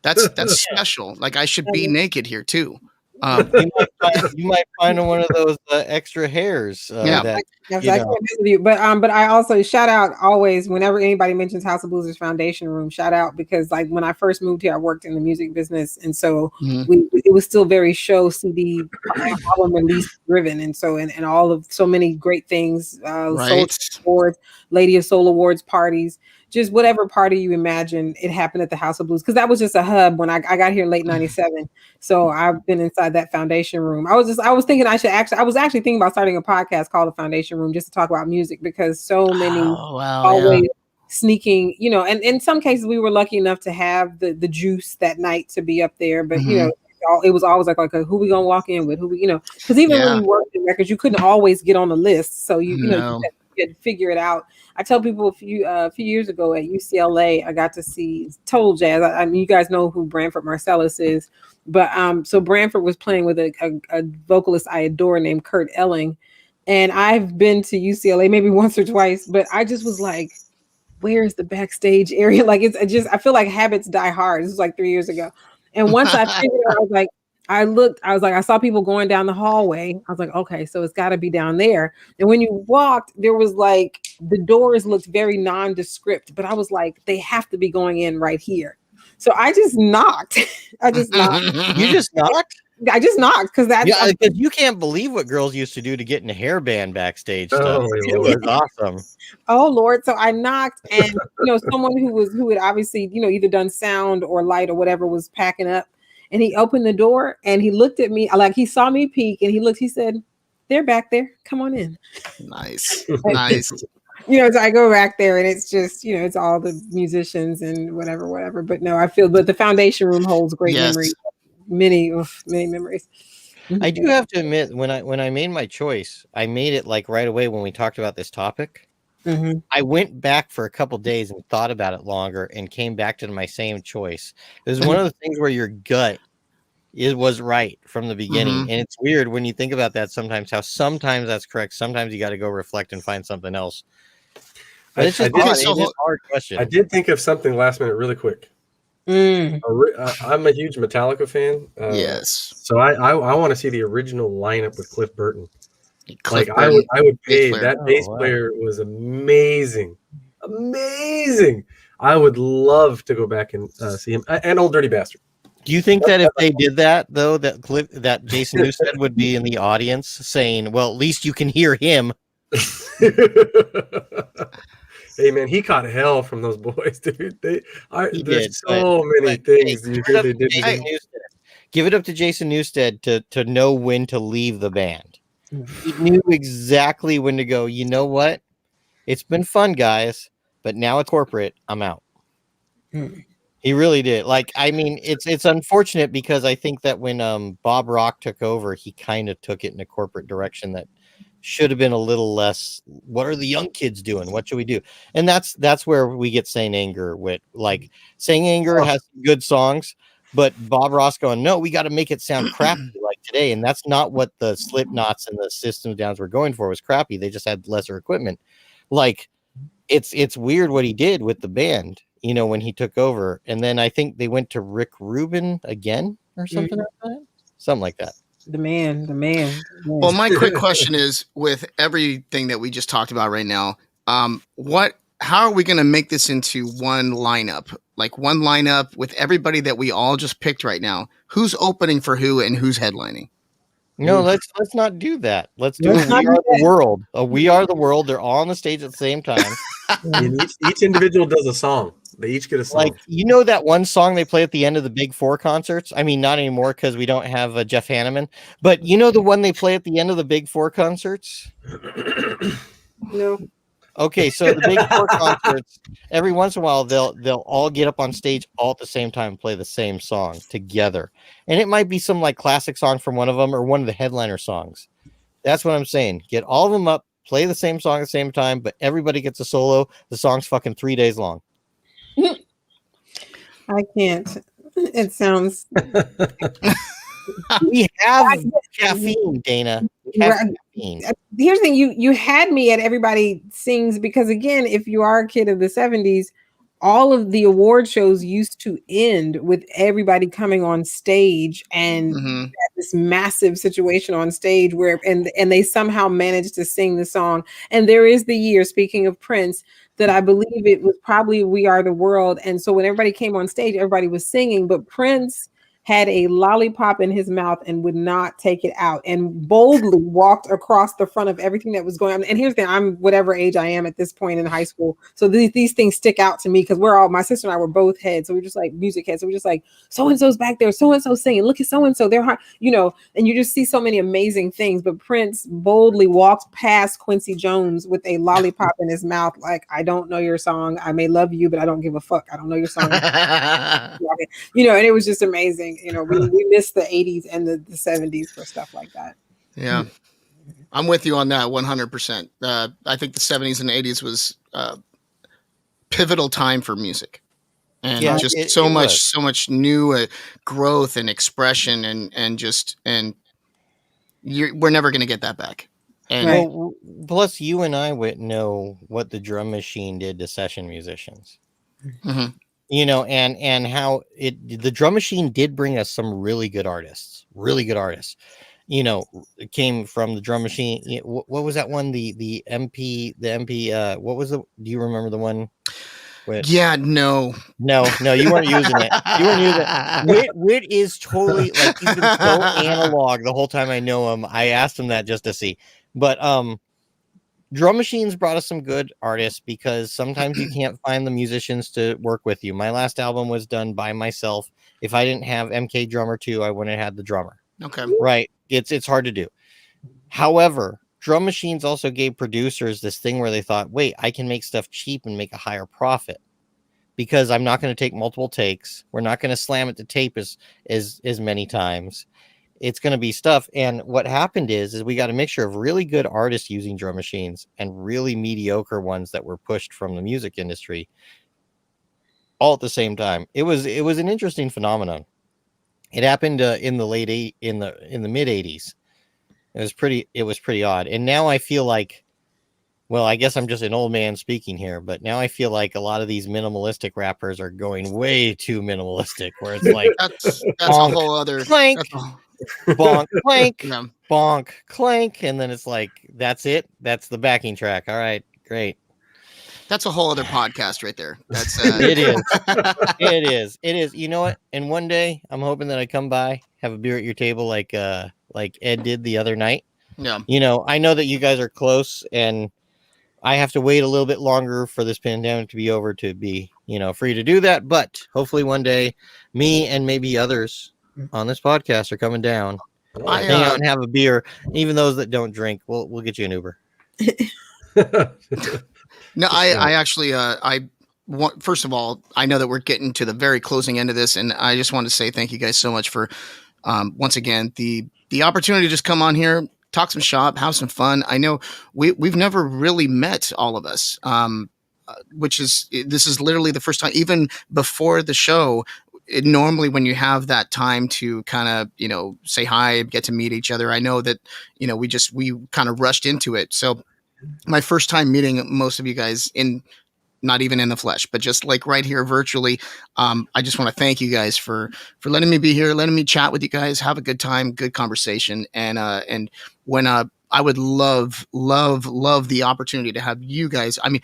that's special. Like I should be naked here too. You might find one of those extra hairs. I can't mess with you, but I also shout out always whenever anybody mentions House of Blues' Foundation Room, shout out, because like when I first moved here, I worked in the music business, and so it was still very show CD album release driven, and so and all of so many great things, Soul Awards, Lady of Soul Awards parties. Just whatever party you imagine, it happened at the House of Blues, because that was just a hub when I got here in late '97. So I've been inside that foundation room. I was thinking I was actually thinking about starting a podcast called The Foundation Room just to talk about music, because so many always sneaking, and in some cases we were lucky enough to have the juice that night to be up there, but it was always like who we gonna walk in with, because even when you worked in records, you couldn't always get on the list, so you had to figure it out. I tell people a few years ago at UCLA, I got to see total jazz. I mean, you guys know who Branford Marsalis is, but so Branford was playing with a vocalist I adore named Kurt Elling, and I've been to UCLA maybe once or twice, but I just was like, where's the backstage area? Like I feel like habits die hard. This was like 3 years ago, and once I figured out, I was like, I saw people going down the hallway. I was like, okay, so it's got to be down there. And when you walked, there was like, the doors looked very nondescript, but I was like, they have to be going in right here. So I just knocked. You just knocked? I just knocked because because you can't believe what girls used to do to get in a hairband backstage stuff. It was awesome. Oh Lord! So I knocked, and someone who had obviously either done sound or light or whatever was packing up. And he opened the door and he looked at me, like he saw me peek, and he said, they're back there. Come on in. Nice. Nice. So I go back there and it's just, it's all the musicians and whatever. But no, but the Foundation Room holds great memories. Many memories. I do have to admit, when I made my choice, I made it like right away when we talked about this topic. I went back for a couple days and thought about it longer and came back to my same choice. It was one of the things where your gut was right from the beginning. And it's weird when you think about that sometimes, how sometimes that's correct. Sometimes you got to go reflect and find something else. But it's just a hard question. I did think of something last minute really quick. I'm a huge Metallica fan. Yes. So I want to see the original lineup with Cliff Burton. I would pay. That bass player was amazing. I would love to go back and see him, and Old Dirty Bastard. Do you think that if they did that, though, that Jason Newsted would be in the audience saying, well, at least you can hear him? Hey, man, he caught hell from those boys, dude. There's so many things they did. Give it up to Jason Newsted to know when to leave the band. He knew exactly when to go, you know what? It's been fun, guys, but now it's corporate. I'm out. He really did. Like, I mean, it's unfortunate because I think that when Bob Rock took over, he kind of took it in a corporate direction that should have been a little less. What are the young kids doing? What should we do? And that's where we get Saint Anger with, like, Saint Anger has some good songs, But Bob Ross going, no, we got to make it sound crappy like today. And that's not what the Slipknots and the System Downs were going for, was crappy. They just had lesser equipment. Like, it's weird what he did with the band, when he took over. And then I think they went to Rick Rubin again or something like that. Something like that. The man. Well, my quick question is, with everything that we just talked about right now, how are we going to make this into one lineup? Like one lineup with everybody that we all just picked right now. Who's opening for who and who's headlining? No, let's not do that. Let's do Let's We not Are do the World. We Are the World. They're all on the stage at the same time. And each individual does a song. They each get a song. Like, that one song they play at the end of the Big Four concerts? I mean, not anymore because we don't have Jeff Hanneman. But the one they play at the end of the Big Four concerts? No. Okay, so the Big Four concerts, every once in a while, they'll all get up on stage all at the same time and play the same song together. And it might be some like classic song from one of them or one of the headliner songs. That's what I'm saying. Get all of them up, play the same song at the same time, but everybody gets a solo. The song's fucking 3 days long. I can't. It sounds. We have caffeine, Dana. We have caffeine. Here's the thing: you had me at everybody sings, because again, if you are a kid of the 70s, all of the award shows used to end with everybody coming on stage and this massive situation on stage where and they somehow managed to sing the song. And there is the year, speaking of Prince, that I believe it was probably We Are the World. And so when everybody came on stage, everybody was singing, but Prince had a lollipop in his mouth and would not take it out, and boldly walked across the front of everything that was going on. And here's the thing, I'm whatever age I am at this point in high school. So these things stick out to me because my sister and I were both heads. So we're just like music heads. So we're just like, so-and-so's back there, so-and-so singing, look at so-and-so, they're hard, and you just see so many amazing things. But Prince boldly walked past Quincy Jones with a lollipop in his mouth. Like, I don't know your song. I may love you, but I don't give a fuck. I don't know your song. And it was just amazing. We missed the 80s and the 70s for stuff like that. Yeah. I'm with you on that 100%. I think the 70s and 80s was pivotal time for music. And so much new growth and expression and we're never going to get that back. And plus you and I would know what the drum machine did to session musicians. Mm-hmm. And how the drum machine did bring us some really good artists. It came from the drum machine. What was that one? The MP, what was do you remember the one? Yeah, no, you weren't using it. Whit is totally like, he's been so analog the whole time I know him. I asked him that just to see, but drum machines brought us some good artists because sometimes you can't find the musicians to work with you. My last album was done by myself. If I didn't have MK Drummer 2, I wouldn't have had the drummer. Okay. Right. It's hard to do. However, drum machines also gave producers this thing where they thought, wait, I can make stuff cheap and make a higher profit because I'm not going to take multiple takes. We're not going to slam it to tape as many times. It's going to be stuff. And what happened is we got a mixture of really good artists using drum machines and really mediocre ones that were pushed from the music industry all at the same time. It was an interesting phenomenon. It happened in the mid 80s. It was pretty odd. And now I feel like, well, I guess I'm just an old man speaking here, but now I feel like a lot of these minimalistic rappers are going way too minimalistic, where it's like that's a whole other clank, bonk, clank, yeah. bonk, clank, and then it's like, that's it. That's the backing track. All right, great. That's a whole other podcast right there. That's it is. It is. You know what? And one day I'm hoping that I come by, have a beer at your table like Ed did the other night. Yeah. I know that you guys are close and I have to wait a little bit longer for this pandemic to be over to be, free to do that. But hopefully one day me and maybe others on this podcast are coming down, hang out and have a beer. Even those that don't drink, we'll get you an Uber. No, I actually, first of all, I know that we're getting to the very closing end of this, and I just want to say thank you guys so much for, once again, the opportunity to just come on here, talk some shop, have some fun. I know we've never really met, all of us, this is literally the first time. Even before the show, normally when you have that time to kind of, say hi, get to meet each other, I know that, we kind of rushed into it. So my first time meeting most of you guys not even in the flesh, but just like right here virtually. I just want to thank you guys for letting me be here, letting me chat with you guys, have a good time, good conversation. And when I would love the opportunity to have you guys. I mean,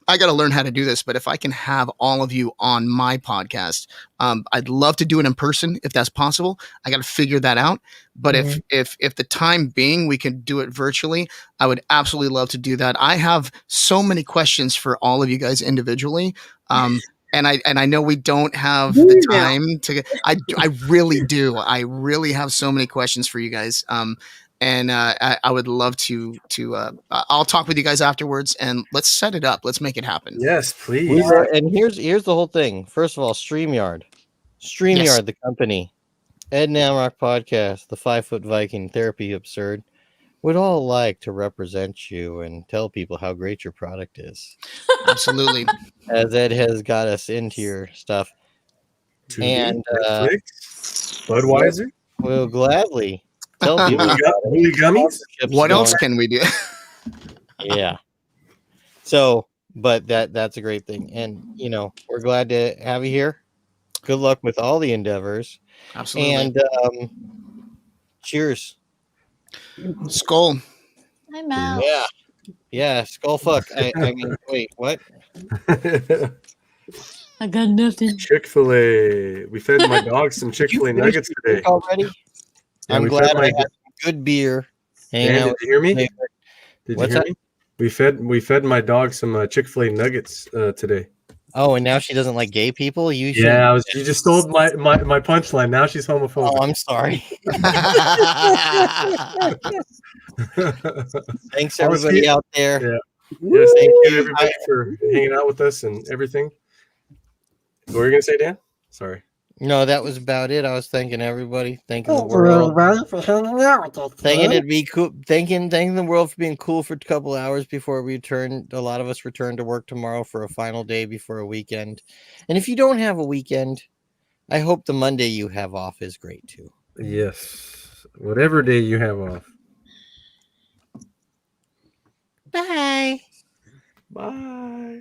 I got to learn how to do this, but if I can have all of you on my podcast, I'd love to do it in person if that's possible. I got to figure that out. But if the time being we can do it virtually, I would absolutely love to do that. I have so many questions for all of you guys individually. And I know we don't have the time to. I really do. I really have so many questions for you guys. And I would love to. I'll talk with you guys afterwards, and let's set it up. Let's make it happen. Yes, please. And here's the whole thing. First of all, StreamYard, Yes. the company, Ed Namrock Podcast, the 5 Foot Viking, Therapy Absurd, would all like to represent you and tell people how great your product is. Absolutely. As Ed has got us into your stuff. Tubi, And Netflix, Budweiser. we'll gladly tell people about Woolly gummies. What else can we do? Yeah. So, but that's a great thing. And, we're glad to have you here. Good luck with all the endeavors. Absolutely. And cheers. Skull. I'm out. Yeah. Yeah. Skull fuck. I mean, wait, what? I got nothing. Chick-fil-A. We fed my dog some Chick-fil-A nuggets today. Already? Yeah, I'm we glad fed I my had some good beer. Hanging Dan, out did you hear me? with- Did What's you hear that? me? We fed my dog some Chick-fil-A nuggets today. Oh, and now she doesn't like gay people? You should. Yeah, you just stole my punchline. Now she's homophobic. Oh, I'm sorry. Thanks, I was everybody here- out there. Yeah. Yes, thank you everybody for hanging out with us and everything. What were you gonna say, Dan? Sorry. No, that was about it. I was thanking everybody, thanking the world, for hanging out with us. thanking it be cool, thanking the world for being cool for a couple hours before we return. A lot of us return to work tomorrow for a final day before a weekend. And if you don't have a weekend, I hope the Monday you have off is great too. Yes. Whatever day you have off. Bye. Bye.